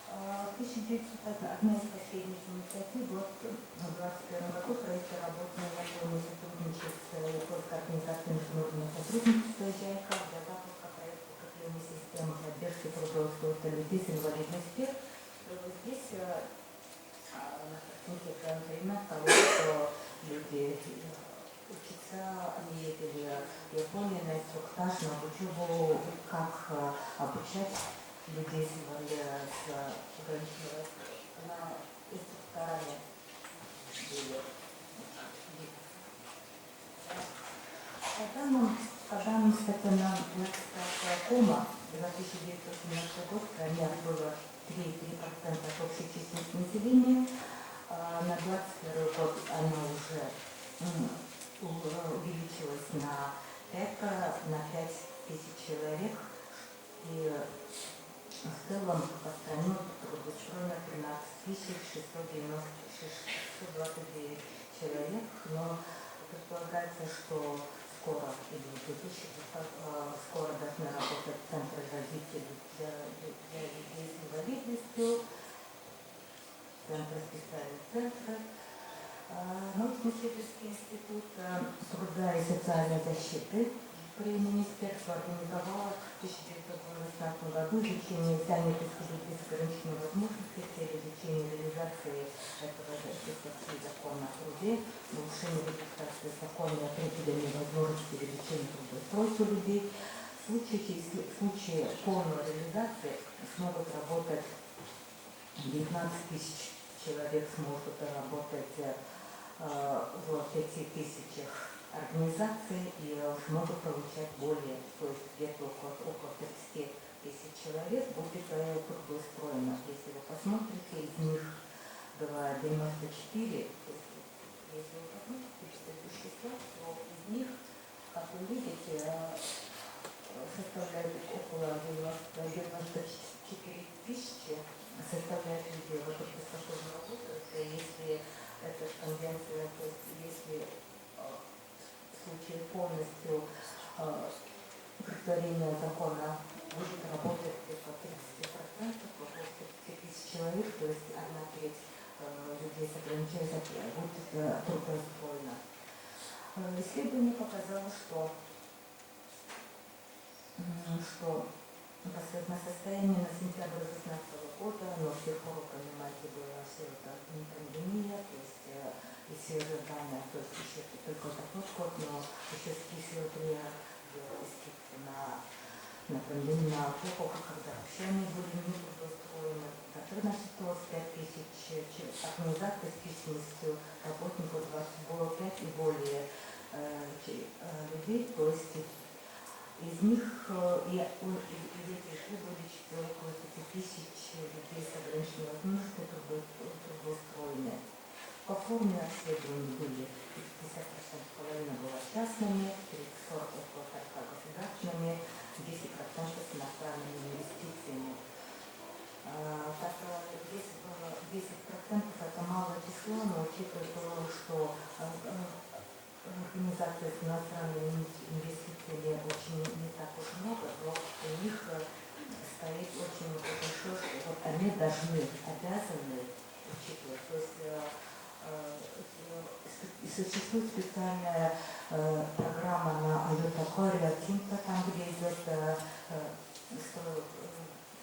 Одна из последних инициатив была в 2021 году проекта «Работная вагонная» сотрудничает с Японской организацией международного сотрудничества «Джайка» для запуска проекта укрепления системы поддержки трудоустройства людей с инвалидностью. Здесь на картинке прям пример того, что люди учатся, они ездили в Японию на инструктаж, на учебу, как обучать людей с ограниченными на инструкторами были. По данным статьям Кома 2018 год в стране было 3,3% от общей численности населения. На 2021 год она уже увеличилась на 5 тысяч человек. И в целом по стране трудоустроено 13 629 человек, но предполагается, что скоро, или скоро должны работать центры развития для людей с инвалидностью, центры, специальные центры. Научно-исследовательский институт труда и социальной защиты при министерстве организовало в 1918 году изучение занятости людей с ограниченными возможностями, цели изучения реализации этого статьи закона о труде, улучшение регистрации закона о определении возможностей изучения трудоустройства людей. В случае полной реализации смогут работать 19 тысяч человек, смогут работать в 5 тысячах организаций и смогут получать более, то есть где-то около 30 тысяч человек будет трудоустроено. Если вы посмотрите, из них было 94, то есть, если вы посмотрите числа, то из них, как вы видите, составляют около 94 тысячи, составляют людей, которые беспособно работают. Если эта конвенция, то есть если в случае полностью удовлетворения закона будет работать по 30%, около 30 тысяч человек, то есть 1/3 людей с ограничениями будет трудоустроена. Исследование показало, что последнее состояние на сентябрь 2016 года, но все пор, понимаете, было все это не пандемия, то есть и все же данные, то есть еще только такой год, но еще списывали на пандемию, на эпоху, когда вообще они были не трудоустроены. До 14,5 тысяч организаций с численностью работников 25 и более людей, то есть из них и решили вылечить около 5 тысяч людей с ограниченными возможностями трудоустроены. По форме расследований были 50% половина была частными, 40% около 40 государственными, 10% с иностранными инвестициями. Так, 10% это малое число, но учитывая то, что организации с иностранными инвестициями очень не так уж много, но у них стоит очень большое, что вот они должны, обязаны учитывать. То есть существует специальная программа на Аютакоре, там, где идет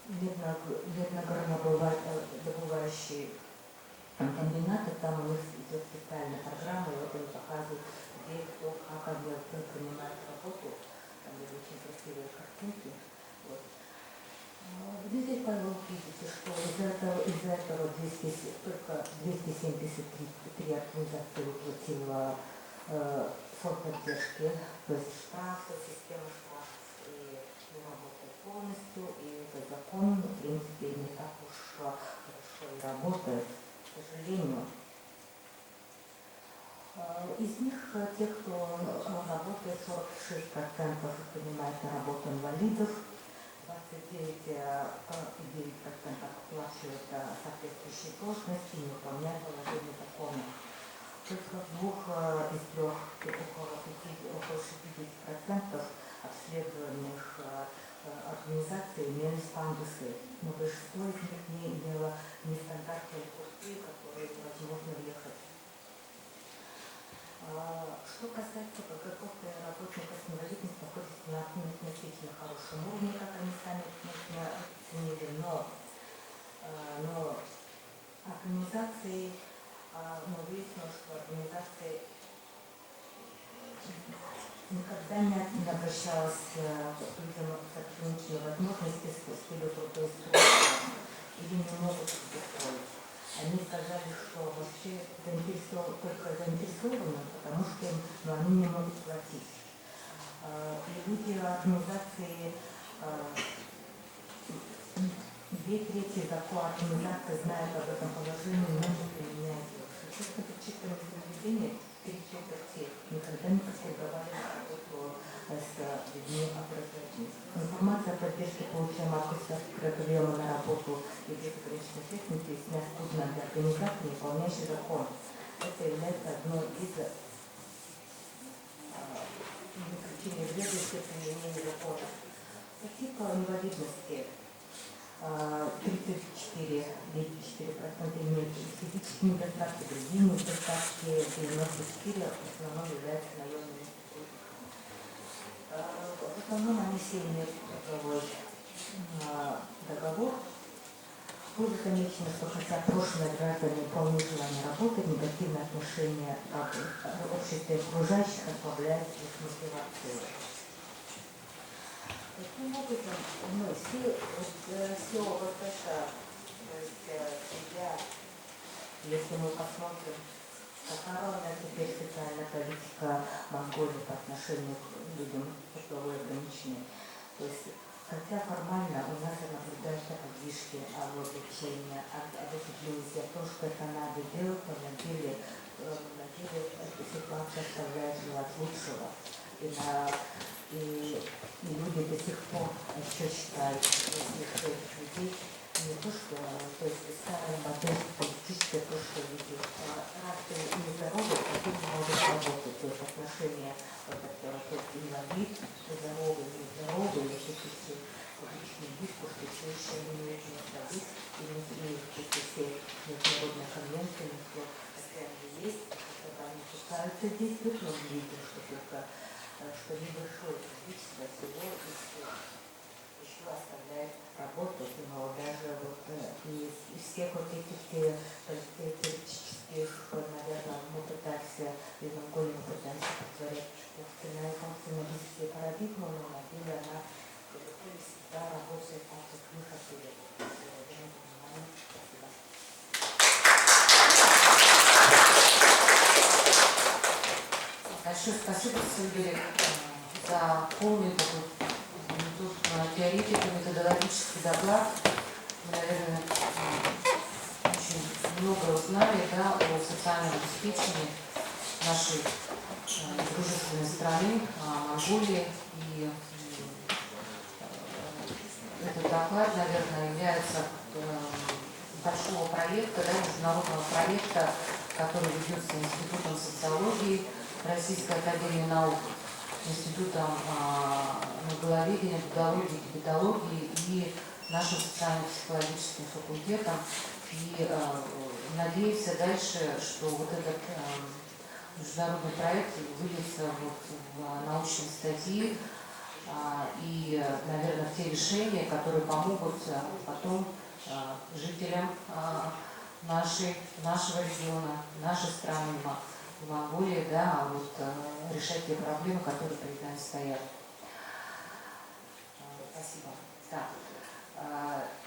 медногорнодобывающие комбинаты, там у них идет специальная программа, и вот они показывают, где кто, как они принимают работу, там очень красивые картинки. Вот. Здесь вы видите, что из этого только 273 организации выплатила фонд поддержки, то есть штрафы, система штрафов и не работает полностью, и этот закон, в принципе, не так уж хорошо и работает, к сожалению. Из них те, кто работает, 46% принимает на работу инвалидов, 29,9% оплачивают соответствующие должности, не выполняют положение закона. Только в 2 из 3, около 60% обследованных организаций имели пандусы, но большинство из них не имело нестандартные пути, которые невозможно ехать. Что касается подготовки работников с инвалидностью, находится на относительно хорошем уровне, как они сами оценили, но организации, выяснилось, что организации никогда не обращалась к людям с ограниченной возможностью с целью трудоустройства или не могут их устроить. Они сказали, что вообще только заинтересованы, потому что они не могут платить. И люди организации, 2/3 закона организации знают об этом положении, но не применяют его. Честно, причитанное заведение 3/4 никогда не преследовали работу с людьми образованием. Информация о поддержке, получаемая от государственного приема на работу и безграничной техники, есть неоспорно для организации, выполняющей закон. Это является одной из причин вредности применения закона. Статьи по инвалидности 34% имеют физические недостатки, другие недостатки, 94% в основном являются наемными. В основном они все имеют трудовой договор. Было замечено, что хотя прошлые граждане вполне желание работать, негативное отношение к обществу окружающих ослабляет их мотивацию. Таким образом, все ОВПШ, то есть семья, если мы посмотрим, какова теперь социальная политика Монголии по отношению к людям с трудовой ограниченной. То есть, хотя формально у нас наблюдаются подвижки об обучении, об эффективности, о том, что это надо делать, но на деле эта ситуация оставляет желать лучшего. И люди до сих пор еще считают, что этих людей не то, что есть старая модель политическая, то, что люди раз ты не здоровый, а ты не можешь работать. То есть отношения, то есть инвалид, здоровый, нездоровый, или все публичные дискурсы, все еще не имеют места быть, и не имеют все международные конвенции, что постоянно есть, когда они пытаются действовать, но мы видим, что небольшое количество всего еще оставляет работать, но даже из всех этих теоретических, наверное, мы пытаемся, из Монголии мы пытаемся повторять функционалистические парадигмы, но на деле она всегда работает так, как мы хотели. Большое спасибо, Сергей, за полный такой теоретико методологический доклад. Мы, наверное, очень много узнали о социальном обеспечении нашей дружественной страны, Монголии. И этот доклад, наверное, является большого проекта, международного проекта, который ведется Институтом социологии Российской академии наук, Институтом монголоведения, буддологии, тибетологии и нашим социально-психологическим факультетом. И надеемся дальше, что вот этот международный проект выльется в научные статьи и, наверное, в те решения, которые помогут потом жителям нашего региона, нашей страны, в Монголии, решать те проблемы, которые перед нами стоят. Спасибо. Да.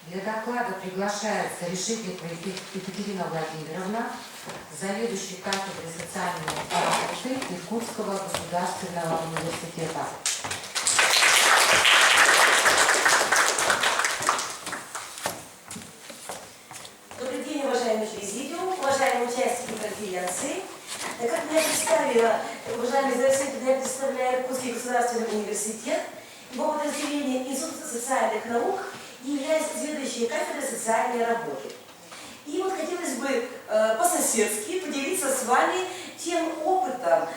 Для доклада приглашается Решетникова Екатерина Владимировна, заведующий кафедрой социальной работы Иркутского государственного университета. Добрый день, уважаемый президиум, уважаемые участники конференции. Как меня представила, уважаемый Здравствуйте, я представляю Иркутский государственный университет, его подразделение Института социальных наук и являюсь заведующей кафедрой социальной работы. И вот хотелось бы по-соседски поделиться с вами тем опытом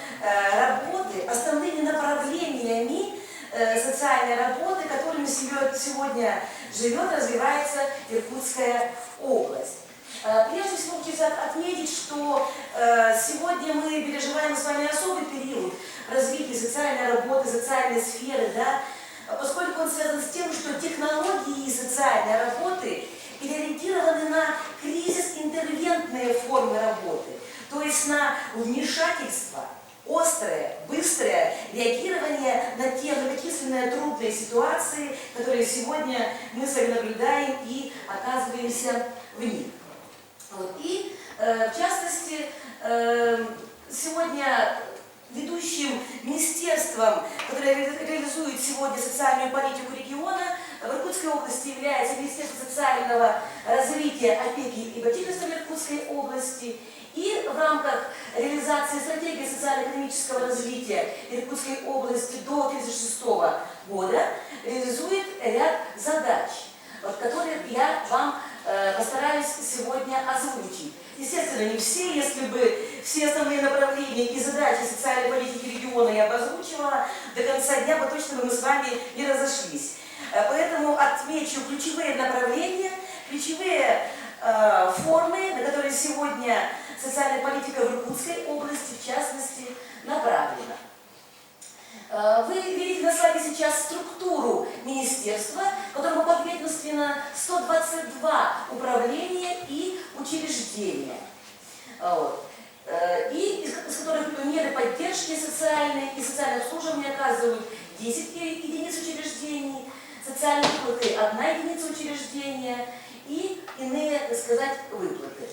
работы, основными направлениями социальной работы, которыми сегодня живет, развивается Иркутская область. Прежде всего, хочется отметить, что сегодня мы переживаем с вами особый период развития социальной работы, социальной сферы, да, поскольку он связан с тем, что технологии социальной работы переориентированы на кризис-интервентные формы работы, то есть на вмешательство, острое, быстрое реагирование на те многочисленные трудные ситуации, которые сегодня мы с вами наблюдаем и оказываемся в них. Вот. И, в частности, сегодня ведущим министерством, которое реализует сегодня социальную политику региона, в Иркутской области является Министерство социального развития, опеки и попечительства Иркутской области. И в рамках реализации стратегии социально-экономического развития Иркутской области до 1936 года реализует ряд задач, которые я вам постараюсь сегодня озвучить. Естественно, не все, если бы все основные направления и задачи социальной политики региона я бы озвучивала, до конца дня бы точно мы с вами не разошлись. Поэтому отмечу ключевые направления, ключевые формы, на которые сегодня социальная политика в Иркутской области, в частности, направлена. Вы видите на слайде сейчас структуру министерства, которому подведомственно 122 управления и учреждения, и из которых меры поддержки социальной и социального обслуживания оказывают 10 единиц учреждений, социальные выплаты 1 единица учреждения и иные, так сказать, выплаты.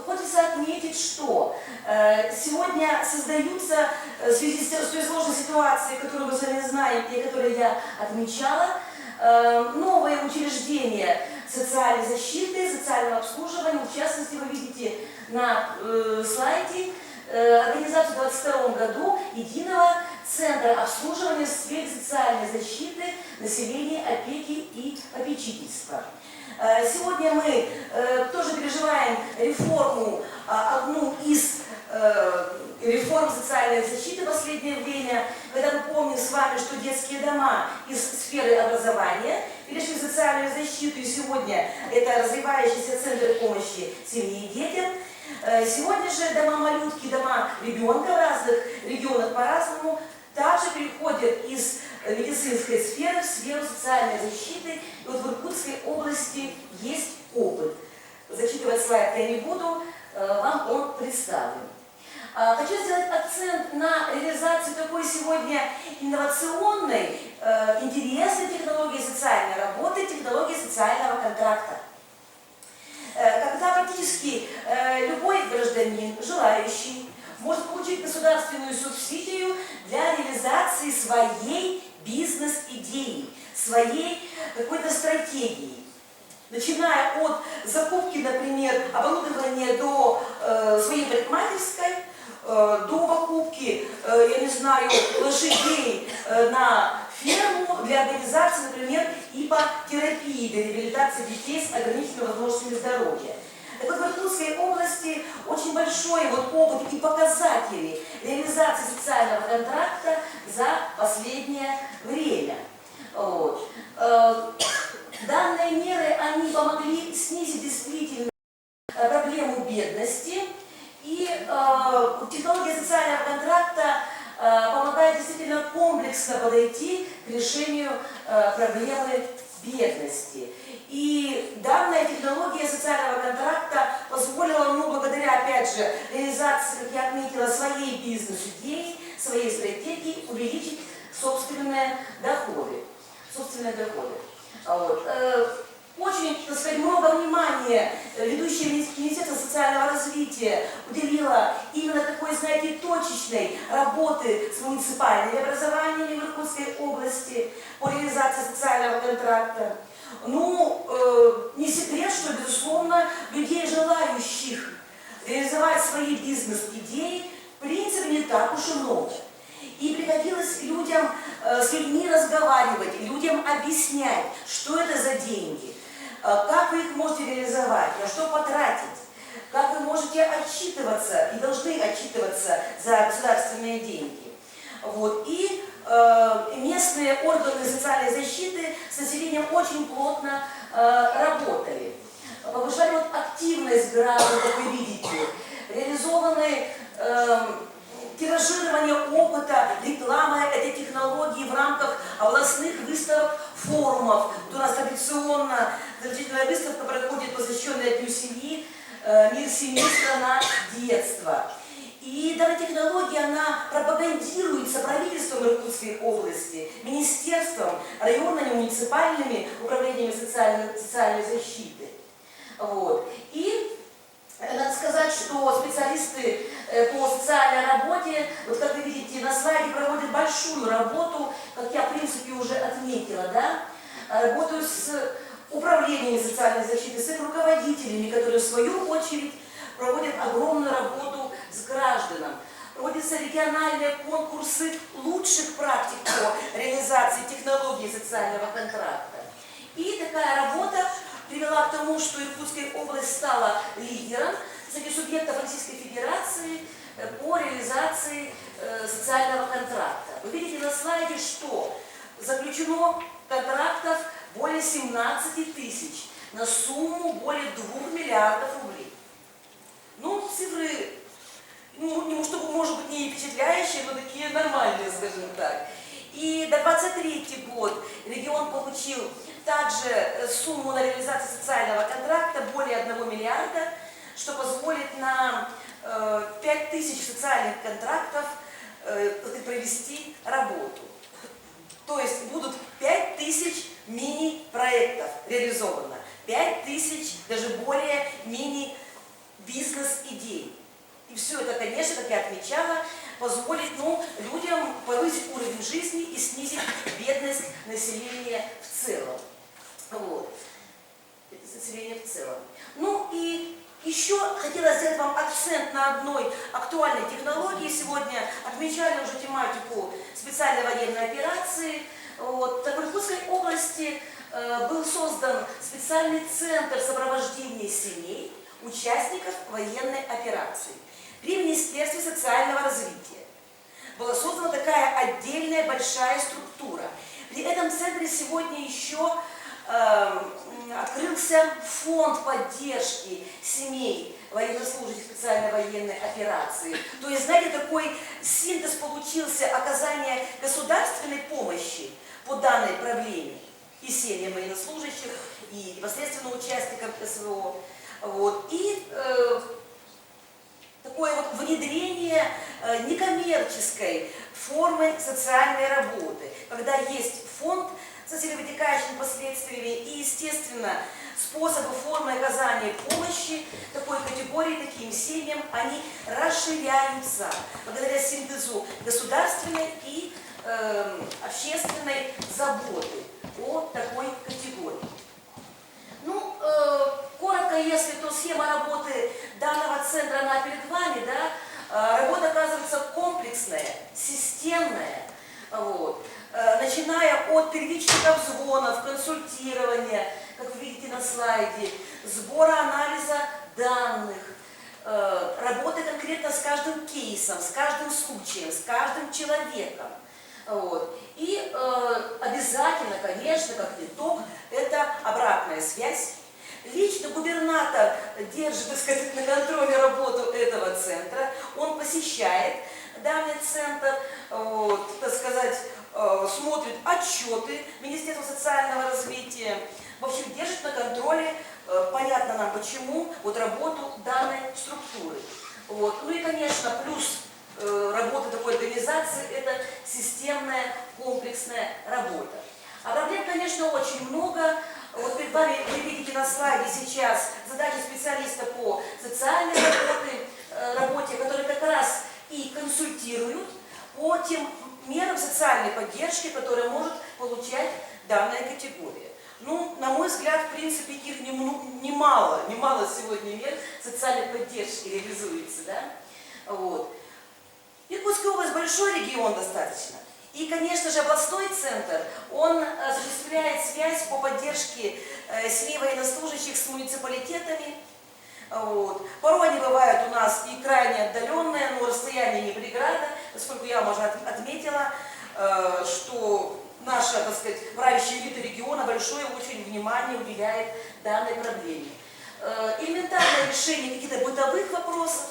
Хочется отметить, что сегодня создаются, в связи с той сложной ситуацией, которую мы с вами знаем и которую я отмечала, новые учреждения социальной защиты, социального обслуживания. В частности, вы видите на слайде организацию в 2022 году единого центра обслуживания в сфере социальной защиты населения, опеки и попечительства. Сегодня мы тоже переживаем реформу, одну из реформ социальной защиты в последнее время, когда мы помним с вами, что детские дома из сферы образования перешли в социальную защиту, и сегодня это развивающийся центр помощи семье и детям. Сегодня же дома-малютки, дома ребенка в разных регионах по-разному также переходят из медицинской сферы в сферу социальной защиты. И вот в Иркутской области есть опыт. Зачитывать слайд я не буду, вам он представлен. Хочу сделать акцент на реализацию такой сегодня инновационной, интересной технологии социальной работы, технологии социального контракта. Когда практически любой гражданин, желающий, может получить государственную субсидию для реализации своей бизнес-идеи, своей какой-то стратегии. Начиная от закупки, например, оборудования до своей парикмахерской, до покупки, я не знаю, лошадей на ферму для организации, например, ипотерапии, для реабилитации детей с ограниченными возможностями здоровья. Так вот, в Иркутской области очень большой опыт и показатели реализации социального контракта за последнее время. Данные меры, они помогли снизить действительно проблему бедности, и технология социального контракта помогает действительно комплексно подойти к решению проблемы бедности. И данная технология социального контракта позволила, благодаря, опять же, реализации, как я отметила, своей бизнес-идеи, своей стратегии, увеличить собственные доходы. Очень, так сказать, много внимания ведущее Министерство социального развития уделило именно такой, знаете, точечной работы с муниципальными образованиями в Иркутской области по реализации социального контракта. Не секрет, что, безусловно, людей, желающих реализовать свои бизнес-идеи, в принципе, как вы их можете реализовать, на что потратить, как вы можете отчитываться и должны отчитываться за государственные деньги. Вот. И местные органы социальной защиты с населением очень плотно работали. Повышали вот активность граждан, как вы видите, реализованы тиражирование опыта, реклама этой технологии в рамках областных выставок, форумов. Вот у нас традиционно замечательная выставка проходит, посвященная Дню семьи, «Мир семьи, страна детства». И данная технология, она пропагандируется правительством Иркутской области, министерством, районными, муниципальными управлениями социальной защиты. Вот. И надо сказать, что специалисты по социальной работе, вот как вы видите на слайде, проводят большую работу, как я в принципе уже отметила, да, работают с управлениями социальной защиты, с их руководителями, которые в свою очередь проводят огромную работу с гражданами. Проводятся региональные конкурсы лучших практик по реализации технологии социального контракта. И такая работа привела к тому, что Иркутская область стала лидером среди субъектов Российской Федерации по реализации социального контракта. Вы видите на слайде, что заключено контрактов более 17 тысяч на сумму более 2 миллиардов рублей. Ну, цифры, ну, чтобы, может быть, не впечатляющие, но такие нормальные, скажем так. И до 2023 год регион получил также сумму на реализацию социального контракта более 1 миллиарда, что позволит нам 5000 социальных контрактов провести работу. То есть будут 5000 мини-проектов реализовано, 5000, даже более мини-бизнес-идей. И все это, конечно, как я отмечала, позволит людям повысить уровень жизни и снизить бедность населения в целом. Вот. Население в целом. Ну и еще хотела сделать вам акцент на одной актуальной технологии. Сегодня отмечали уже тематику специальной военной операции. Вот. В Иркутской области был создан специальный центр сопровождения семей, участников военной операции при Министерстве социального развития. Была создана такая отдельная большая структура. При этом центре сегодня еще открылся фонд поддержки семей военнослужащих специальной военной операции. То есть, знаете, такой синтез получился оказания государственной помощи по данной проблеме и семьям военнослужащих, и непосредственно участникам СВО. Вот. И такое вот внедрение некоммерческой формы социальной работы, когда есть фонд со всеми вытекающими последствиями и, естественно, способы, формы оказания помощи такой категории, таким семьям, они расширяются благодаря синтезу государственной и общественной заботы о такой категории. Ну, коротко, если то схема работы данного центра, она перед вами, да, работа оказывается комплексная, системная, вот. Начиная от первичных обзвонов, консультирования, как вы видите на слайде, сбора анализа данных, работы конкретно с каждым кейсом, с каждым случаем, с каждым человеком. Вот. И обязательно, конечно, как итог, это обратная связь. Лично губернатор держит, так сказать, на контроле работу этого центра, он посещает данный центр, вот, так сказать, смотрит отчеты Министерства социального развития, в общем, держит на контроле, понятно нам почему, вот работу данной структуры. Вот. Ну и, конечно, плюс работы такой организации – это системная, комплексная работа. А проблем, конечно, очень много. Вот перед вами вы видите на слайде сейчас задачи специалиста по социальной работе, которые как раз и консультируют по тем мерам социальной поддержки, которые может получать данная категория. Ну, на мой взгляд, в принципе, их немало сегодня мер социальной поддержки реализуется, да? Вот. Иркутская область большой регион достаточно. И И, конечно же, областной центр, он осуществляет связь по поддержке семей военнослужащих с муниципалитетами. Вот. Порой они бывают у нас и крайне отдаленные, но расстояние не преграда, поскольку я уже отметила, что наша, так сказать, правящая элита региона большое очень внимание уделяет данной проблеме. Элементарное решение каких-то бытовых вопросов.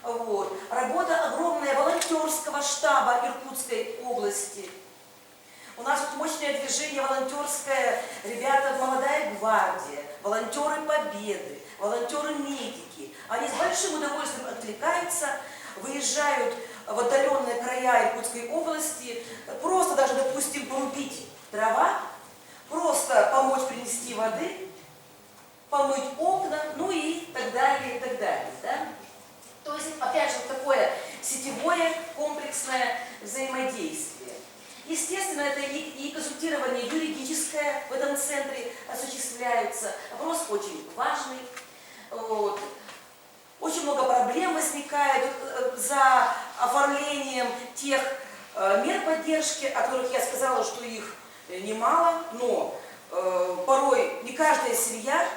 Вот. Работа огромная волонтерского штаба Иркутской области. У нас вот мощное движение волонтерское, ребята, молодая гвардия, волонтеры Победы, волонтеры-медики. Они с большим удовольствием откликаются, выезжают в отдаленные края Иркутской области, просто даже, допустим, порубить дрова, просто помочь принести воды, помыть окна, ну и так далее, и так далее. Да? То есть, опять же, такое сетевое комплексное взаимодействие. Естественно, это и консультирование юридическое в этом центре осуществляется. Вопрос очень важный. Вот. Очень много проблем возникает за оформлением тех мер поддержки, о которых я сказала, что их немало, но порой не каждая семья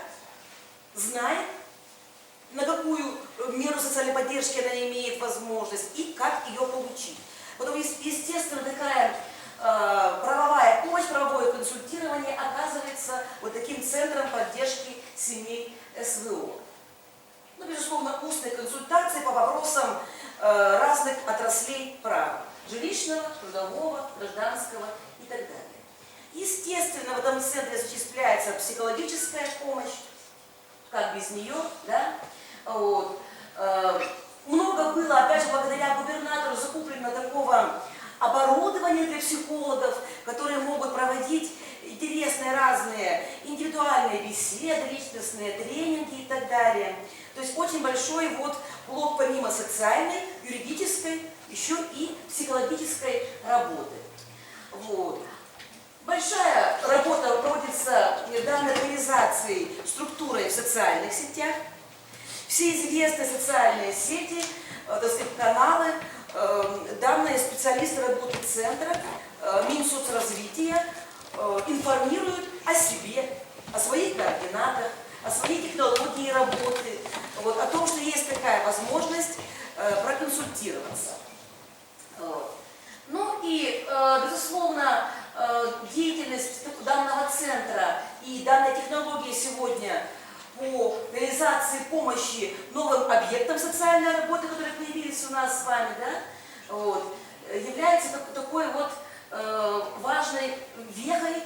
знает, на какую меру социальной поддержки она имеет возможность и как ее получить. Потом, естественно, такая правовая помощь, правовое консультирование оказывается вот таким центром поддержки семей СВО. Ну, безусловно, устные консультации по вопросам разных отраслей права. Жилищного, трудового, гражданского и так далее. Естественно, в этом центре осуществляется психологическая помощь. Как без нее, да? Вот. Много было, опять же, благодаря губернатору закуплено такого оборудования для психологов, которые могут проводить интересные разные индивидуальные беседы, личностные тренинги и так далее. То есть очень большой вот блок помимо социальной, юридической, еще и психологической работы. Вот. Большая работа проводится данной организацией структурой в социальных сетях. Все известные социальные сети, так сказать, каналы, данные специалисты работы центра, Минсоцразвития информируют о себе, о своих координатах, о своей технологии работы, вот, о том, что есть такая возможность проконсультироваться. Вот. Ну и, безусловно, деятельность данного центра и данной технологии сегодня по реализации помощи новым объектам социальной работы, которые появились у нас с вами, да, вот, является такой вот важной вехой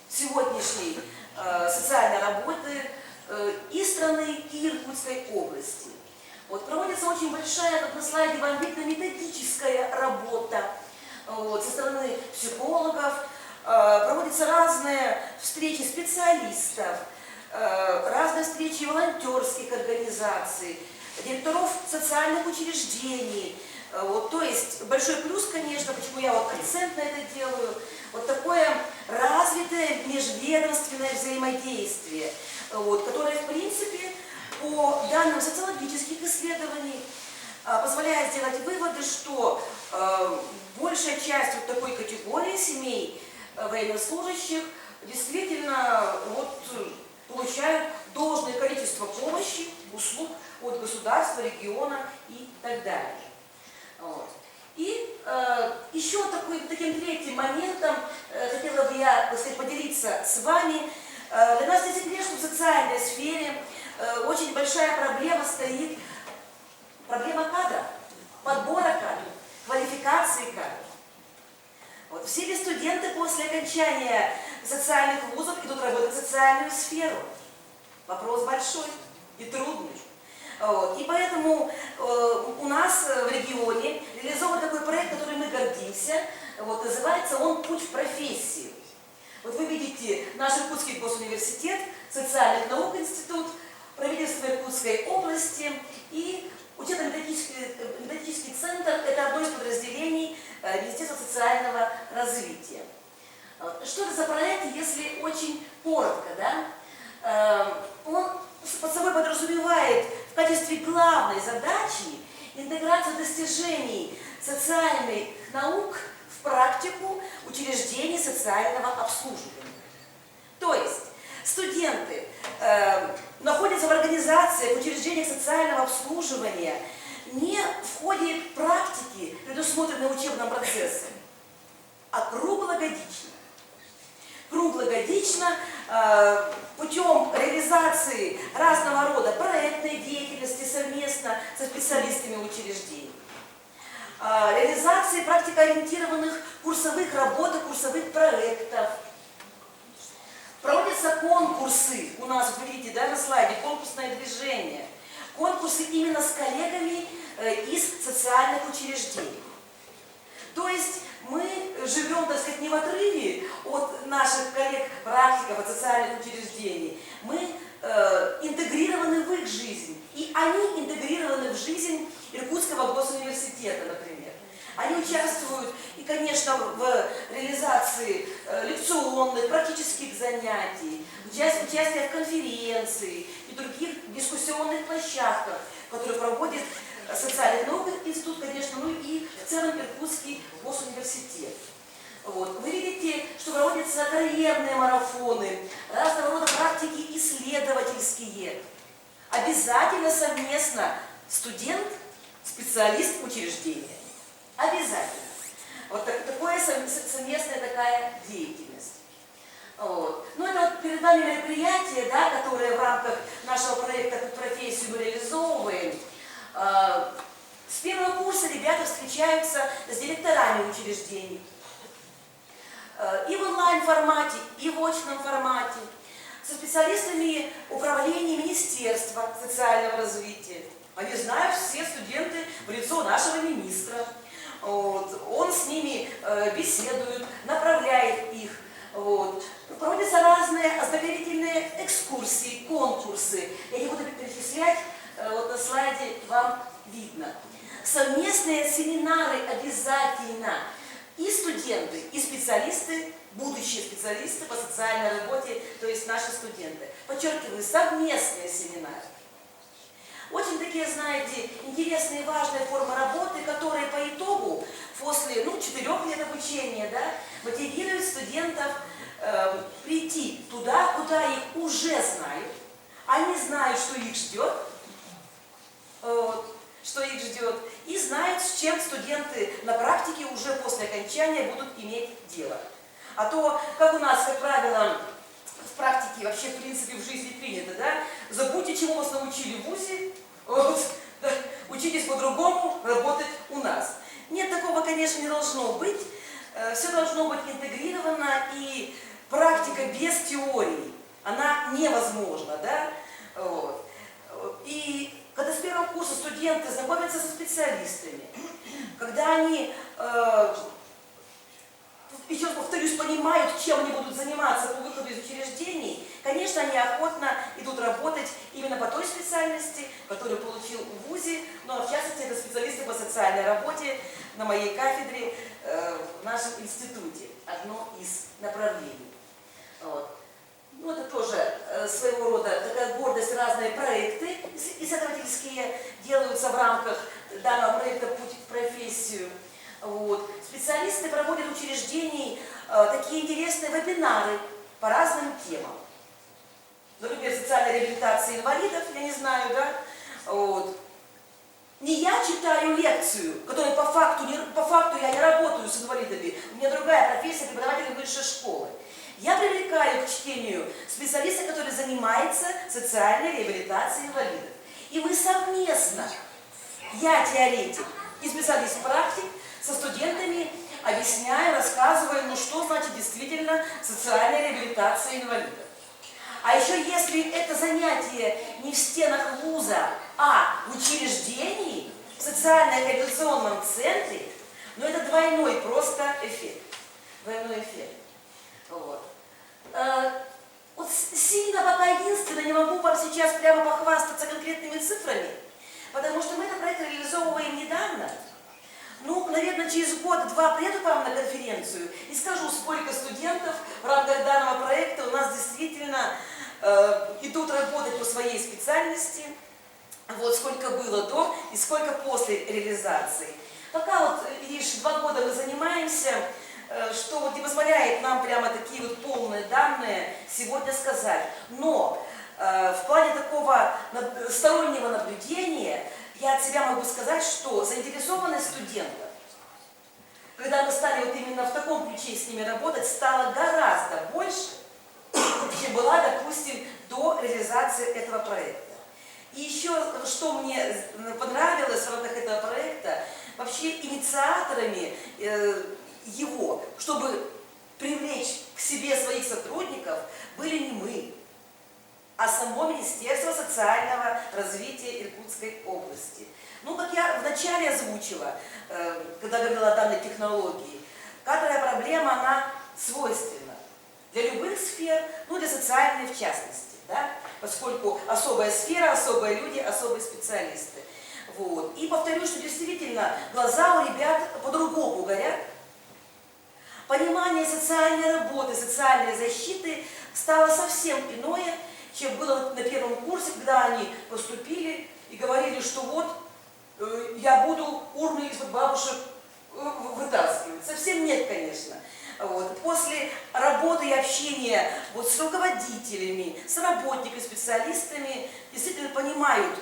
сегодняшней социальной работы и страны, и Иркутской области. Вот, проводится очень большая, как на слайде вам видно, методическая работа вот, со стороны психологов, проводятся разные встречи специалистов, разные встречи волонтерских организаций, директоров социальных учреждений. Вот, то есть большой плюс, конечно, почему я вот акцент на это делаю, вот такое развитое межведомственное взаимодействие, вот, которое, в принципе, по данным социологических исследований позволяет сделать выводы, что большая часть вот такой категории семей военнослужащих действительно вот, получают должное количество помощи, услуг от государства, региона и так далее. Вот. И еще таким третьим моментом хотела бы я, так сказать, поделиться с вами. Для нас не секрет, что в социальной сфере очень большая проблема стоит, проблема кадров, подбора кадров, квалификации кадров. Вот. Все ли студенты после окончания социальных вузов идут работать в социальную сферу? Вопрос большой и трудный. Вот. И поэтому у нас в регионе реализован такой проект, который мы гордимся. Вот, называется он «Путь в профессию». Вот вы видите наш Иркутский госуниверситет, социальных наук институт, правительство Иркутской области и учебно-методический центр – это одно из подразделений Министерства социального развития. Что это за проект, если очень коротко, да? Он под собой подразумевает в качестве главной задачи интеграцию достижений социальных наук в практику учреждений социального обслуживания. То есть студенты находятся в организациях, учреждениях социального обслуживания не в ходе практики, предусмотренной учебным процессом, а круглогодично. Круглогодично путем реализации разного рода проектной деятельности совместно со специалистами учреждений, реализации практикоориентированных курсовых работ и курсовых проектов. Проводятся конкурсы, у нас, вы видите, да, на слайде, конкурсное движение. Конкурсы именно с коллегами из социальных учреждений. То есть мы живем, так сказать, не в отрыве от наших коллег-практиков, от социальных учреждений. Мы интегрированы в их жизнь. И они интегрированы в жизнь Иркутского госуниверситета, например. Они участвуют и, конечно, в реализации лекционных, практических занятий, участие в конференции и других дискуссионных площадках, которые проводит социальный научный институт, конечно, ну и в целом Иркутский госуниверситет. Вот. Вы видите, что проводятся карьерные марафоны, разного рода практики исследовательские. Обязательно совместно студент, специалист учреждения. Обязательно. Вот такое совместная такая деятельность. Вот. Ну, это вот перед вами мероприятие, да, которое в рамках нашего проекта «Под профессию» мы реализовываем. С первого курса ребята встречаются с директорами учреждений. И в онлайн-формате, и в очном формате. Со специалистами управления Министерства социального развития. Они знают все студенты в лицо нашего министра. Вот. Он с ними беседует, направляет их. Вот. Проводятся разные ознакомительные экскурсии, конкурсы. Я не буду перечислять, вот на слайде вам видно. Совместные семинары обязательно. И студенты, и специалисты, будущие специалисты по социальной работе, то есть наши студенты. Подчеркиваю, совместные семинары. Очень такие, знаете, интересные и важные формы работы, которые по итогу, после 4 лет обучения, да, мотивируют студентов прийти туда, куда их уже знают. Они знают, что их ждет, и знают, с чем студенты на практике уже после окончания будут иметь дело. А то, как у нас, как правило, в практике, вообще, в принципе, в жизни принято, да, забудьте, чему вас научили в ВУЗе, вот, да, учитесь по-другому работать у нас. Нет, такого, конечно, не должно быть. Все должно быть интегрировано, и практика без теории, она невозможна, да. Вот. И когда с первого курса студенты знакомятся со специалистами, когда они, еще раз повторюсь, понимают, чем они будут заниматься по выходу из учреждений, конечно, они охотно идут работать именно по той специальности, которую получил в ВУЗе, но в частности это специалисты по социальной работе на моей кафедре в нашем институте, одно из направлений. Вот. Ну, это тоже своего рода такая гордость, разные проекты исследовательские делаются в рамках данного проекта «Путь в профессию». Вот. Специалисты проводят в учреждении такие интересные вебинары по разным темам. Например, социальная реабилитация инвалидов, я не знаю, да? Вот. Не я читаю лекцию, которая по факту я не работаю с инвалидами, у меня другая профессия, преподаватель высшей школы. Я привлекаю к чтению специалиста, который занимается социальной реабилитацией инвалидов. И мы совместно, я теоретик и специалист-практик, со студентами объясняю, рассказываю, что значит действительно социальная реабилитация инвалидов. А еще если это занятие не в стенах вуза, а в учреждении, в социально-реабилитационном центре, это двойной просто эффект. Двойной эффект. Вот. Вот сильно пока единственно не могу вам сейчас прямо похвастаться конкретными цифрами, потому что мы этот проект реализовываем недавно. Наверное, через год-два приеду к вам на конференцию и скажу, сколько студентов в рамках данного проекта у нас действительно идут работать по своей специальности, вот сколько было до и сколько после реализации. Пока вот лишь 2 года мы занимаемся, что вот не позволяет нам прямо такие вот полные данные сегодня сказать. Но в плане такого стороннего наблюдения я от себя могу сказать, что заинтересованность студентов, когда мы стали вот именно в таком ключе с ними работать, стала гораздо больше, чем была, допустим, до реализации этого проекта. И еще, что мне понравилось в рамках этого проекта, вообще инициаторами его, чтобы привлечь к себе своих сотрудников, были не мы, а само Министерство социального развития Иркутской области. Ну, как я вначале озвучила, когда говорила о данной технологии, кадровая проблема, она свойственна для любых сфер, ну, для социальной в частности, да? Поскольку особая сфера, особые люди, особые специалисты. Вот. И повторю, что действительно глаза у ребят по-другому горят. Понимание социальной работы, социальной защиты стало совсем иное, чем было на первом курсе, когда они поступили и говорили, что вот я буду урны из-под бабушек вытаскивать. Совсем нет, конечно. Вот. После работы и общения вот с руководителями, с работниками, специалистами, действительно понимают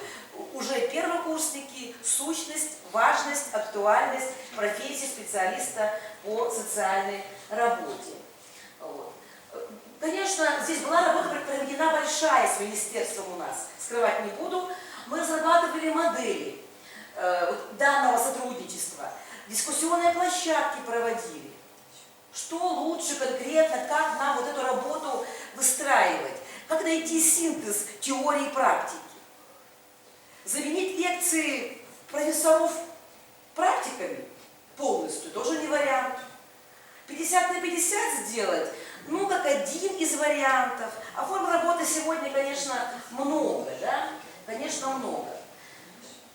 уже первокурсники сущность, важность, актуальность профессии специалиста по социальной работе. Вот. Конечно, здесь была работа проведена большая с министерством у нас, скрывать не буду. Мы разрабатывали модели данного сотрудничества, дискуссионные площадки проводили. Что лучше конкретно, как нам вот эту работу выстраивать, как найти синтез теории и практики. Заменить лекции профессоров практиками полностью тоже не вариант. 50 на 50 сделать, ну, как один из вариантов. А форм работы сегодня, конечно, много, да? Конечно, много.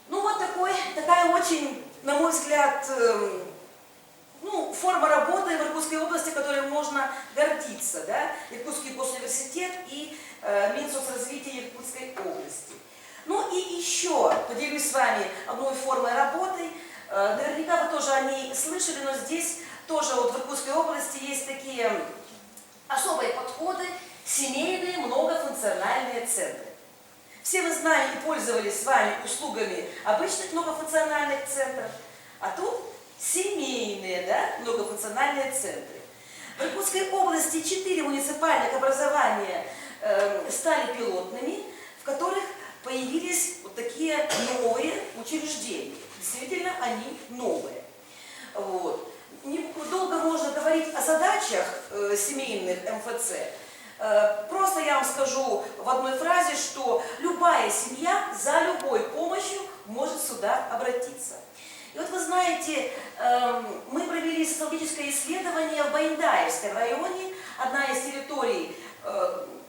Ну, вот такая очень, на мой взгляд, форма работы в Иркутской области, которой можно гордиться, да? Иркутский госуниверситет и Минсоцразвитие Иркутской области. Ну и еще поделюсь с вами одной формой работы. Наверняка вы тоже о ней слышали, но здесь тоже вот в Иркутской области есть такие особые подходы, семейные многофункциональные центры. Все мы знаем и пользовались с вами услугами обычных многофункциональных центров, а тут семейные, да, многофункциональные центры. В Иркутской области 4 муниципальных образования стали пилотными, в которых появились вот такие новые учреждения. Действительно, они новые. Вот. Долго можно говорить о задачах семейных МФЦ. Просто я вам скажу в одной фразе, что любая семья за любой помощью может сюда обратиться. И вот вы знаете, мы провели социологическое исследование в Байндаевском районе, одна из территорий,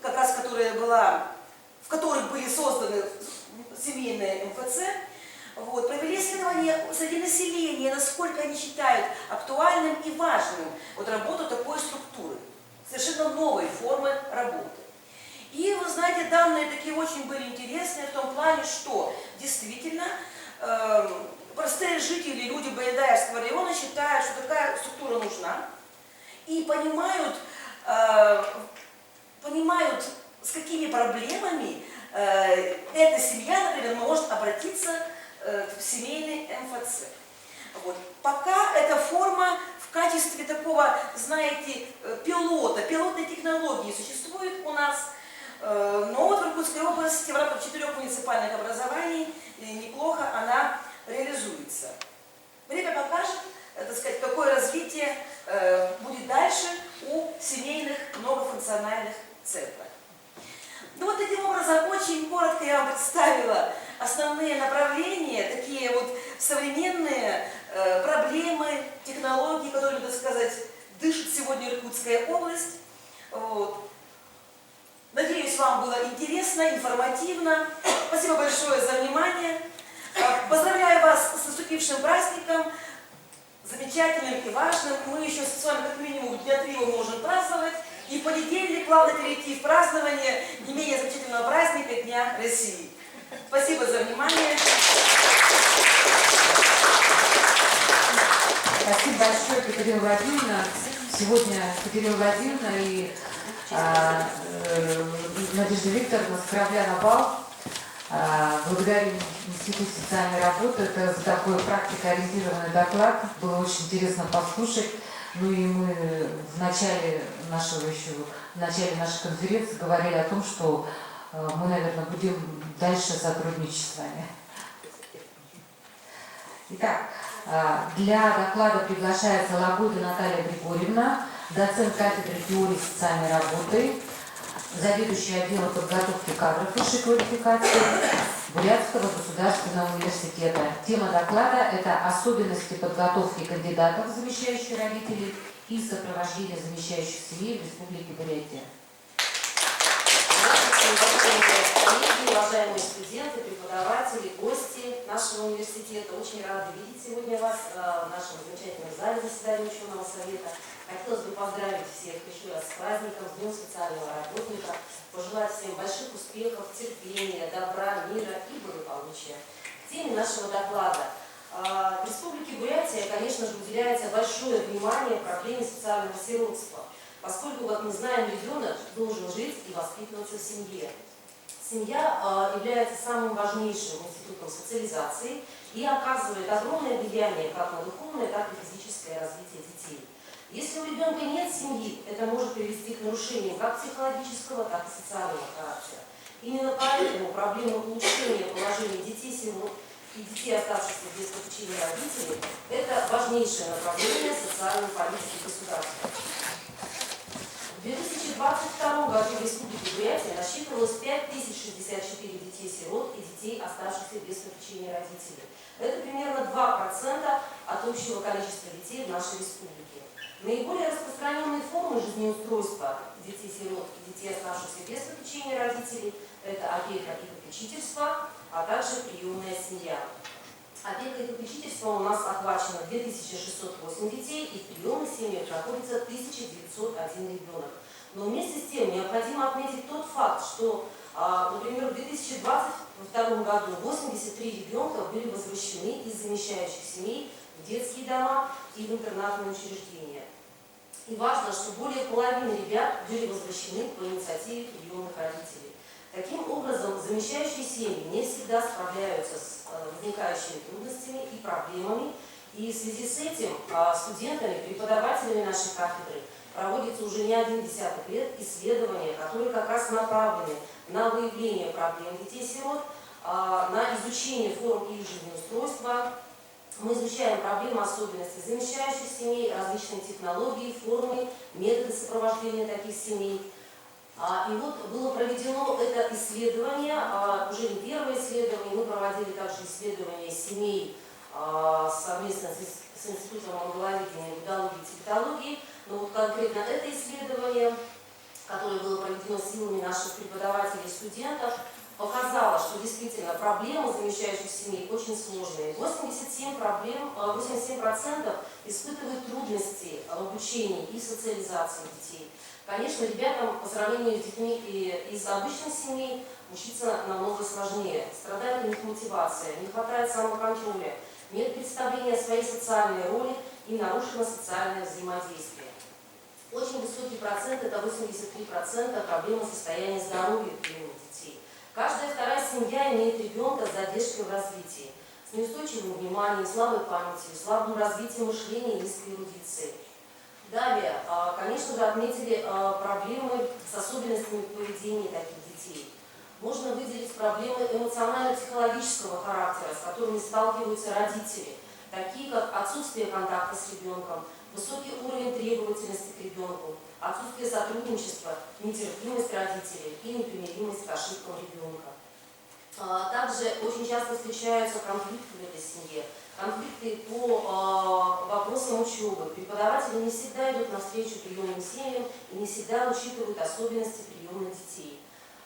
как раз в которых были созданы семейные МФЦ. Вот, провели исследование среди населения, насколько они считают актуальным и важным вот работу такой структуры, совершенно новой формы работы. И вы знаете, данные такие очень были интересные в том плане, что действительно простые жители, люди Байндаевского района считают, что такая структура нужна и понимают, с какими проблемами эта семья, например, может обратиться в семейный МФЦ. Вот. Пока эта форма в качестве такого, знаете, пилотной технологии существует у нас, но вот в Иркутской области в рамках 4 муниципальных образований неплохо она реализуется. Время покажет, так сказать, какое развитие будет дальше у семейных многофункциональных центров. Ну вот таким образом, очень коротко я вам представила основные направления, такие вот современные проблемы, технологии, которыми, так сказать, дышит сегодня Иркутская область. Вот. Надеюсь, вам было интересно, информативно. Спасибо большое за внимание. Поздравляю вас с наступившим праздником, замечательным и важным. Мы еще с вами как минимум дня 3 можем праздновать. И в понедельник плавно перейти в празднование не менее замечательного праздника Дня России. Спасибо за внимание. Спасибо большое, Катерина Владимировна. Сегодня Катерина Владимировна и Надежда Викторовна с корабля на бал. Благодарю Институт социальной работы. Это за такой практикоориентированный доклад. Было очень интересно послушать. Ну и мы в начале нашей конференции говорили о том, что мы, наверное, будем дальше сотрудничать с вами. Итак, для доклада приглашается Лагуда Наталья Григорьевна, доцент кафедры теории социальной работы, заведующий отделом подготовки кадров высшей квалификации Бурятского государственного университета. Тема доклада – это особенности подготовки кандидатов, замещающих родителей, и сопровождения замещающих семей в Республике Бурятия. Коллеги, уважаемые студенты, преподаватели, гости нашего университета. Очень рада видеть сегодня вас в нашем замечательном зале заседания ученого совета. Хотелось бы поздравить всех еще раз с праздником, с Днем социального работника, пожелать всем больших успехов, терпения, добра, мира и благополучия. К теме нашего доклада. В Республике Бурятия, конечно же, уделяется большое внимание проблеме социального сиротства, поскольку, как мы знаем, ребенок должен жить и воспитываться в семье. Семья является самым важнейшим институтом социализации и оказывает огромное влияние как на духовное, так и физическое развитие детей. Если у ребенка нет семьи, это может привести к нарушениям как психологического, так и социального характера. Именно поэтому проблема улучшения положения детей-сирот и детей, оставшихся без попечения родителей, это важнейшее направление социальной политики государства. В 2022 году в Республике Бурятия насчитывалось 5064 детей-сирот и детей, оставшихся без попечения родителей. Это примерно 2% от общего количества детей в нашей республике. Наиболее распространенные формы жизнеустройства детей-сирот и детей, оставшихся без попечения родителей, это опека и попечительство, а также приемная семья. Опека и попечительство у нас охвачено 2608 детей, и в приемной семье находится 1901 ребенок. Но вместе с тем необходимо отметить тот факт, что, например, в 2022 году 83 ребенка были возвращены из замещающих семей в детские дома и в интернатные учреждения. И важно, что более половины ребят были возвращены по инициативе приемных родителей. Таким образом, замещающие семьи не всегда справляются с возникающими трудностями и проблемами, и в связи с этим студентами, преподавателями нашей кафедры проводится уже не один десяток лет исследования, которые как раз направлены на выявление проблем детей-сирот, на изучение форм их жизнеустройства. Мы изучаем проблемы особенностей замещающих семей, различные технологии, формы, методы сопровождения таких семей. И вот было проведено это исследование, уже не первое исследование, мы проводили также исследования семей совместно с Институтом онкологии, иммунологии и тибетологии. Но вот конкретно это исследование, которое было проведено силами наших преподавателей и студентов, показало, что действительно проблемы замещающих семей очень сложные. 87% испытывают трудности в обучении и социализации детей. Конечно, ребятам по сравнению с детьми из обычных семей учиться намного сложнее. Страдает у них мотивация, не хватает самоконтроля, нет представления о своей социальной роли и нарушено социальное взаимодействие. Очень высокий процент, это 83% проблемы состояния здоровья приемных детей. Каждая вторая семья имеет ребенка с задержкой в развитии, с неустойчивым вниманием, слабой памятью, слабым развитием мышления и низкой эрудицией. Далее, конечно же, отметили проблемы с особенностями поведения таких детей. Можно выделить проблемы эмоционально-психологического характера, с которыми сталкиваются родители, такие как отсутствие контакта с ребенком, высокий уровень требовательности к ребенку, отсутствие сотрудничества, нетерпимость родителей и непримиримость к ошибкам ребенка. Также очень часто встречаются конфликты в этой семье, конфликты по вопросам учебы. Преподаватели не всегда идут навстречу приемным семьям и не всегда учитывают особенности приемных детей.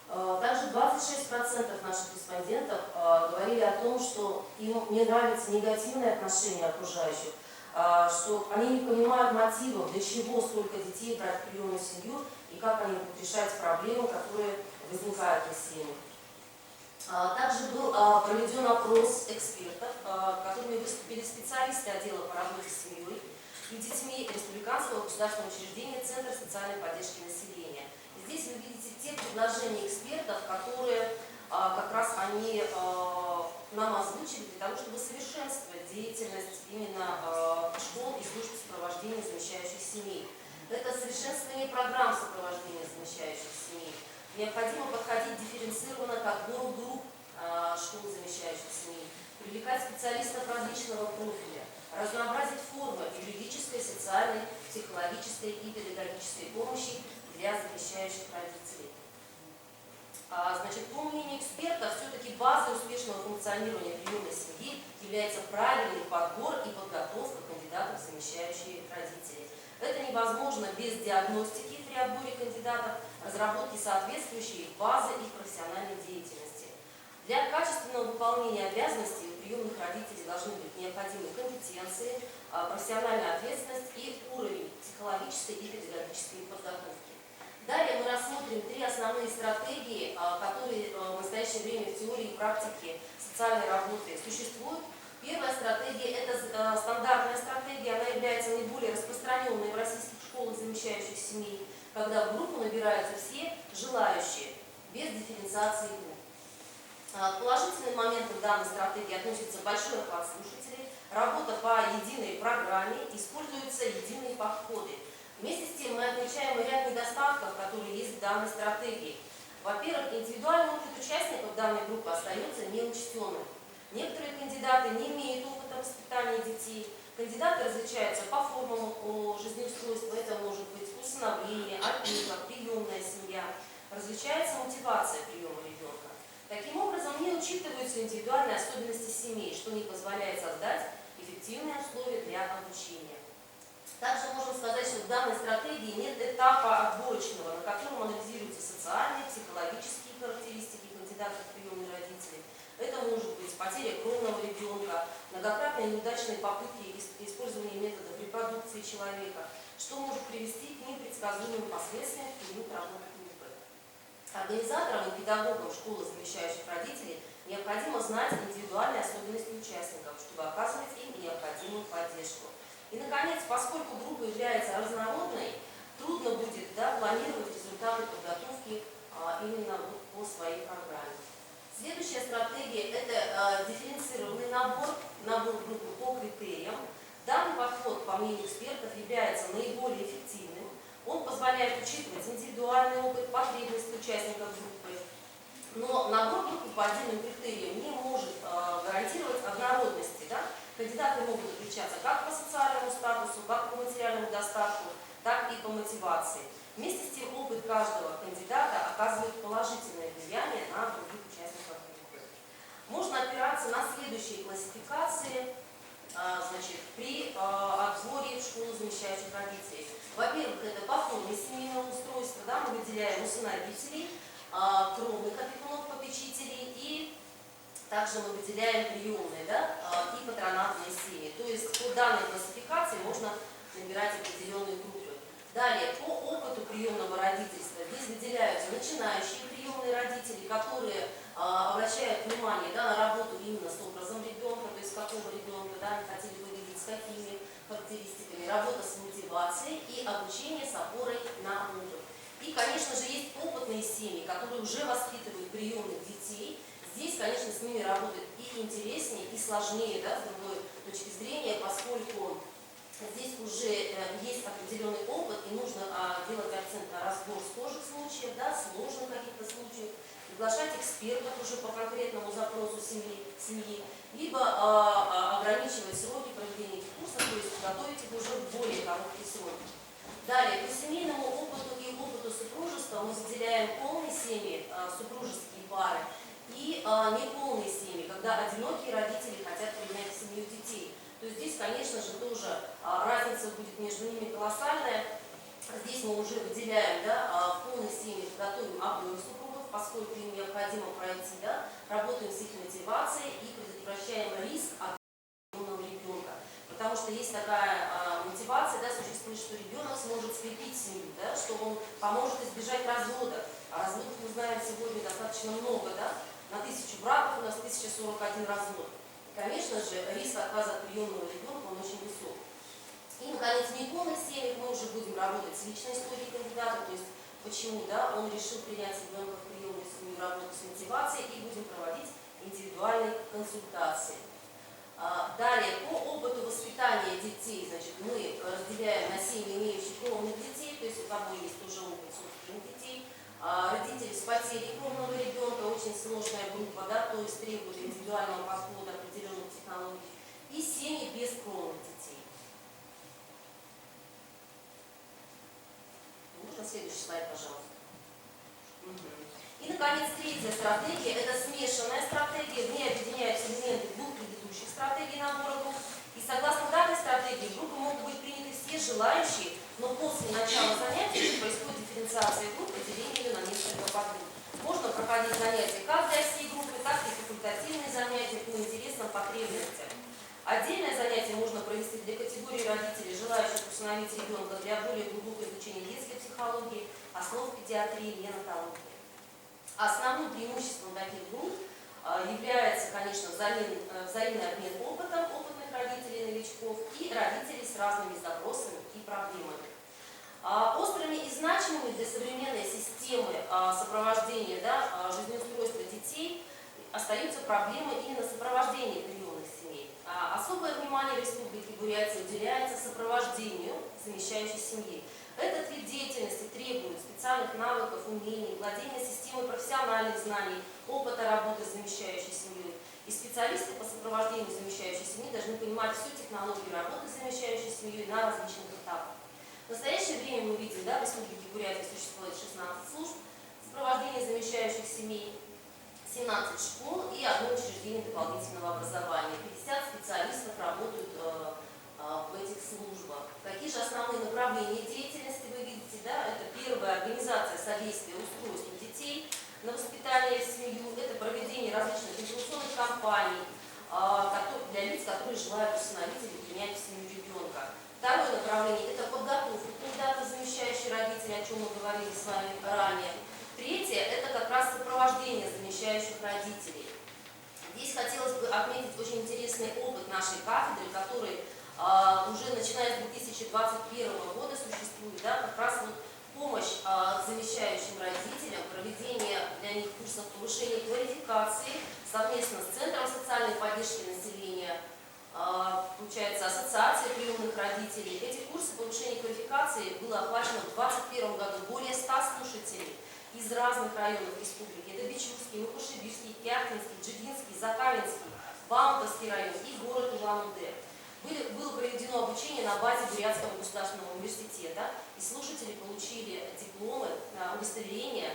Также 26% наших респондентов говорили о том, что им не нравится негативное отношение окружающих, что они не понимают мотивов, для чего столько детей брать в приемную семью и как они будут решать проблемы, которые возникают в их семьях. Также был проведен опрос экспертов, которыми выступили специалисты отдела по работе с семьей, и детьми республиканского государственного учреждения Центр социальной поддержки населения. Здесь вы видите те предложения экспертов, которые как раз они нам озвучили для того, чтобы совершенствовать деятельность именно школ и служб сопровождения замещающих семей. Это совершенствование программ сопровождения замещающих семей. Необходимо подходить дифференцированно к отбору групп школ замещающих семей, привлекать специалистов различного профиля, разнообразить формы юридической, социальной, психологической и педагогической помощи для замещающих родителей. Значит, по мнению экспертов, все-таки базой успешного функционирования приемной семьи является правильный подбор и подготовка кандидатов в замещающие родителей. Это невозможно без диагностики при отборе кандидатов, разработки соответствующей базы их профессиональной деятельности. Для качественного выполнения обязанностей у приемных родителей должны быть необходимы компетенции, профессиональная ответственность и уровень психологической и педагогической подготовки. Далее мы рассмотрим три основные стратегии, которые в настоящее время в теории и практике социальной работы существуют. Первая стратегия – это стандартная стратегия, она является наиболее распространенной в российских школах замещающих семей, когда в группу набираются все желающие, без дифференциации групп. К положительным моментам данной стратегии относится большой охват слушателей, работа по единой программе, используются единые подходы. Вместе с тем мы отмечаем ряд недостатков, которые есть в данной стратегии. Во-первых, индивидуальный опыт участников данной группы остается неучтенным. Некоторые кандидаты не имеют опыта воспитания детей. Кандидаты различаются по формам жизнеустройства. Это может быть усыновление, опека, приемная семья. Различается мотивация приема ребенка. Таким образом, не учитываются индивидуальные особенности семей, что не позволяет создать эффективные условия для обучения. Также можно сказать, что в данной стратегии нет этапа отборочного, на котором анализируются социальные, психологические характеристики кандидатов в приемные родители. Это может быть потеря кровного ребенка, многократные неудачные попытки использования методов репродукции человека, что может привести к непредсказуемым последствиям в период работы группы. Организаторам и педагогам школы замещающих родителей необходимо знать индивидуальные особенности участников, чтобы оказывать им необходимую поддержку. И, наконец, поскольку группа является разнородной, трудно будет планировать результаты подготовки именно по своей программе. Следующая стратегия – это дифференцированный набор группы по критериям. Данный подход, по мнению экспертов, является наиболее эффективным. Он позволяет учитывать индивидуальный опыт, потребности участников группы. Но набор группы по отдельным критериям не может гарантировать однородности. Кандидаты могут отличаться как по социальному статусу, как по материальному достатку, так и по мотивации. Вместе с тем опыт каждого кандидата оказывает положительное влияние на других участников группы. Можно опираться на следующие классификации при отборе в школу замещающих родителей. Во-первых, это по форме семейного устройства. Мы выделяем усыновителей, кровных опекунов, попечителей и также мы выделяем приемные и патронатные семьи. То есть по данной классификации можно набирать определенные группы. Далее, по опыту приемного родительства здесь выделяются начинающие приемные родители, которые обращают внимание на работу именно с образом ребенка, то есть какого ребенка они хотели бы видеть, с какими характеристиками, работа с мотивацией и обучение с опорой на опыт. И, конечно же, есть опытные семьи, которые уже воспитывают приемных детей. Здесь, конечно, с ними работать и интереснее, и сложнее, с другой точки зрения, поскольку здесь уже есть определенный опыт, и нужно делать акцент на разбор схожих случаев, сложных каких-то случаев, приглашать экспертов уже по конкретному запросу семьи, либо ограничивать сроки проведения этих курсов, то есть готовить их уже в более короткие сроки. Далее, по семейному опыту и опыту супружества мы выделяем полные семьи, супружеские пары, и неполные семьи, когда одинокие родители хотят принять в семью детей. То есть здесь, конечно же, тоже разница будет между ними колоссальная. Здесь мы уже выделяем в полной семье, готовим обоих супругов, поскольку им необходимо пройти, работаем с их мотивацией и предотвращаем риск от приемного ребенка. Потому что есть такая мотивация, существует, что ребенок сможет скрепить семью, что он поможет избежать развода. А разводов мы знаем сегодня достаточно много, на 1000 браков у нас 1041 развод. И, конечно же, риск отказа от приемного ребенка, он очень высок. И, наконец, в неполных семьях мы уже будем работать с личной историей кандидата, то есть почему, да, он решил принять ребенка в приемную семью, работу с мотивацией, и будем проводить индивидуальные консультации. Далее, по опыту воспитания детей, значит, мы разделяем на семьи, имеющих кровных детей, то есть у кого есть уже опыт собственных детей, родители с потерей кровного ребенка, очень сложная группа, да, то есть требует индивидуального подхода, определенных технологий, и семьи без кровных детей. Можно следующий слайд, пожалуйста. И, наконец, третья стратегия – это смешанная стратегия. В ней объединяются элементы двух предыдущих стратегий набора групп. И согласно данной стратегии, в группы могут быть приняты все желающие, но после начала занятий происходит дифференциация групп и деление ее на несколько подгрупп. Можно проходить занятия как для всей группы, так и факультативные занятия по интересным потребностям. Отдельное занятие можно провести для категории родителей, желающих усыновить ребенка для более глубокого изучения детской психологии, основ педиатрии и неонатологии. Основным преимуществом таких групп является, конечно, взаимный обмен опытом опытных родителей и новичков и родителей с разными запросами и проблемами. Острыми и значимыми для современной системы сопровождения, да, жизнеустройства детей остаются проблемы именно сопровождения приемных семей. Особое внимание в Республике Бурятия уделяется сопровождению замещающей семьи. Этот вид деятельности требует специальных навыков, умений, владения системой профессиональных знаний, опыта работы с замещающей семьей. И специалисты по сопровождению замещающей семьи должны понимать всю технологию работы с замещающей семьей на различных этапах. В настоящее время мы видим, да, в Республике Бурятия существует 16 служб сопровождения замещающих семей, 17 школ и одно учреждение дополнительного образования. 50 специалистов работают в этих службах. Какие же основные направления деятельности вы видите? Да? Это первая организация содействия устройству детей на воспитание в семью, это проведение различных информационных кампаний для лиц, которые желают усыновить или принять в семью ребенка. Второе направление – это подготовка кандидата, замещающий родителей, о чем мы говорили с вами ранее. Третье – это как раз сопровождение замещающих родителей. Здесь хотелось бы отметить очень интересный опыт нашей кафедры, который уже начиная с 2021 года существует, да, как раз вот помощь замещающим родителям, проведение для них курсов повышения квалификации совместно с Центром социальной поддержки населения, получается, Ассоциация приемных родителей. Эти курсы повышения квалификации было охвачено в 2021 году более 100 слушателей из разных районов республики. Это Бичурский, Мукушевирский, Кяхтинский, Джигинский, Закавинский, Баунтовский район и город Улан-Удэ. Было проведено обучение на базе Бурятского государственного университета, и слушатели получили дипломы, удостоверения.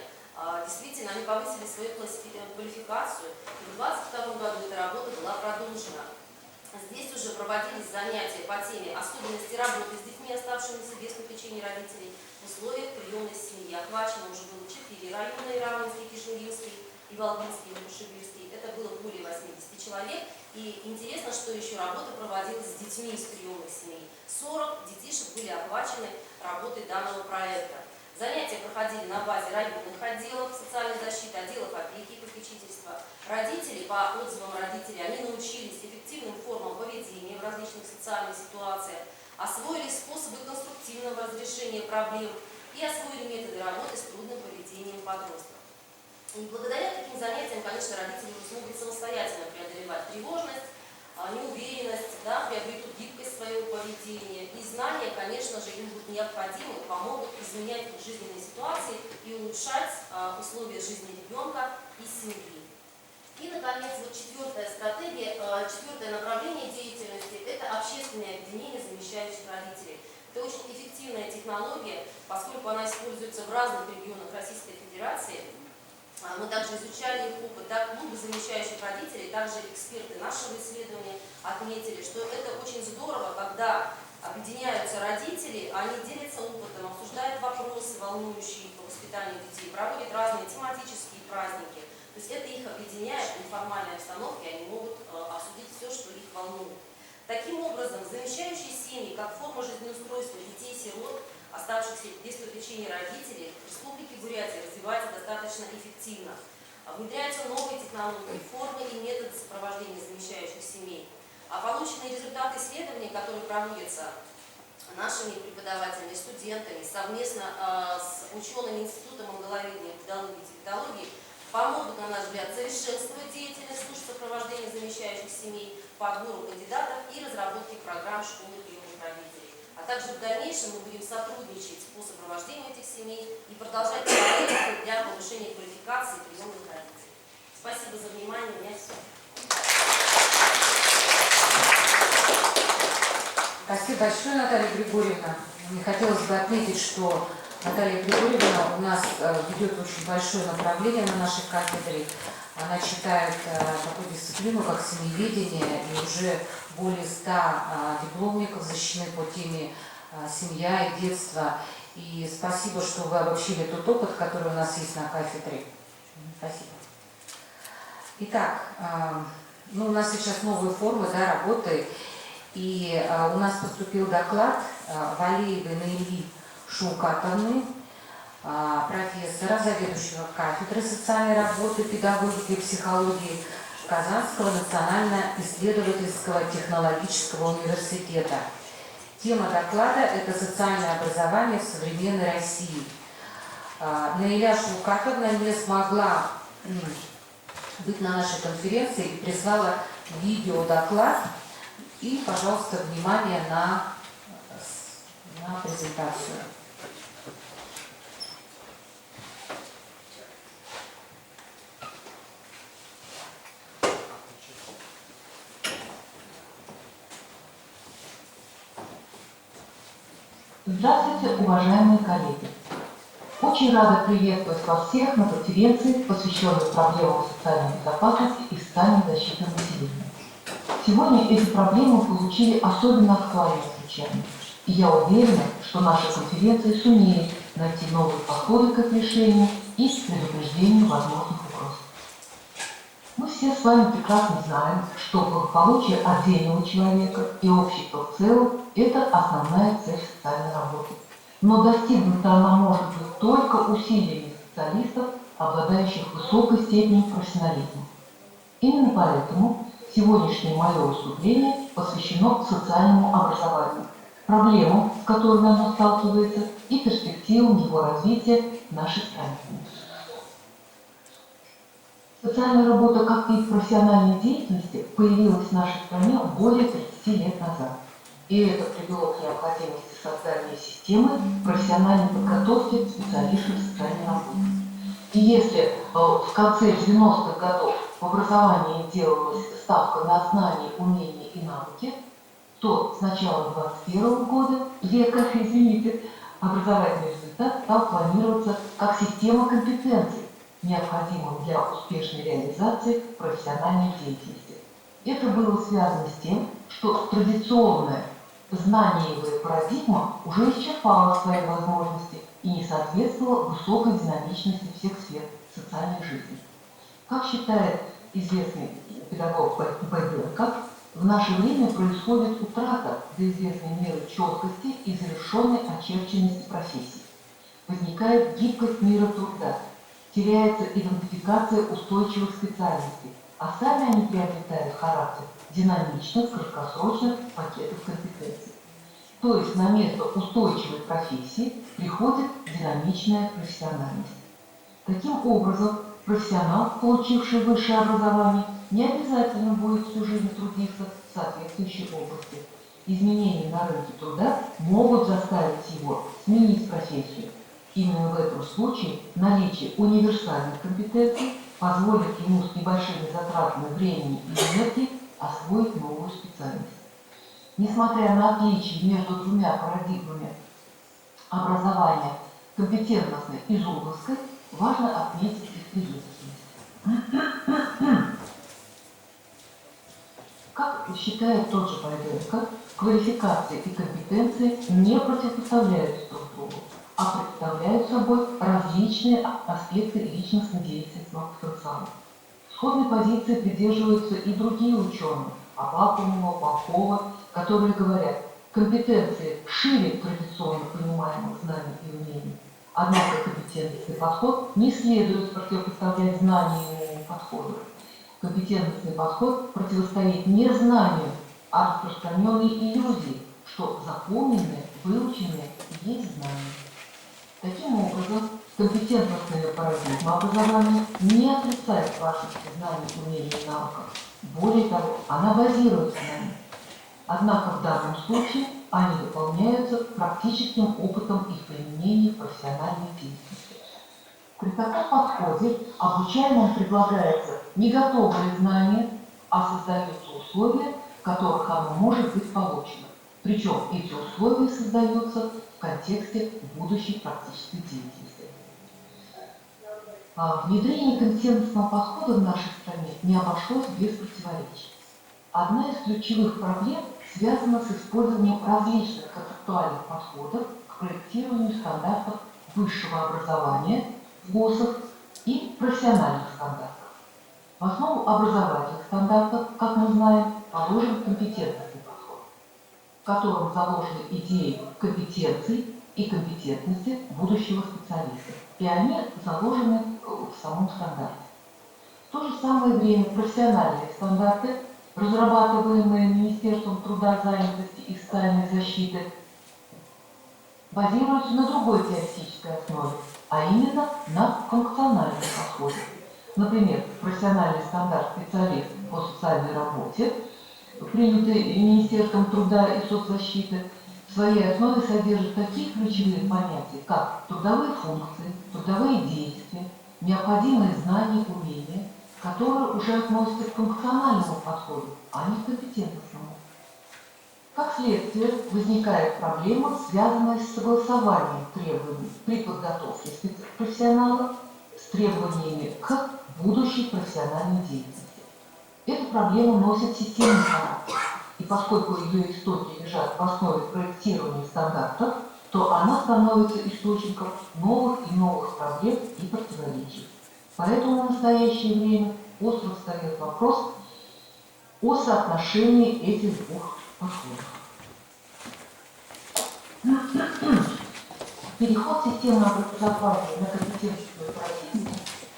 Действительно, они повысили свою квалификацию, и в 2022 году эта работа была продолжена. Здесь уже проводились занятия по теме особенности работы с детьми, оставшимися без попечения родителей в условиях приемной семьи. Охвачено уже было 4 района: Равнинский, Кишиневский и Волгинский, и Мукушевирский. Это было более 80 человек. И интересно, что еще работа проводилась с детьми из приемных семей. 40 детишек были охвачены работой данного проекта. Занятия проходили на базе районных отделов социальной защиты, отделов опеки и попечительства. Родители, по отзывам родителей, они научились эффективным формам поведения в различных социальных ситуациях, освоили способы конструктивного разрешения проблем и освоили методы работы с трудным поведением подростков. И благодаря таким занятиям, конечно, родители смогут самостоятельно преодолевать тревожность, неуверенность, да, приобретут гибкость своего поведения. И знания, конечно же, им будут необходимы, помогут изменять жизненные ситуации и улучшать условия жизни ребенка и семьи. И, наконец, вот четвертая стратегия, четвертое направление деятельности – это общественное объединение замещающих родителей. Это очень эффективная технология, поскольку она используется в разных регионах Российской Федерации. Мы также изучали их опыт, да, клубы замещающих родителей, также эксперты нашего исследования отметили, что это очень здорово, когда объединяются родители, они делятся опытом, обсуждают вопросы, волнующие по воспитанию детей, проводят разные тематические праздники. То есть это их объединяет в неформальной обстановке, они могут обсудить все, что их волнует. Таким образом, замещающие семьи, как форма жизнеустройства детей-сирот, оставшихся без попечения родителей, в Республике Бурятия развивается достаточно эффективно. Внедряются новые технологии, формы и методы сопровождения замещающих семей. А полученные результаты исследований, которые проводятся нашими преподавателями, студентами, совместно с учеными Института монголоведения, педагогики и диалектологии помогут, на наш взгляд, совершенствовать деятельность служб сопровождения замещающих семей, подбору кандидатов и разработке программ школы приемных родителей. А также в дальнейшем мы будем сотрудничать по сопровождению этих семей и продолжать проекты для повышения квалификации приемных родителей. Спасибо за внимание. У меня все. Спасибо большое, Наталья Григорьевна. Мне хотелось бы отметить, что Наталья Григорьевна у нас ведет очень большое направление на нашей кафедре. Она читает такую дисциплину, как семьеведение, и уже более 100 дипломников защищены по теме семья и детство. И спасибо, что вы обобщили тот опыт, который у нас есть на кафедре. Спасибо. Итак, у нас сейчас новые формы работы. И у нас поступил доклад Валеевой Наили Шаукатовны, профессора, заведующего кафедрой социальной работы, педагогики и психологии Казанского национально-исследовательского технологического университета. Тема доклада – это социальное образование в современной России. Наиля Шаукатовна не смогла быть на нашей конференции и прислала видеодоклад. И, пожалуйста, внимание на презентацию. Здравствуйте, уважаемые коллеги! Очень рада приветствовать вас всех на конференции, посвященной проблемам социальной безопасности и социальной защиты населения. Сегодня эти проблемы получили особенно актуальное звучание, и я уверена, что наша конференция сумеет найти новые подходы к их решению и предупреждению возможных угроз. Мы все с вами прекрасно знаем, что благополучие отдельного человека и общества в целом – это основная цель социальной работы. Но достигнута она может быть только усилиями специалистов, обладающих высокой степенью профессионализма. Именно поэтому сегодняшнее мое выступление посвящено социальному образованию, проблемам, с которыми оно сталкивается, и перспективам его развития в нашей стране. Социальная работа как вид профессиональной деятельности появилась в нашей стране более 30 лет назад. И это привело к необходимости создания системы профессиональной подготовки специалистов социальной работы. И если в конце 90-х годов в образовании делалась ставка на знания, умения и навыки, то с начала 21 года, века, образовательный результат стал планироваться как система компетенций, необходимых для успешной реализации профессиональной деятельности. Это было связано с тем, что традиционная знаниевая парадигма уже исчерпала свои возможности и не соответствовала высокой динамичности всех сфер социальной жизни. Как считает известный педагог Б.Д. в наше время происходит утрата до известной меры четкости и завершенной очерченности профессий. Возникает гибкость мира труда, теряется идентификация устойчивых специальностей, а сами они приобретают характер динамичных, краткосрочных пакетов компетенций. То есть на место устойчивой профессии приходит динамичная профессиональность. Таким образом, профессионал, получивший высшее образование, не обязательно будет всю жизнь трудиться в соответствующей области. Изменения на рынке труда могут заставить его сменить профессию. Именно в этом случае наличие универсальных компетенций позволит ему с небольшими затратами времени и энергии освоить новую специальность. Несмотря на отличия между двумя парадигмами образования, компетентностной и зубовской, важно отметить их преимущества. Как считает тот же Байденко, квалификации и компетенции не противопоставляются друг другу, а представляют собой различные аспекты личностной деятельности потенциала. Сходной позиции придерживаются и другие ученые, Авакумова, Попова, которые говорят, компетенции шире традиционно понимаемых знаний и умений. Однако компетентностный подход не следует противопоставлять знаниевому подходу. Компетентностный подход противостоит не знанию, а распространенной иллюзии, что запомненное выученные есть знания. Таким образом, компетентностная парадигма образования не отрицает важности знаний, умений и навыков. Более того, она базируется на них. Однако в данном случае они дополняются практическим опытом их применения в профессиональной деятельности. При таком подходе обучаемому предлагается не готовое знание, а создаются условия, в которых оно может быть получено. Причем эти условия создаются в контексте будущей практической деятельности. Внедрение компетентностного подхода в нашей стране не обошлось без противоречий. Одна из ключевых проблем связана с использованием различных концептуальных подходов к проектированию стандартов высшего образования, ВОСов и профессиональных стандартов. В основу образовательных стандартов, как мы знаем, положен компетентностный подход, в котором заложены идеи компетенций и компетентности будущего специалиста. И они заложены в самом стандарте. В то же самое время профессиональные стандарты, разрабатываемые Министерством труда, занятости и социальной защиты, базируются на другой теоретической основе, а именно на функциональном подходе. Например, профессиональный стандарт специалист по социальной работе, принятый Министерством труда и соцзащиты, в своей основе содержит такие ключевые понятия, как трудовые функции, трудовые действия, необходимые знания, умения, которые уже относятся к функциональному подходу, а не к компетентностному. Как следствие, возникает проблема, связанная с согласованием требований при подготовке профессионала с требованиями к будущей профессиональной деятельности. Эта проблема носит системный характер, и поскольку ее истоки лежат в основе проектирования стандартов, то она становится источником новых и новых проблем и противоречий. Поэтому в настоящее время остро встает вопрос о соотношении этих двух подходов. Переход системы образования на компетентностную парадигму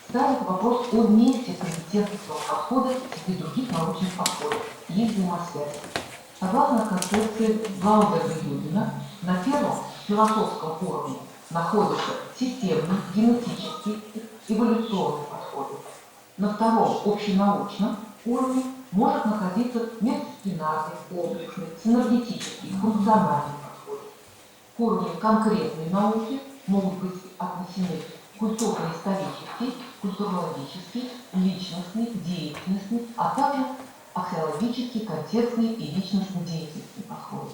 ставит вопрос о месте компетентностного подхода среди других научных подходов и их взаимосвязи. Согласно концепции Гаудера-Юдина, на первом философском уровне находятся системный, генетический, эволюционный подходы. На втором общенаучном уровне может находиться междисциплинарный, комплексный, синергетический, функциональный подход. К уровню конкретной науки могут быть отнесены культурно-исторический, культурологический, личностный, деятельностный, а также аксиологический, контекстный и личностно-деятельностный подходы.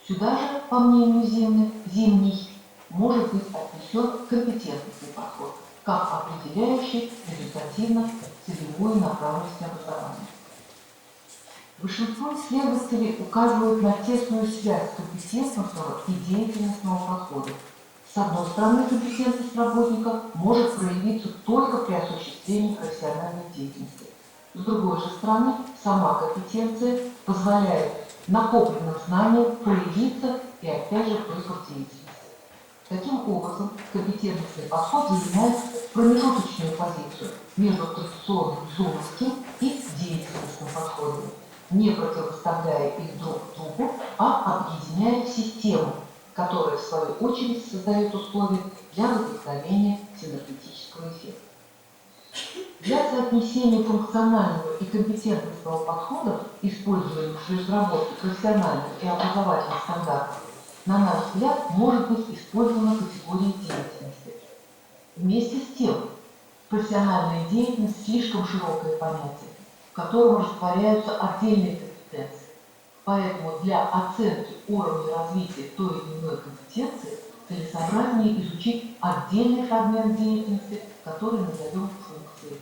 Сюда же, по мнению Зимний, может быть отнесен компетентностный подход, как определяющий результативно-целевую направленность образования. Большинство исследователей указывают на тесную связь компетентностного и деятельностного подхода. С одной стороны, компетентность работника может проявиться только при осуществлении профессиональной деятельности. С другой же стороны, сама компетенция позволяет накопленным знаниям проявиться и опять же только в деятельности. Таким образом, компетентностный подход занимает промежуточную позицию между традиционным зоновским и деятельностным подходами, не противоставляя их друг другу, а объединяя в систему, которая в свою очередь создает условия для возникновения синергетического эффекта. Для соотнесения функционального и компетентностного подходов, используемых при разработке профессиональных и образовательных стандартов, на наш взгляд, может быть использована категория деятельности. Вместе с тем, профессиональная деятельность слишком широкое понятие, в котором растворяются отдельные компетенции. Поэтому для оценки уровня развития той или иной компетенции целесообразнее изучить отдельный фрагмент деятельности, который назовем функцией,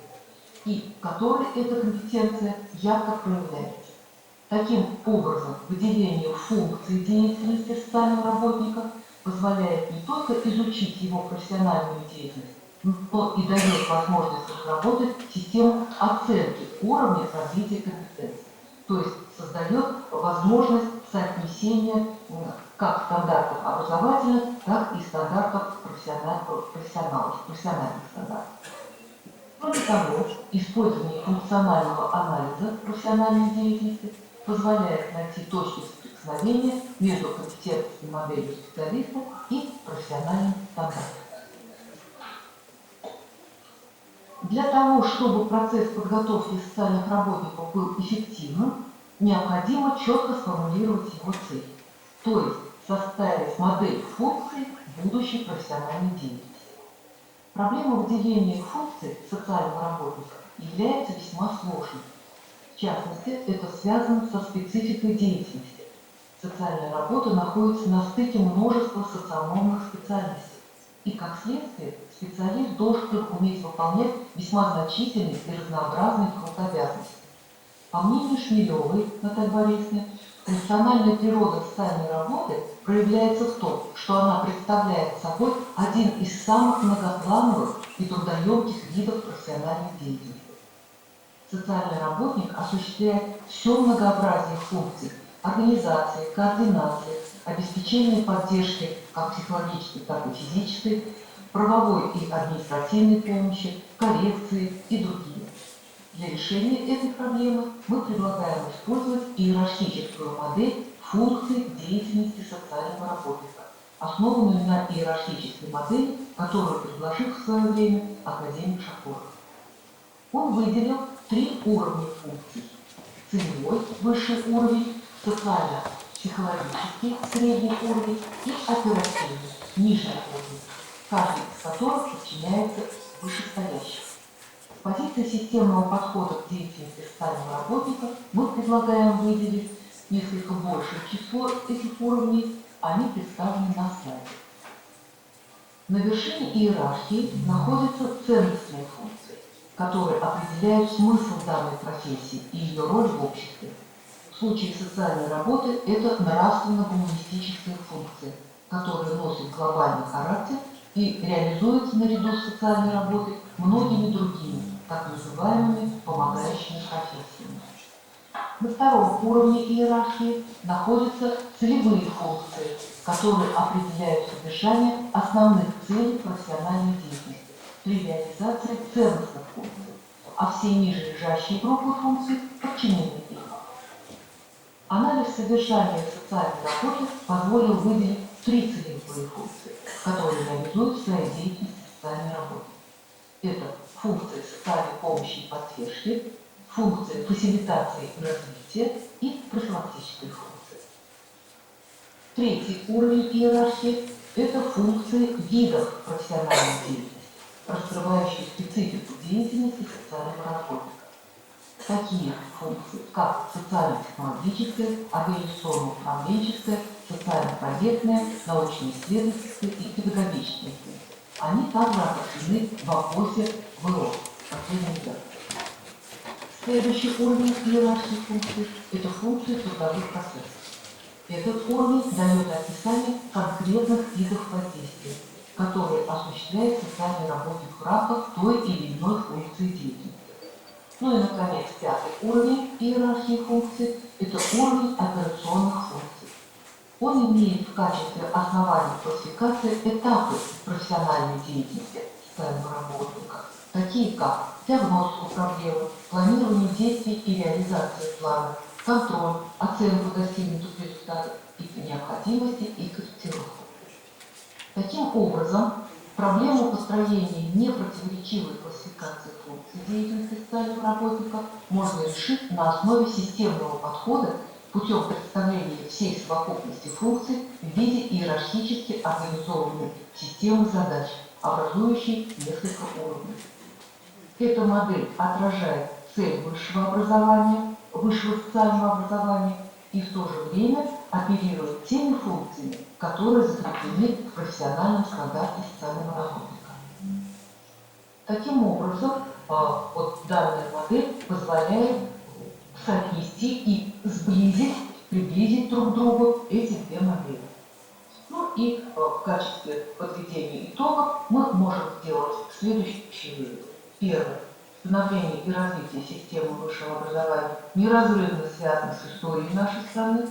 и в которой эта компетенция ярко проявляется. Таким образом, выделение функций деятельности социального работника позволяет не только изучить его профессиональную деятельность, но и дает возможность разработать систему оценки уровня развития компетенции. То есть создает возможность соотнесения как стандартов образовательных, так и стандартов профессиональных стандартов. Кроме того, использование функционального анализа профессиональной деятельности позволяет найти точки соприкосновения между компетентной моделью специалиста и профессиональным стандартом. Для того, чтобы процесс подготовки социальных работников был эффективным, необходимо четко сформулировать его цель, то есть составить модель функций будущей профессиональной деятельности. Проблема выделения функций социального работника является весьма сложной. В частности, это связано со спецификой деятельности. Социальная работа находится на стыке множества социономных специальностей. И, как следствие, специалист должен уметь выполнять весьма значительный и разнообразный круг обязанностей. По мнению Шмелевой Натальи Борисовны, функциональная природа социальной работы проявляется в том, что она представляет собой один из самых многоплановых и трудоемких видов профессиональной деятельности. Социальный работник осуществляет все многообразие функций организации, координации, обеспечения поддержки как психологической, так и физической, правовой и административной помощи, коррекции и другие. Для решения этой проблемы мы предлагаем использовать иерархическую модель функций деятельности социального работника, основанную на иерархической модели, которую предложил в свое время академик Шапоров. Он выделил 3 уровня функций: целевой, высший уровень, социально-психологический, средний уровень и оперативный, нижний уровень, каждый из которых подчиняется вышестоящему. С позиции системного подхода к деятельности социального работника мы предлагаем выделить несколько большее число этих уровней, они представлены на слайде. На вершине иерархии находятся ценностные функции, которые определяют смысл данной профессии и ее роль в обществе. В случае социальной работы это нравственно-гуманистические функции, которые носят глобальный характер и реализуются наряду с социальной работой многими другими, так называемыми помогающими профессиями. На втором уровне иерархии находятся целевые функции, которые определяют содержание основных целей профессиональной деятельности при реализации ценностных функций, а все ниже лежащие группы функций подчинены им. Анализ содержания социальной работы позволил выделить 3 целевые функции, которые реализуют в своей деятельности социальной работы. Это функции социальной помощи и поддержки, функции фасилитации и развития и профилактические функции. 3-й уровень иерархии – это функции видов профессиональной деятельности, раскрывающие специфику деятельности социального работника. Такие функции, как социально-технологическая, организационно-управленческая, социально-проектная, научно-исследовательская и педагогическая функции. Они также отражены в вопросе ВО, последней редакции. Следующий уровень иерархии функций – это функции трудовых процессов. Этот уровень дает описание конкретных видов воздействия, которые осуществляет социальный работник в рамках той или иной функции деятельности. Ну и, наконец, 5-й уровень иерархии функций – это уровень операционных функций. Он имеет в качестве основания классификации этапы профессиональной деятельности социального работника, такие как диагностику проблемы, планирование действий и реализация плана, контроль, оценку достигнутых результатов и по необходимости и корректировку. Таким образом, проблему построения непротиворечивой классификации функций деятельности социального работника можно решить на основе системного подхода путем представления всей совокупности функций в виде иерархически организованной системы задач, образующей несколько уровней. Эта модель отражает цель высшего образования, высшего социального образования и в то же время оперирует теми функциями, которые закреплены в профессиональном стандарте социального работника. Таким образом, вот данная модель позволяет соотнести и сблизить, приблизить друг к другу эти 2 модели. Ну и в качестве подведения итогов мы можем сделать следующие выводы. Первое. Становление и развитие системы высшего образования неразрывно связано с историей нашей страны.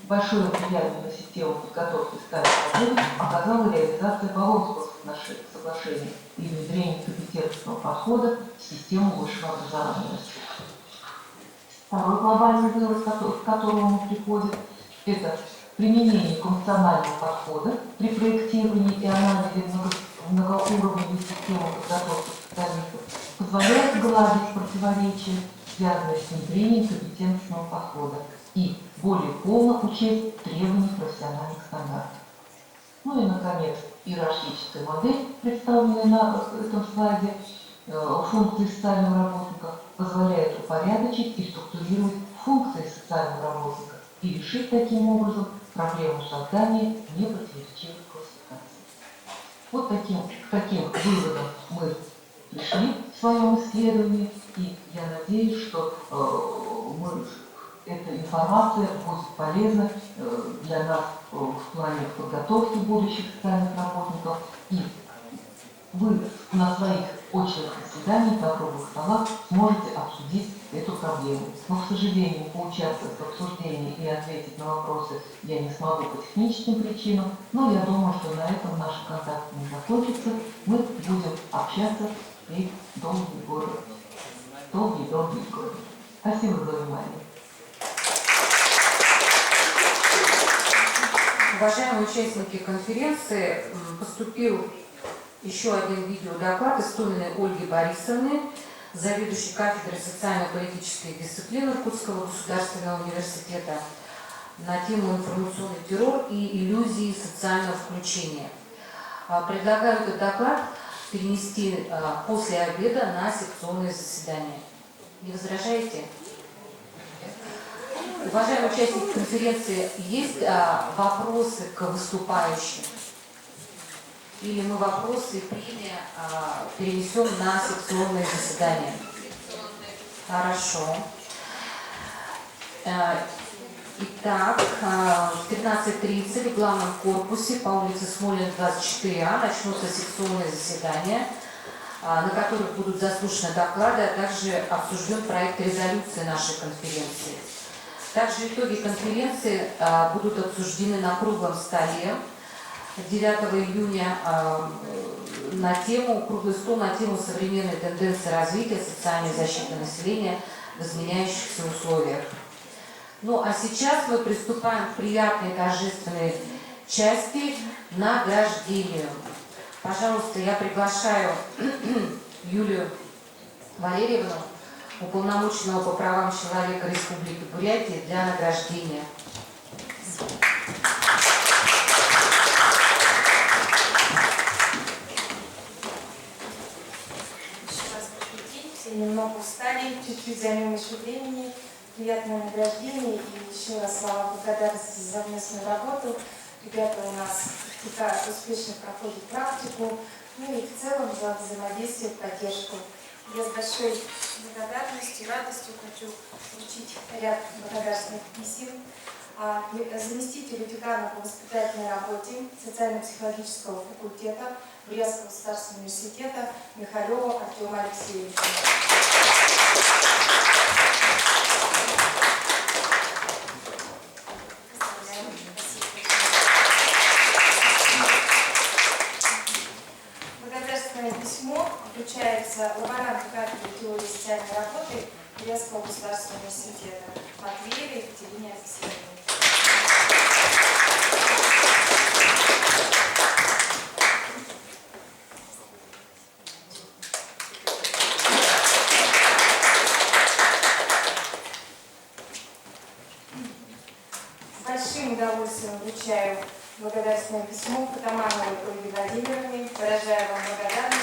Большое влияние на систему подготовки социальной работы оказала реализация Болонского соглашения и внедрение компетентного подхода в систему высшего образования. Второй глобальный вывод, к которому мы приходим, Это применение функционального подхода при проектировании и анализе многоуровневой системы подготовки специалистов, позволяет сгладить противоречия, связанные с внедрением компетентного подхода, и более полно учесть требования профессиональных стандартов. Ну и, наконец, иерархическая модель, представленная на этом слайде, функции социального работника, позволяет упорядочить и структурировать функции социального работника и решить таким образом проблему создания непротиворечивых классификаций. Вот к таким выводам мы пришли в своем исследовании, и я надеюсь, что эта информация будет полезна для нас в плане подготовки будущих социальных работников, и вы на своих очных заседаниях, на круглых столах сможете обсудить эту проблему. Но, к сожалению, поучаствовать в обсуждении и ответить на вопросы я не смогу по техническим причинам, но я думаю, что на этом наши контакты не закончатся. Мы будем общаться и долгие годы. Долгие годы. Спасибо за внимание. Уважаемые участники конференции, поступил еще один видеодоклад из Томиной Ольги Борисовны, заведующей кафедрой социально-политической дисциплины Иркутского государственного университета, на тему «Информационный террор и иллюзии социального включения». Предлагаю этот доклад перенести после обеда на секционное заседание. Не возражаете? Уважаемые участники конференции, есть вопросы к выступающим? Или мы вопросы и прения перенесем на секционное заседание? Хорошо. Итак, в 13:30 в главном корпусе по улице Смолина, 24А начнутся секционные заседания, на которых будут заслушаны доклады, а также обсужден проект резолюции нашей конференции. Также итоги конференции будут обсуждены на круглом столе 9 июня на тему, круглый стол на тему современной тенденции развития социальной защиты населения в изменяющихся условиях. Ну а сейчас мы приступаем к приятной торжественной части награждению. Пожалуйста, я приглашаю Юлию Валерьевну, уполномоченного по правам человека Республики Бурятия, для награждения. Еще раз добрый день. Все немного устали, чуть-чуть займем еще времени. Приятное награждение и еще раз слова благодарности за совместную работу. Ребята у нас успешно проходят практику, ну и в целом за взаимодействие, поддержку. Я с большой благодарностью, радостью хочу вручить ряд благодарственных писем заместителю декана по воспитательной работе социально-психологического факультета Бурятского государственного университета Михалеву Артему Алексеевичу. Благодарственное письмо вручается лаборанту кафедры теории социальной работы Бурятского государственного университета Матвеевой Екатерине Алексеевне. С большим удовольствием вручаю благодарственное письмо Потамановой Ольге Владимировне, выражая вам благодарность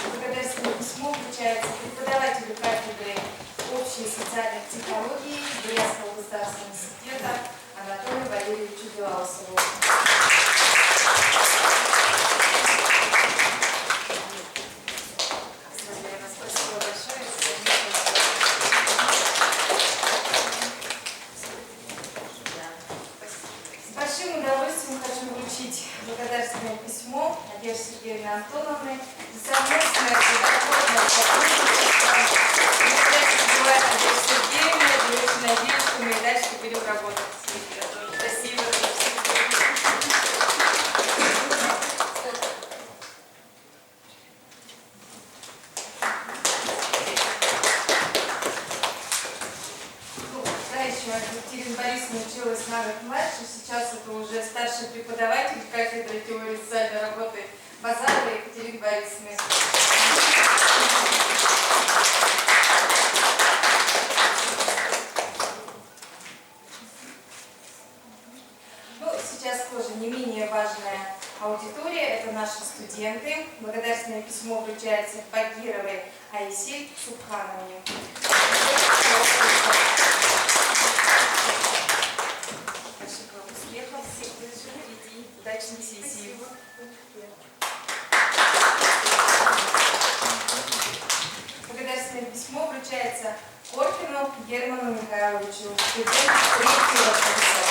благодарственное письмо вручается преподавателю кафедры общей социальной психологии Бурятского государственного университета Анатолию Валерьевичу Белоусову. Спасибо большое. С большим удовольствием хочу вручить благодарственное письмо Надежды Сергеевны Антоновны за совместное плодотворное сотрудничество совместно училась с нами младше, сейчас это уже старший преподаватель кафедры теории социальной работы Базарова Екатерина Борисовна. Ну, сейчас тоже не менее важная аудитория, это наши студенты. Благодарственное письмо вручается Багировой Айсель Субхановне. Больших вам успехов, впереди удачной сессии. Благодарственное письмо вручается Коркину Герману Михайловичу, студенту 3-го курса.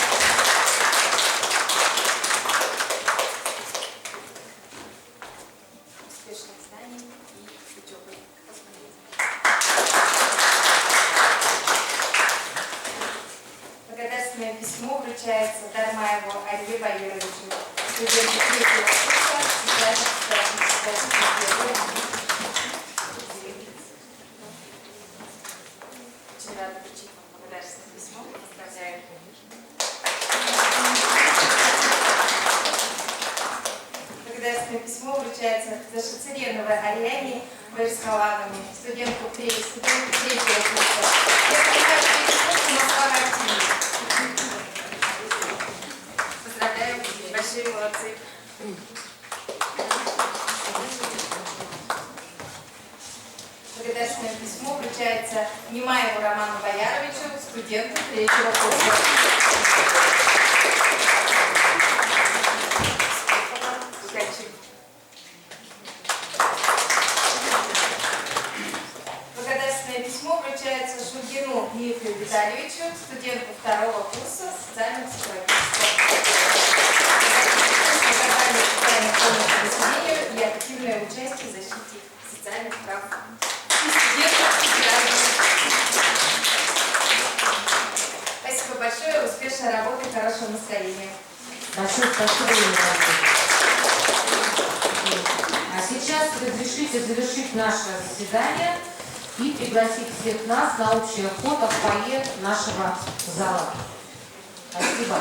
Успешных знаний и учебы. Благодарственное письмо вручается Дармаеву Алье Валерьевичу, студенту 3-го курса социально-педагогического исследования. Очень рада вручить вам благодарственное письмо. Поздравляю. Благодарственное письмо вручается Зашицереновой Ариане Борисхалановне, студентку 3-го курса. Я понимаю, что эти курсы Москва активны. Поздравляю, большие молодцы. Благодарственное письмо вручается Немаеву Роману Бояровичу, студенту 3-го курса. Удачи. Благодарственное письмо вручается Шульгину Дмитрию Витальевичу, студенту 2-го курса социально-психологического. Оказание социальной помощи населению и активное участие в защите социальных прав. И студентов Спасибо большое, успешной работы, хорошего настроения. Большое спасибо, Елена Владимировна. А сейчас разрешите завершить наше заседание и пригласить всех нас на общее фото в фойе нашего зала. Спасибо.